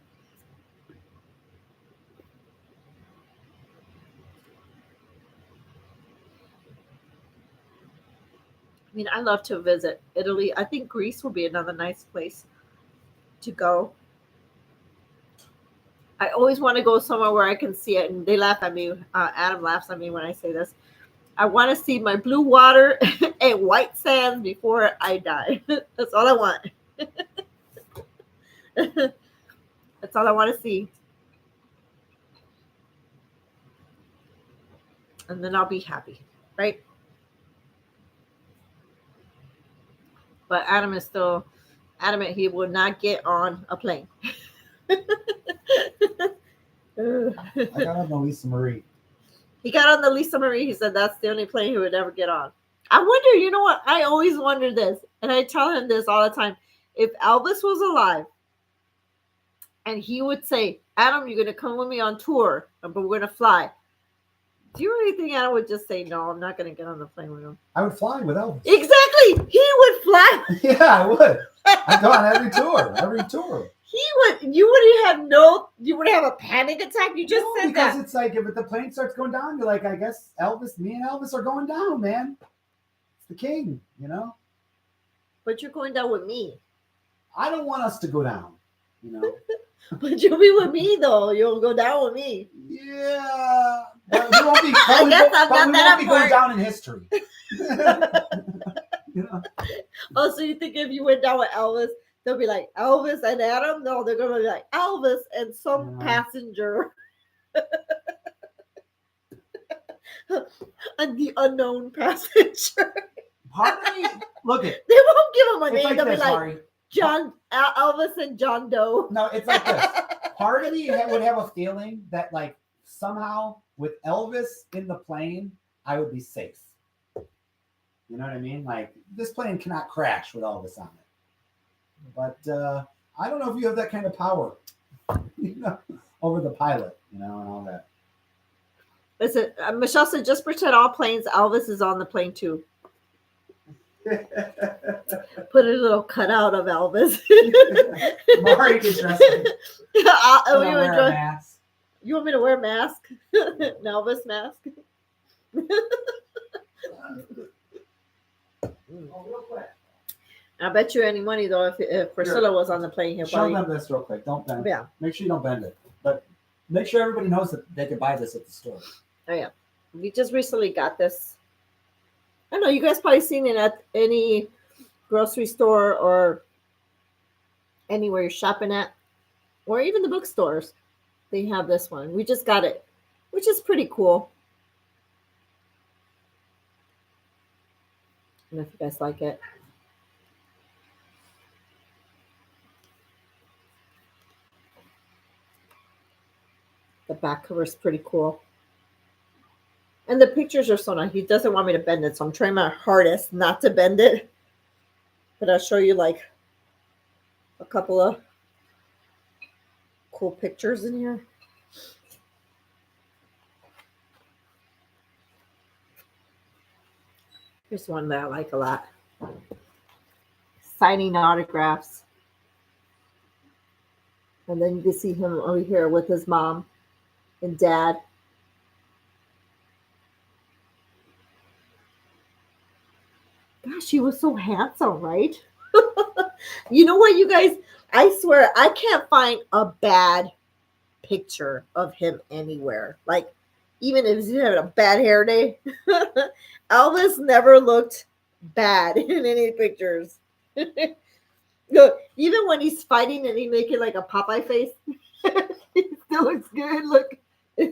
I mean, I love to visit Italy. I think Greece will be another nice place to go. I always want to go somewhere where I can see it, and they laugh at me. Adam laughs at me when I say this. I want to see my blue water and white sands before I die. That's all I want. That's all I want to see. And then I'll be happy, right? But Adam is still adamant he will not get on a plane. I got on the Lisa Marie. He got on the Lisa Marie. He said that's the only plane he would ever get on. I wonder, you know what? I always wonder this, and I tell him this all the time. If Elvis was alive and he would say, Adam, you're going to come with me on tour, but we're going to fly. Do you really think Adam would just say, no, I'm not going to get on the plane with him? I would fly with Elvis. Exactly. He would fly. Yeah, I would. I'd go on every tour. He would. You wouldn't have a panic attack. You just No, said because that. it's like if the plane starts going down, you're like, I guess me and Elvis are going down, man. It's the king, you know? But you're going down with me. I don't want us to go down, you know? But you'll be with me, though. You'll go down with me. Yeah. But we won't be, I guess I'm not that be going important. down in history. You know? Oh, so you think if you went down with Elvis, they'll be like Elvis and Adam? No, they're gonna be like Elvis and some Yeah. passenger. And the unknown passenger. Part of me, look it. They won't give him a It's name. like They'll this, be like Mari. Elvis and John Doe. No, it's like this. Part of me would have a feeling that, like, somehow with Elvis in the plane, I would be safe. You know what I mean? Like, this plane cannot crash with Elvis on it. But I don't know if you have that kind of power, you know, over the pilot, you know, and all that. Listen, Michelle said, just pretend all planes, Elvis is on the plane too. Put a little cutout of Elvis. Mari can dress it. You want me to wear a mask? An Elvis mask? I bet you any money though if Priscilla was on the plane, he'll Show probably. them this real quick. Don't bend. Yeah. Make sure you don't bend it. But make sure everybody knows that they can buy this at the store. Oh yeah, we just recently got this. I don't know. You guys probably seen it at any grocery store or anywhere you're shopping at, or even the bookstores. They have this one. We just got it, which is pretty cool. I don't know if you guys like it. The back cover is pretty cool. And the pictures are so nice. He doesn't want me to bend it, so I'm trying my hardest not to bend it. But I'll show you like a couple of cool pictures in here. Here's one that I like a lot. Signing autographs. And then you can see him over here with his mom and dad. Gosh, he was so handsome, right? You know what, you guys? I swear, I can't find a bad picture of him anywhere. Like, even if he's having a bad hair day, Elvis never looked bad in any pictures. No, even when he's fighting and he making like a Popeye face, he still looks good. Look, I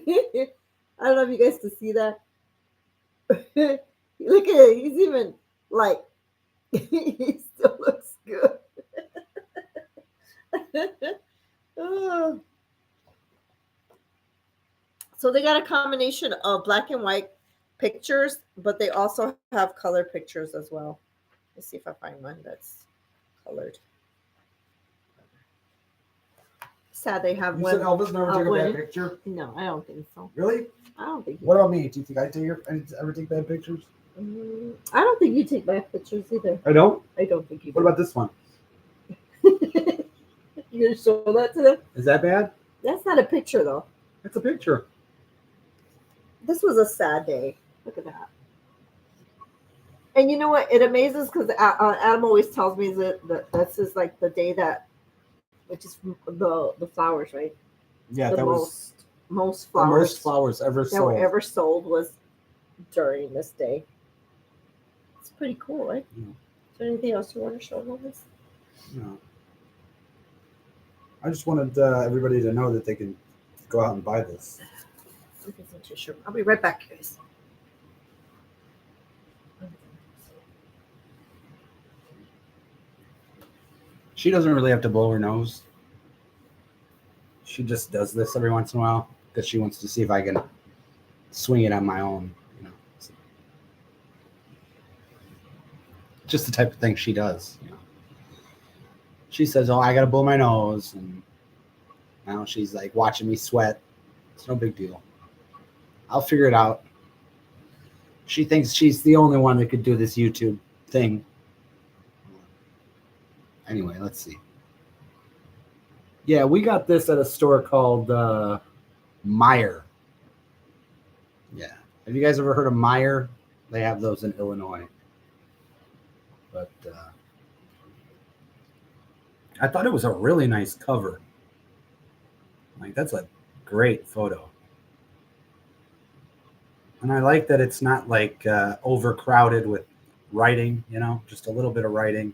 don't know if you guys can see that. Look at it. He's even like he still looks good. Oh. So they got a combination of black and white pictures, but they also have color pictures as well. Let's see if I find one that's colored. Sad they have You one. said Elvis never took a when- bad picture? No, I don't think so. Really? I don't think. What about me? Do you think I ever take bad pictures? I don't think you take back pictures either. I don't. I don't think you. What about this one? You gonna show that to them? Is that bad? That's not a picture though. It's a picture. This was a sad day. Look at that. And you know what? It amazes because Adam always tells me that this is like the day that, which is the flowers, right? Yeah, The that was most the flowers most flowers ever that sold. were ever sold was during this day. It's pretty cool, right? Yeah. Is there anything else you want to show on this? No. I just wanted everybody to know that they can go out and buy this. Sure. I'll be right back, guys. She doesn't really have to blow her nose. She just does this every once in a while because she wants to see if I can swing it on my own. You know, just the type of thing she does. You know, she says, "Oh, I gotta blow my nose," and now she's like watching me sweat. It's no big deal. I'll figure it out. She thinks she's the only one that could do this YouTube thing. Anyway, let's see. Yeah, we got this at a store called Meyer. Yeah. Have you guys ever heard of Meyer? They have those in Illinois. But I thought it was a really nice cover. Like, that's a great photo. And I like that it's not like overcrowded with writing, you know, just a little bit of writing.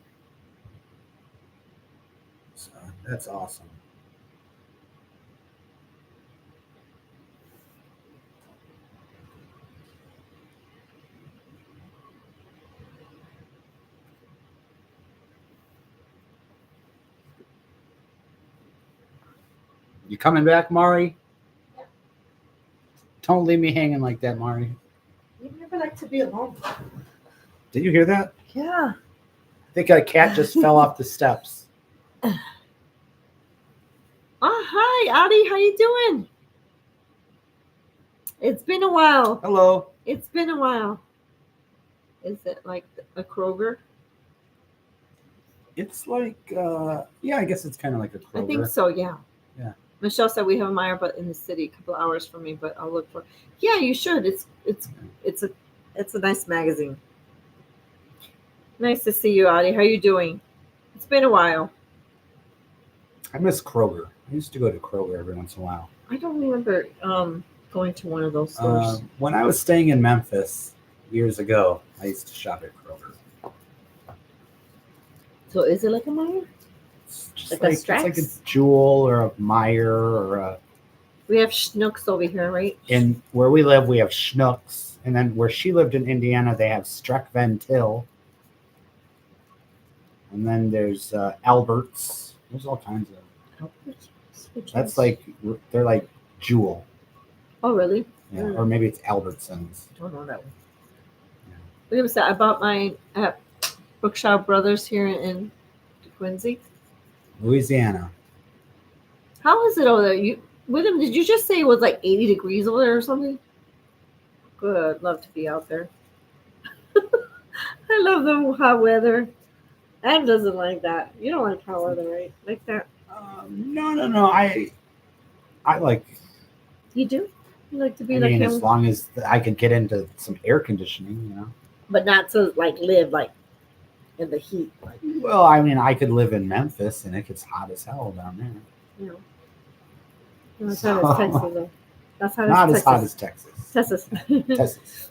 So that's awesome. You coming back, Mari? Don't leave me hanging like that, Mari. You never like to be alone. Did you hear that? Yeah. I think a cat just fell off the steps. Oh, hi, Addie. How you doing? It's been a while. Hello. It's been a while. Is it like a Kroger? It's like, yeah, I guess it's kind of like a Kroger. I think so, yeah. Yeah. Michelle said we have a Meyer, but in the city, a couple hours from me. But I'll look for. Yeah, you should. It's a nice magazine. Nice to see you, Addie. How you doing? It's been a while. I miss Kroger. I used to go to Kroger every once in a while. I don't remember going to one of those stores. When I was staying in Memphis years ago, I used to shop at Kroger. So is it like a Meyer? It's just Like a like it's like a Strax? Jewel or a Meyer or a. We have Schnucks over here, right? In where we live, we have Schnucks, and then where she lived in Indiana, they have Streck Van Til. And then there's Alberts. There's all kinds of. That's like they're like Jewel. Oh, really? Yeah, Mm. or maybe it's Albertsons. Don't know that one. Yeah. Look at this. I bought mine at Brookshire Brothers here in Quincy. Louisiana. How is it over there? You, William, did you just say it was like 80 degrees over there or something? Good. I'd love to be out there. I love the hot weather. Adam doesn't like that. You don't like hot weather, right? Like that. No. I like. You do? You like to be I like mean, him? as long as I could get into some air conditioning, you know. But not to like live like in the heat. Like, Well, I mean, I could live in Memphis, and it gets hot as hell down there. you know. That's how it's Texas, though. That's how it's Not Texas. as hot as Texas. Texas. Texas.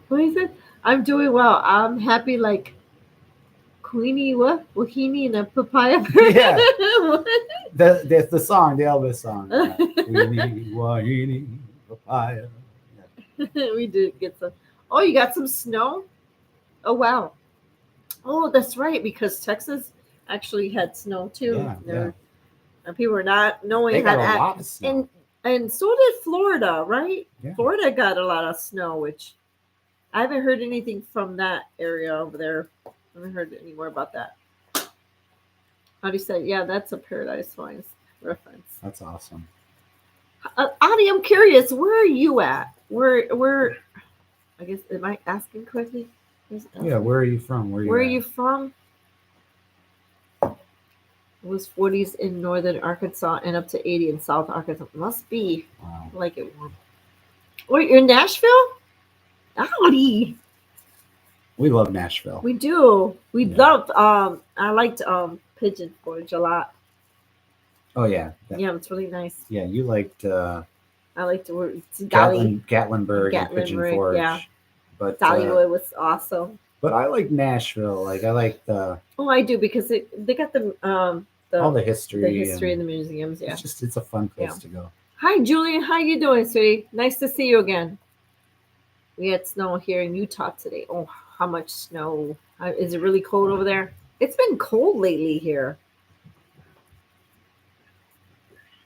What is it? I'm doing well. I'm happy like Queenie what? Wahini and a papaya. Yeah. What? The song, the Elvis song. Weenie, wahine, papaya. We did get some. Oh, you got some snow? Oh wow. Oh, that's right, because Texas actually had snow too. Yeah, There- And people were not knowing They how got a to lot of snow. and so did Florida, right? Yeah. Florida got a lot of snow, which I haven't heard anything from that area over there. haven't heard any more about that. Audie said, "Yeah, that's a Paradise Wines reference." That's awesome. Audie, I'm curious. Where are you at? Where? I guess am I asking correctly? Yeah, where are you from? Where are you from? It was 40s in northern Arkansas and up to 80 in South Arkansas. Must be. Wow. I like it warm. Wait, you're in Nashville? Audie. We love Nashville. We do. We Yeah. loved I liked Pigeon Forge a lot. Oh yeah. Yeah, it's really nice. Yeah, you liked I liked the word Dolly. Gatlinburg and Pigeon Gatlinburg, Forge. yeah. But Dollywood was awesome. but I like Nashville. Like I like the Oh, I do because they got the all the history. and the museums. Yeah. It's a fun place Yeah. to go. Hi, Julian. How you doing, sweetie? Nice to see you again. We had snow here in Utah today. Oh, how much snow? Is it really cold over there? It's been cold lately here.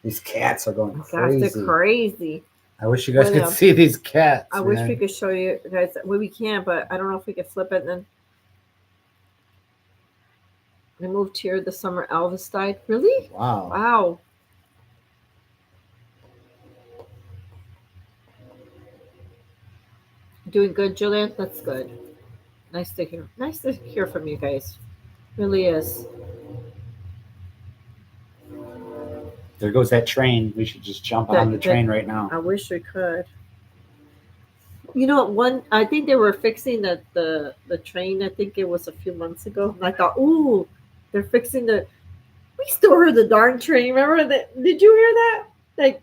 These cats are going Gosh, crazy. they're crazy. I wish you guys Well, could see these cats. I wish man. we could show you guys. Well, we can, but I don't know if we could flip it. And then we moved here the summer Elvis died. Really? Wow. Wow. Doing good, Julian? That's good. Nice to hear. Nice to hear from you guys. Really is. There goes that train. We should just jump on the train right now. I wish we could. You know, I think they were fixing the train. I think it was a few months ago. And I thought, ooh, they're fixing we still heard the darn train. Remember that? Did you hear that? Like,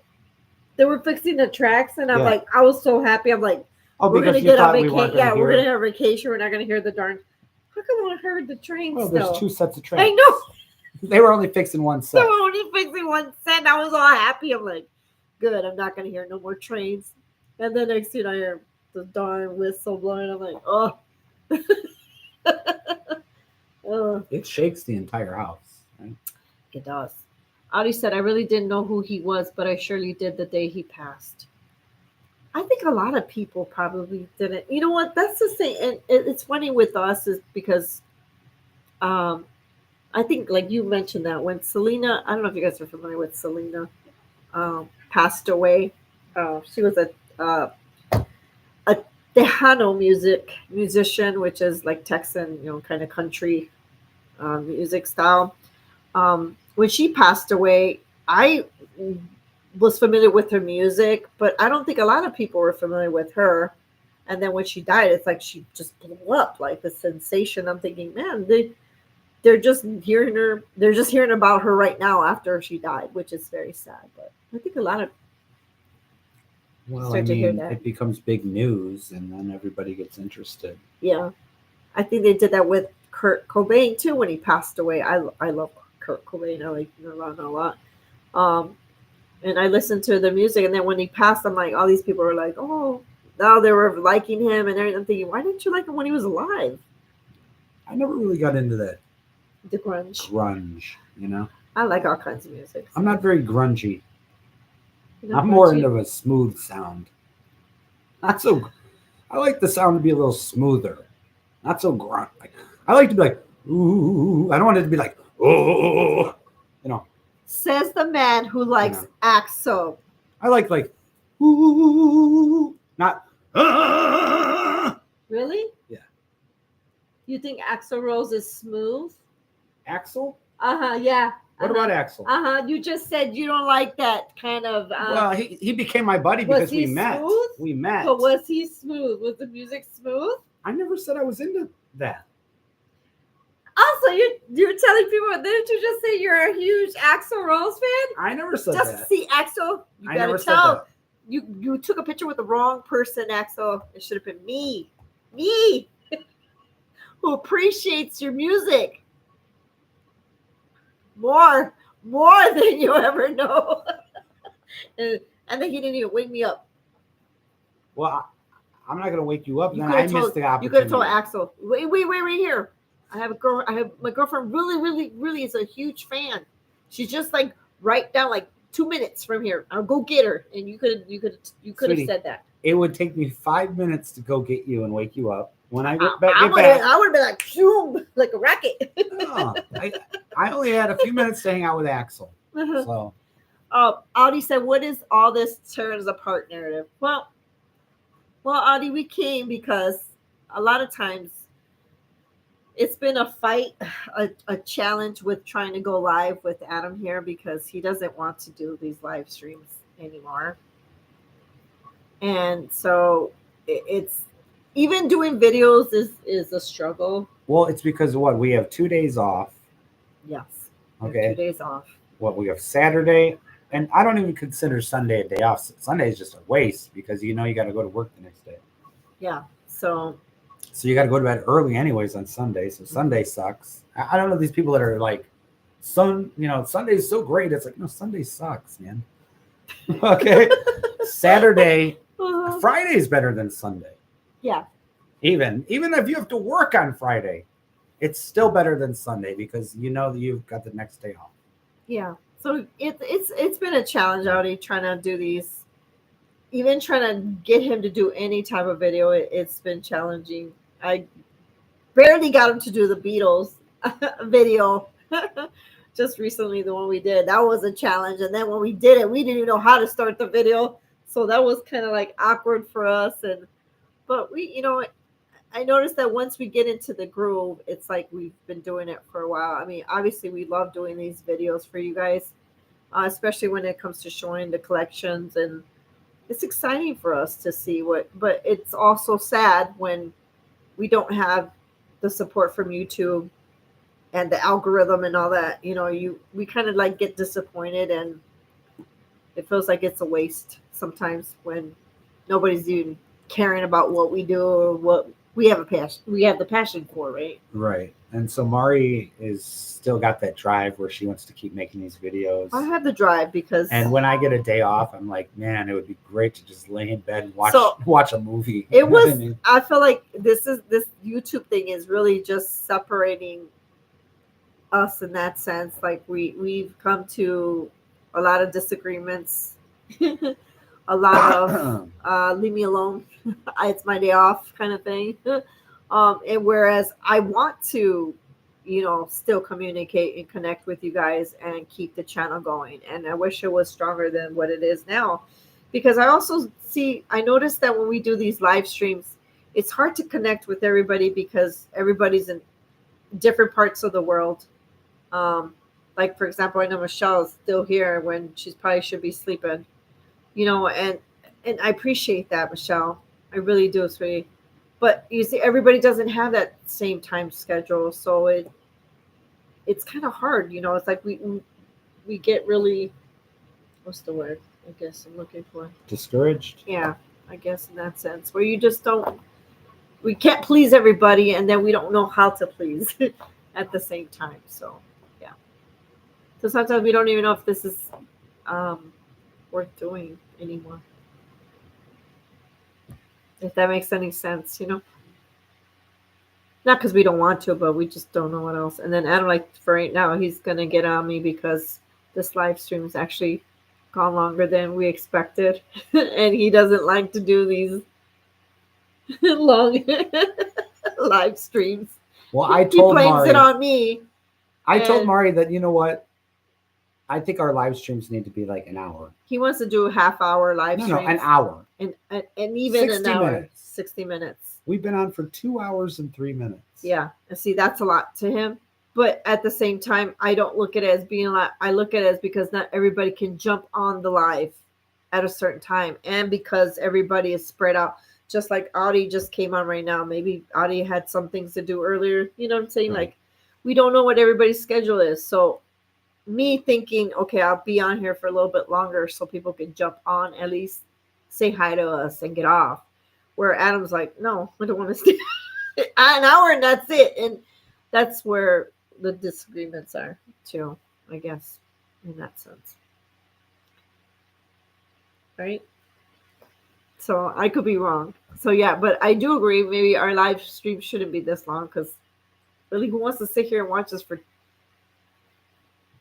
they were fixing the tracks, and I'm Yeah. like, I was so happy. I'm like, we're gonna you get thought on we weren't vacation. Yeah, gonna we're hear gonna it. have vacation. We're not gonna hear the darn. How come I heard the train Well, still? there's two sets of trains. I know. They were only fixing one They set. were only fixing one set. I was all happy. I'm like, good. I'm not gonna hear no more trains. And then next thing I hear the darn whistle blowing. I'm like, oh. Oh, It shakes the entire house. Right? it does. Audie said, I really didn't know who he was, but I surely did the day he passed. I think a lot of people probably didn't. You know what? That's the thing. And it's funny with us is because I think, like you mentioned that when Selena, I don't know if you guys are familiar with Selena, passed away. She was a Tejano musician, which is like Texan, kind of country music style. When she passed away, I was familiar with her music, but I don't think a lot of people were familiar with her. And then when she died, it's like she just blew up, like the sensation. I'm thinking, man, they're just hearing her. They're just hearing about her right now after she died, which is very sad. But I think a lot of Well, Start I to hear mean, that. it becomes big news, and then everybody gets interested. yeah, I think they did that with Kurt Cobain too when he passed away. I love Kurt Cobain. I like Nirvana a lot. And I listened to the music, and then when he passed, I'm like, all these people were like, oh, now they were liking him, and everything. I'm thinking, why didn't you like him when he was alive? I never really got into that The grunge. grunge, you know? I like all kinds of music. I'm not very grungy. You know, I'm more grungy. into a smooth sound. Not so. I like the sound to be a little smoother, not so grunt. Like I like to be like, ooh. I don't want it to be like, oh. You know, Says the man who likes Axl. I like ooh, not. Really? Yeah. You think Axl Rose is smooth? Axel? Yeah. What about Axel? You just said you don't like that kind of. Well, he became my buddy was because we he met. smooth? We met. But was he smooth? Was the music smooth? I never said I was into that. Also, you're telling people, didn't you just say you're a huge Axl Rose fan? I never said Just that. see Axl. You I gotta never said tell. that. You took a picture with the wrong person, Axl. It should have been me. Me. Who appreciates your music. More than you ever know. and then he didn't even wake me up. Well, I'm not gonna wake you up. You Then could I have missed the You could have opportunity. told Axl, wait here. I have my girlfriend really is a huge fan. She's just like right down like 2 minutes from here. I'll go get her. And you could have Sweetie. said that. It would take me 5 minutes to go get you and wake you up. When I I, get back, I would have been like, zoom, like a rocket. no, I only had a few minutes to hang out with Axel. So Audie said, "What is all this turns apart narrative?" Well, Audie, we came because a lot of times it's been a fight, a challenge with trying to go live with Adam here because he doesn't want to do these live streams anymore. And so it's even doing videos is a struggle. well, it's because what we have 2 days off. Yes. We have Okay. 2 days off. What we have Saturday, and I don't even consider Sunday a day off. Sunday is just a waste because you got to go to work the next day. Yeah. So you got to go to bed early anyways on Sunday. So Sunday sucks. I don't know these people that are like, Sunday's so great. It's like, no, Sunday sucks, man. Okay. Saturday, Friday is better than Sunday. yeah. Even if you have to work on Friday, it's still better than Sunday because you know that you've got the next day off. Yeah. So it's been a challenge, Audie, trying to do these. Even trying to get him to do any type of video, it's been challenging. I barely got him to do the Beatles video. Just recently, the one we did, that was a challenge. And then when we did it, we didn't even know how to start the video. So that was kind of like awkward for us. But we, I noticed that once we get into the groove, it's like we've been doing it for a while. I mean, obviously, we love doing these videos for you guys, especially when it comes to showing the collections. And it's exciting for us to see but it's also sad when we don't have the support from YouTube and the algorithm and all that. We kind of like get disappointed, and it feels like it's a waste sometimes when nobody's even caring about what we do or what we have the passion for, right? Right. And so Mari is still got that drive where she wants to keep making these videos. I have the drive because And when I get a day off, I'm like, man, it would be great to just lay in bed and watch a movie. It was. I mean? I feel like this YouTube thing is really just separating us in that sense. Like we've come to a lot of disagreements, a lot of leave me alone. It's my day off kind of thing. And whereas I want to, still communicate and connect with you guys and keep the channel going. And I wish it was stronger than what it is now, because I noticed that when we do these live streams, it's hard to connect with everybody because everybody's in different parts of the world. Like, for example, I know Michelle's still here when she probably should be sleeping, and I appreciate that, Michelle. I really do, sweetie. But you see, everybody doesn't have that same time schedule, so it's kind of hard, It's like we get really, what's the word? I guess I'm looking for discouraged. Yeah, I guess in that sense, where you just we can't please everybody, and then we don't know how to please at the same time. So yeah, so sometimes we don't even know if this is worth doing anymore. If that makes any sense, Not because we don't want to, but we just don't know what else. And then Adam, like for right now, he's gonna get on me because this live stream has actually gone longer than we expected, and he doesn't like to do these long live streams. Well, I He told blames Mari. it on me. I told and- Mari that what? I think our live streams need to be like an hour. He wants to do a half-hour live No, stream. an hour. And even 60 an hour, minutes. 60 minutes. We've been on for 2 hours and 3 minutes. Yeah, and see, that's a lot to him. But at the same time, I don't look at it as being a lot. I look at it as because not everybody can jump on the live at a certain time, and because everybody is spread out. Just like Audie just came on right now. Maybe Audie had some things to do earlier. You know what I'm saying? Right. Like, we don't know what everybody's schedule is. So me thinking, okay, I'll be on here for a little bit longer so people can jump on, at least say hi to us and get off. Where Adam's like, no, I don't want to stay an hour and that's it. And that's where the disagreements are too, I guess, in that sense. Right? So I could be wrong. So yeah, but I do agree. Maybe our live stream shouldn't be this long because really, who wants to sit here and watch us for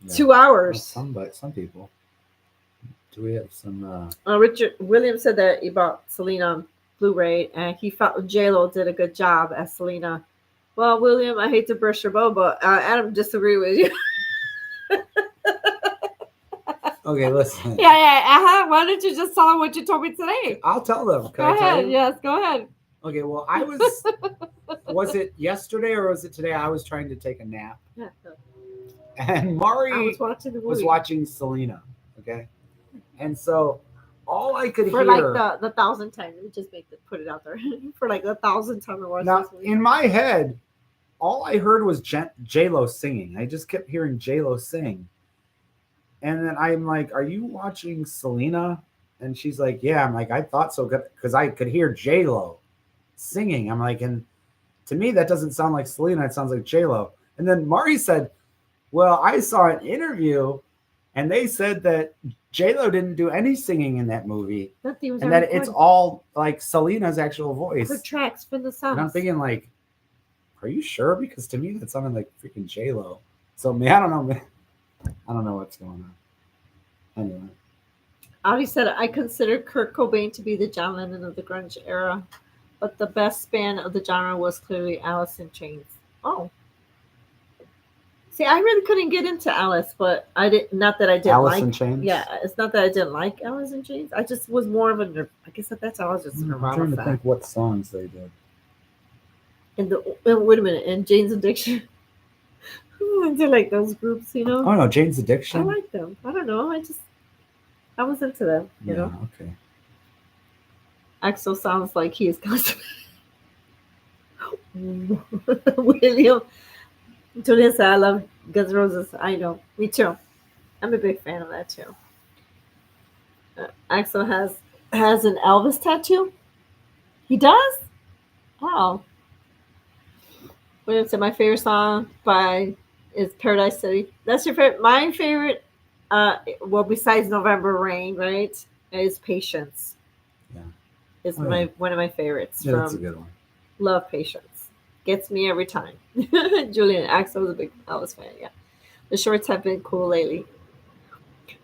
2 hours? Well, some people. Do we have some? Richard Williams said that he bought Selena Blu-ray, and he felt J-Lo did a good job as Selena. Well, William, I hate to burst your bubble, but Adam disagree with you. Okay, listen. Yeah. Why don't you just tell them what you told me today? I'll tell them. Can Go I tell ahead. you? Yes, go ahead. Okay, well, was it yesterday or was it today? I was trying to take a nap, Yeah. and I Mari was watching the movie was watching Selena. Okay, and so all I could for hear like the 1,000th time. Let me just put it out there for like the 1,000th time I watched now this movie. in my head, all I heard was J Lo singing. I just kept hearing J Lo sing, and then I'm like, "Are you watching Selena?" And she's like, "Yeah." I'm like, "I thought so," because I could hear J Lo singing. I'm like, and to me that doesn't sound like Selena. It sounds like J Lo. And then Mari said, "Well, I saw an interview, and they said that J Lo didn't do any singing in that movie, and that it's all like Selena's actual voice." her tracks from the songs. And I'm thinking, like, are you sure? Because to me that sounded like freaking J Lo. So man, I don't know, man. I don't know what's going on. Anyway, Audi said, I consider Kurt Cobain to be the John Lennon of the grunge era, but the best band of the genre was clearly Alice in Chains. Oh. See, I really couldn't get into Alice, but I didn't. Not that I didn't Alice like. in Chains. Yeah, it's not that I didn't like Alice in Chains. I just was more of a. I guess that's all. I was just a I'm Nirvana trying to fan. think what songs they did. And wait a minute, and Jane's Addiction. I'm into like those groups, you know. Oh no, Jane's I Addiction. like them. I don't know. I was into them. You know. Okay. Axel sounds like he is constantly. William. Julia said, I love Guns N' Roses. I know. Me too. I'm a big fan of that too. Axel has an Elvis tattoo. He does? Wow. William said, my favorite song is Paradise City. That's your favorite? My favorite, well, besides November Rain, right, is Patience. Yeah. It's Yeah. one of my favorites. Yeah, that's a from good one. Love Patience. Gets me every time. Julian Axel was a big Elvis fan, yeah. The shorts have been cool lately.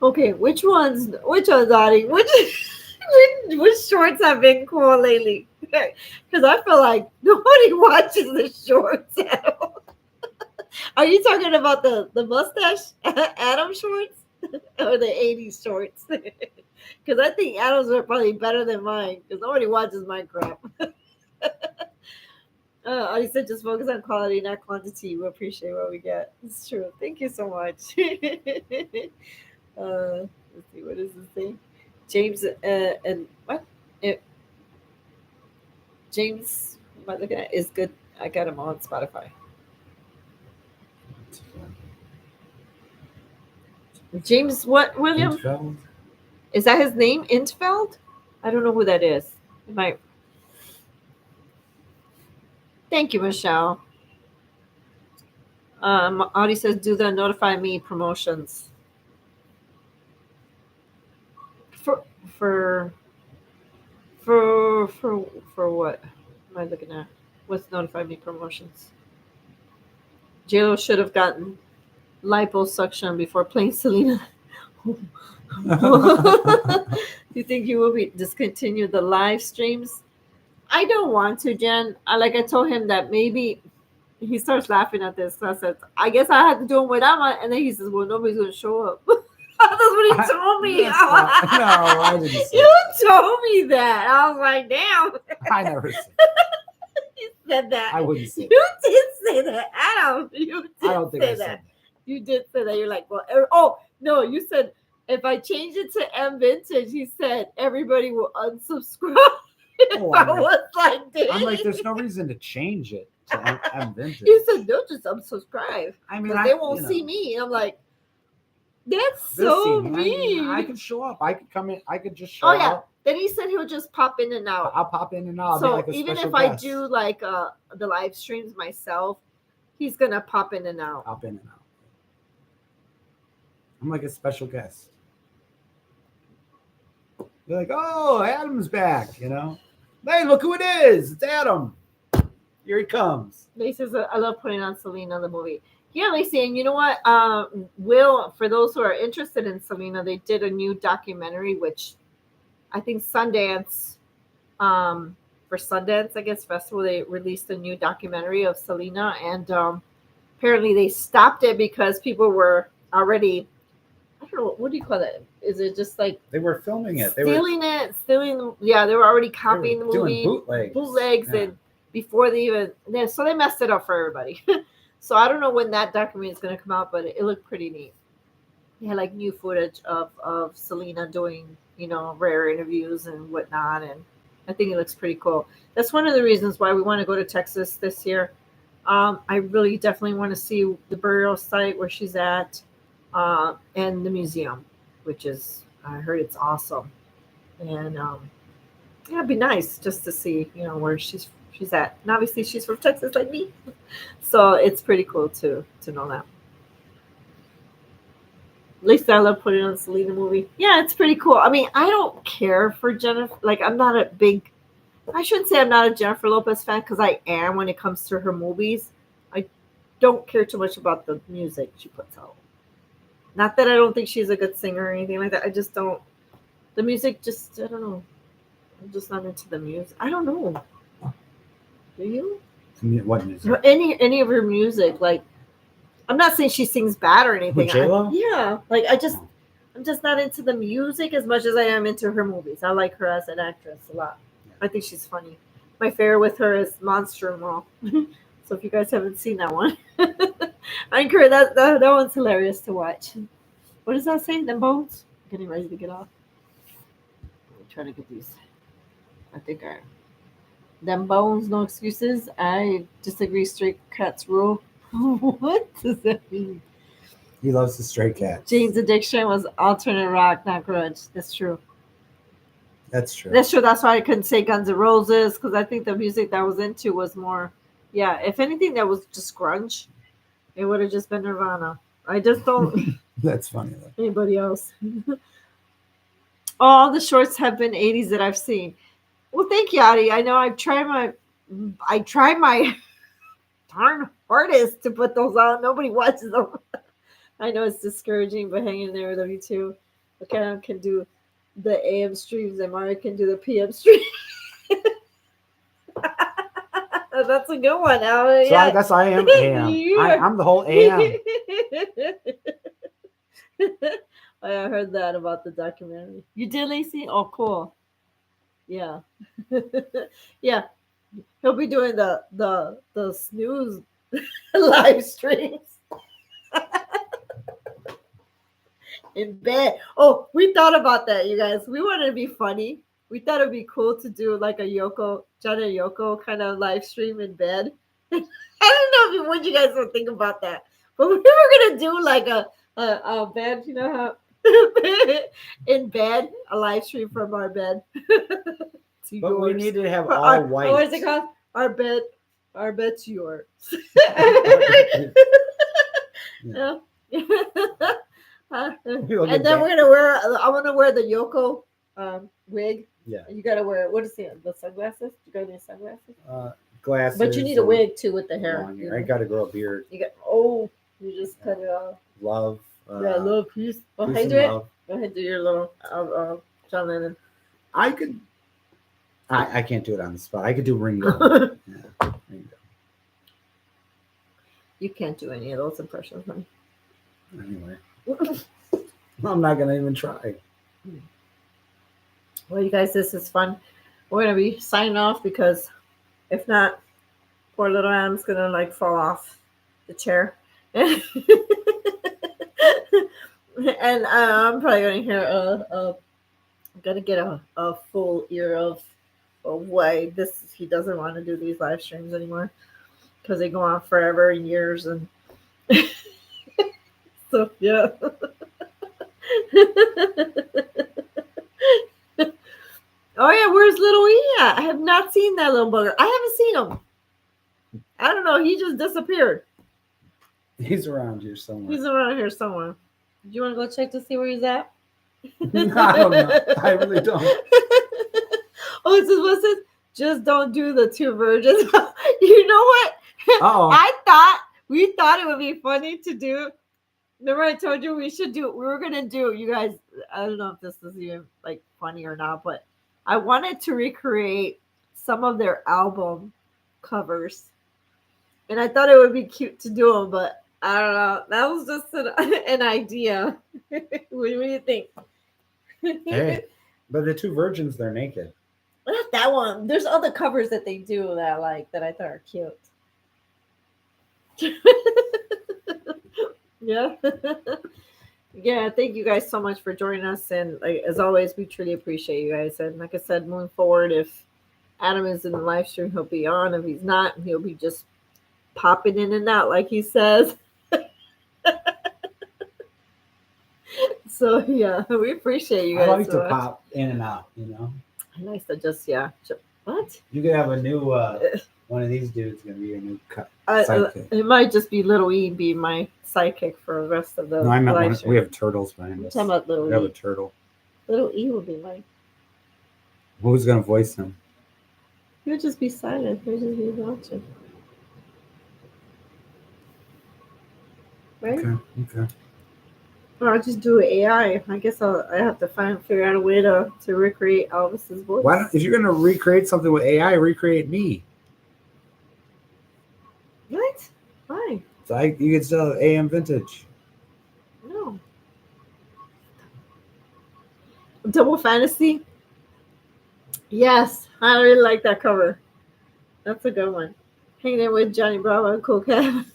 Okay, which ones, Audie? Which shorts have been cool lately? Because I feel like nobody watches the shorts at all. Are you talking about the mustache Adam shorts or the 80s shorts? Because I think Adam's are probably better than mine because nobody watches my crap. I said just focus on quality, not quantity. We appreciate what we get. It's true. Thank you so much. Let's see, what does this say? James and what? James, what am I looking at? Is good. I got him on Spotify. James, what, William? Intfeld? Is that his name? Intfeld? I don't know who that is. It might. Thank you, Michelle. Audie says, do the notify me promotions. For what am I looking at? What's notify me promotions? JLo should have gotten liposuction before playing Selena. Do you think you will be discontinue the live streams? I don't want to, Jen. I told him that maybe he starts laughing at this. So I said, I guess I have to do them without my. And then he says, well, nobody's going to show up. That's what he told me. No, I didn't say You told me that. I was like, damn. I never said You said that. I wouldn't say You did say that, Adam. You did I don't think say I said that. that. You did say that. You're like, well, oh no, you said if I change it to M Vintage, he said everybody will unsubscribe. Oh, I was like, dang. I'm like, there's no reason to change it to M Vintage. You said they'll just unsubscribe. I mean, They won't see me. And I'm like, that's they'll so see me. mean. I could show up. I could come in. I could just show Oh yeah. up. Then he said he'll just pop in and out. I'll pop in and out. I'll So be like a even special if I guest. do like the live streams myself, he's gonna pop in and out. Pop in and out. I'm like a special guest. You're like, oh, Adam's back, you know? Hey, look who it is. It's Adam. Here he comes. Lacey says, I love putting on Selena the movie. Yeah, Lacey, and you know what? Will, for those who are interested in Selena, they did a new documentary, which I think Sundance for Sundance, I guess, festival. They released a new documentary of Selena, and apparently they stopped it because people were already, I don't know, what do you call that? Is it just like They were filming it. They were stealing? Yeah, they were already copying the doing movie, bootlegs. Yeah. and before they even, so they messed it up for everybody. So I don't know when that documentary is going to come out, but it looked pretty neat. They had like new footage of Selena doing, rare interviews and whatnot, and I think it looks pretty cool. That's one of the reasons why we want to go to Texas this year. I really definitely want to see the burial site where she's at, and the museum, which is, I heard it's awesome, and yeah, it'd be nice just to see, where she's at. And obviously, she's from Texas like me, so it's pretty cool to know that. At least I love putting on the Selena movie. Yeah, it's pretty cool. I mean, I don't care for Jennifer. Like, I'm not a big. I shouldn't say I'm not a Jennifer Lopez fan, because I am when it comes to her movies. I don't care too much about the music she puts out. Not that I don't think she's a good singer or anything like that. I just don't. The music just, I don't know. I'm just not into the music. I don't know. Do you? What music? Any of her music, like, I'm not saying she sings bad or anything. J-Lo? Yeah, like I'm just not into the music as much as I am into her movies. I like her as an actress a lot. I think she's funny. My favorite with her is Monster and Raw. So if you guys haven't seen that one, I encourage that one's hilarious to watch. What does that say? Them bones? I'm getting ready to get off. Let me try to get these. I think I. Them bones, no excuses. I disagree. Straight cats rule. What does that mean? He loves the Stray Cats. Jane's addiction was alternate rock, not grunge. That's true. That's true. That's true. That's why I couldn't say Guns N' Roses, because I think the music that I was into was more, yeah. If anything, that was just grunge, it would have just been Nirvana. I just don't. That's funny though. Anybody else? All the shorts have been 80s that I've seen. Well, thank you, Adi. I know I tried my darn hardest to put those out. Nobody watches them. I know it's discouraging, but hang in there with you too. Okay, I can do the AM streams, and Mario can do the PM stream. That's a good one, Al. So yeah. I guess I am AM. I'm the whole AM. I heard that about the documentary. You did, Lacey? Oh, cool. Yeah. Yeah. He'll be doing the snooze live streams in bed. Oh, we thought about that, you guys. We wanted to be funny. We thought it'd be cool to do like a John and Yoko kind of live stream in bed. I don't know what you guys would think about that, but we were gonna do like a bed, how in bed, a live stream from our bed. But yours. We need to have all white. What is it called? Our bed's yours. Yeah. And then we're gonna I want to wear the Yoko wig. Yeah. And you gotta wear, what is it? The sunglasses? You gotta need sunglasses? Glasses. But you need a wig too with the hair. I gotta grow a beard. You just cut it off. Love. Love, peace. Go ahead, do it. Go ahead, do your little John Lennon. I could. I can't do it on the spot. I could do Ringo. Yeah, Ringo. You can't do any of those impressions, honey. Anyway. I'm not going to even try. Well, you guys, this is fun. We're going to be signing off, because if not, poor little Adam's going to fall off the chair. And I'm probably going to hear I'm going to get a full ear of why he doesn't want to do these live streams anymore, because they go on forever and years, and so yeah. Oh yeah, where's little E at? I have not seen that little bugger. I haven't seen him. I don't know. He just disappeared. He's around here somewhere. He's around here somewhere. Do you want to go check to see where he's at? I don't know. I really don't. Oh, it says, what's this? Just don't do the two virgins. You know what? Uh-oh. We thought it would be funny to do. Remember I told you we were going to do, you guys, I don't know if this is even funny or not, but I wanted to recreate some of their album covers, and I thought it would be cute to do them, but I don't know. That was just an idea. What do you think? Hey, but the two virgins, they're naked. Not that one. There's other covers that they do that I like that I thought are cute. Yeah. Yeah, thank you guys so much for joining us. And like, as always, we truly appreciate you guys. And like I said, moving forward, if Adam is in the live stream, he'll be on. If he's not, he'll be just popping in and out, like he says. So yeah, we appreciate you guys. I like so to much. pop in and out, you know. Nice to just what? You could have a new one of these dudes gonna be your new sidekick. It might just be Little E be my sidekick for the rest of the No, I meant live one, stream. we have turtles behind I'm us. talking about Little We have E. a turtle. Little E will be mine. Who's gonna voice him? He'll just be silent. He'll just be watching. Right? Okay. Or I'll just do AI. I guess I have to figure out a way to recreate Elvis's voice. Why don't, if you're gonna recreate something with AI, recreate me. What? Why? So you can still have AM vintage. No. Double Fantasy? Yes. I really like that cover. That's a good one. Hanging in with Johnny Bravo and Cool Cat.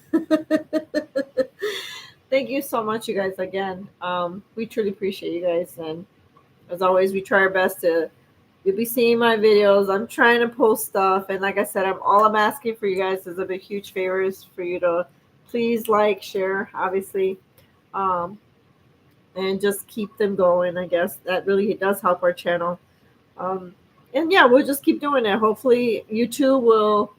Thank you so much, you guys, again. We truly appreciate you guys. And as always, we try our best to you'll be seeing my videos. I'm trying to post stuff. And like I said, all I'm asking for you guys is a big, huge favor is for you to please like, share, obviously. And just keep them going. I guess that really does help our channel. And yeah, we'll just keep doing it. Hopefully, YouTube will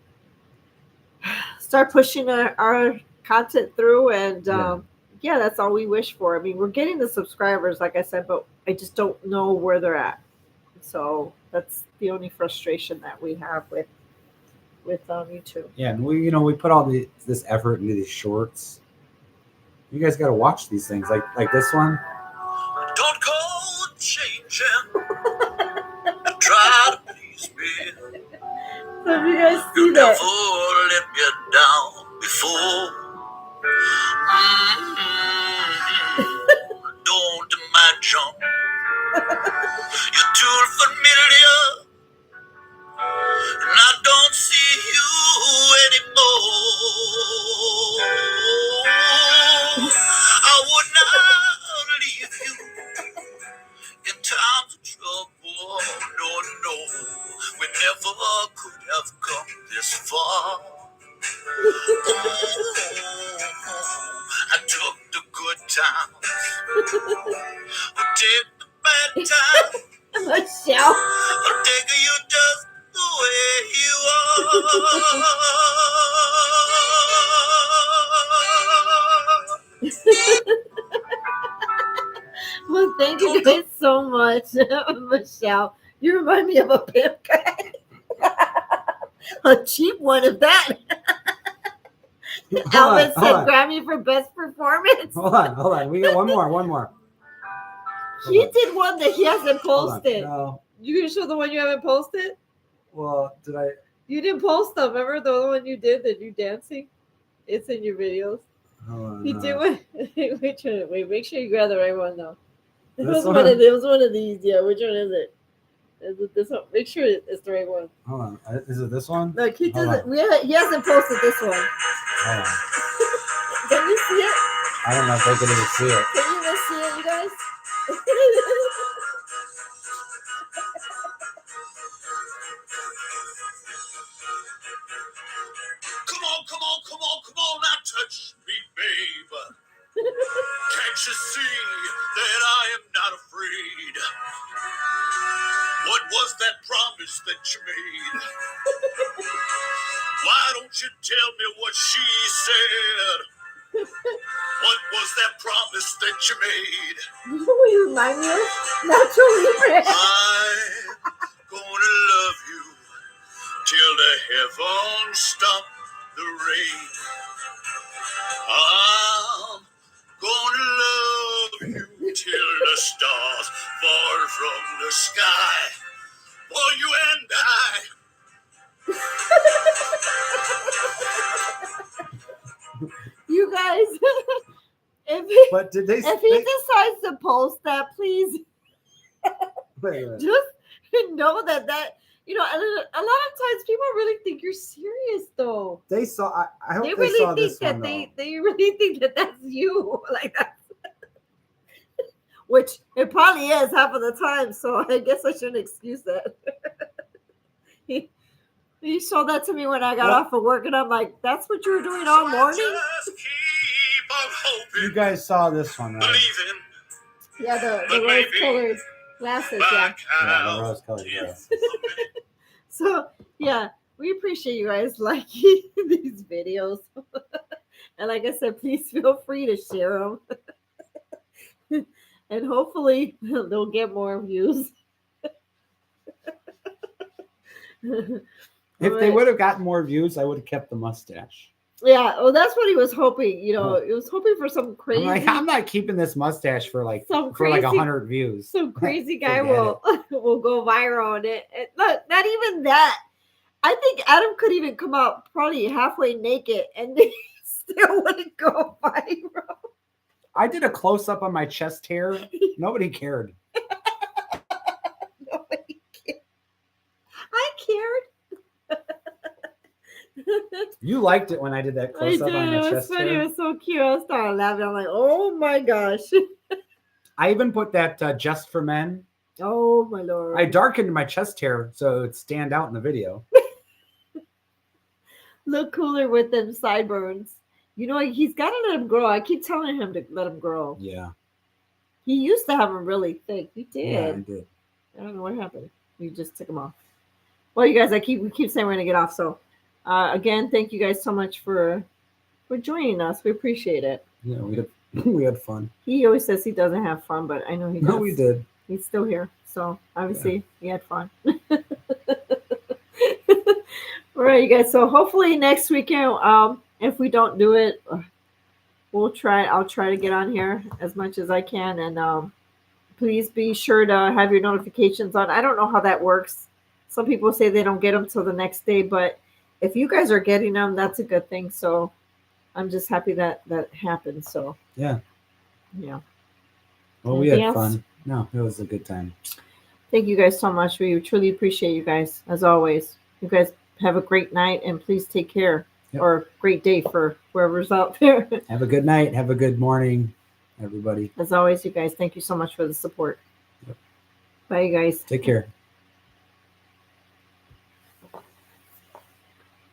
start pushing our content through. And yeah, that's all we wish for. I mean, we're getting the subscribers, like I said, but I just don't know where they're at. So that's the only frustration that we have with YouTube. Yeah, and we put all this effort into these shorts. You guys got to watch these things, like this one. Don't go changing. Try to please me. So if you guys see You that, never let me down before. Don't imagine you're too familiar, and I don't see you anymore. I would not leave you in times of trouble. No, we never could have come this far. I took the good times, I take the bad times. Michelle. I take you just the way you are. Well, thank you guys so much, Michelle. You remind me of a pimp guy. A cheap one of that. Elvis said Grammy for best performance. Hold on. We got one more. He did one that he hasn't posted. No. You gonna show the one you haven't posted? Well, did I? You didn't post them. Remember the other one you did, that you dancing? It's in your videos. Hold on, He did one. Wait, make sure you grab the right one though. It This was one? it was one of these. Yeah, which one is it? Is it this one? Make sure it's the right one. Hold on. Is it this one? Look, he Hold doesn't. He hasn't posted this one. Hold on. Can you see it? I don't know if I can even see it. Can you even see it, you guys? Come on, now touch me, babe. Can't you see that I am not afraid? What was that promise that you made? Why don't you tell me what she said? What was that promise that you made? You know what you remind me of? Natural Libre. I'm gonna love you till the heavens stop the rain. I'm gonna love you till the stars fall from the sky. For you and I you guys, if But did they? if he decides to post that, please just know that you know, a lot of times people really think you're serious though. they saw. I hope They they really saw think this that one. they though. they really think that that's you, like that. Which it probably is half of the time. So I guess I shouldn't excuse that. He showed that to me when I got Well- off of work, and I'm like, "That's what you were doing all morning." Just keep on hoping, You guys saw this one, right? believing. Yeah, the But rose-colored glasses. Yeah. Yeah, the rose-colored glasses. So yeah, we appreciate you guys liking these videos, and like I said, please feel free to share them, and hopefully they'll get more views. If they would have gotten more views, I would have kept the mustache. Yeah, well, that's what he was hoping. You know, he was hoping for some crazy, I'm like, I'm not keeping this mustache for like Some for like crazy- 100 views. some crazy guy Forget will go viral on it. Not even that. I think Adam could even come out probably halfway naked and they still wouldn't go viral. I did a close up on my chest hair. Nobody cared. Nobody cared. I cared. You liked it when I did that I close did. up on It my was chest funny. It hair. was so cute. I started laughing. I'm like, oh my gosh. I even put that just for men. Oh my lord. I darkened my chest hair so it would stand out in the video. Look cooler with them sideburns. You know, he's got to let them grow. I keep telling him to let them grow. Yeah. He used to have them really thick. He did. Yeah, I did. I don't know what happened. You just took them off. Well, you guys, we keep saying we're gonna get off. So, again, thank you guys so much for joining us. We appreciate it. Yeah, we had fun. He always says he doesn't have fun, but I know he does. No, we did. He's still here, so obviously he had fun. All right, you guys. So hopefully next weekend, if we don't do it, we'll try. I'll try to get on here as much as I can, and please be sure to have your notifications on. I don't know how that works. Some people say they don't get them till the next day, but if you guys are getting them, that's a good thing. So I'm just happy that happened. So Yeah. yeah. Well, we Anything had else? fun. No, it was a good time. Thank you guys so much. We truly appreciate you guys, as always. You guys have a great night, and please take care, Yep. or great day for whoever's out there. Have a good night. Have a good morning, everybody. As always, you guys, thank you so much for the support. Yep. Bye, you guys. Take care.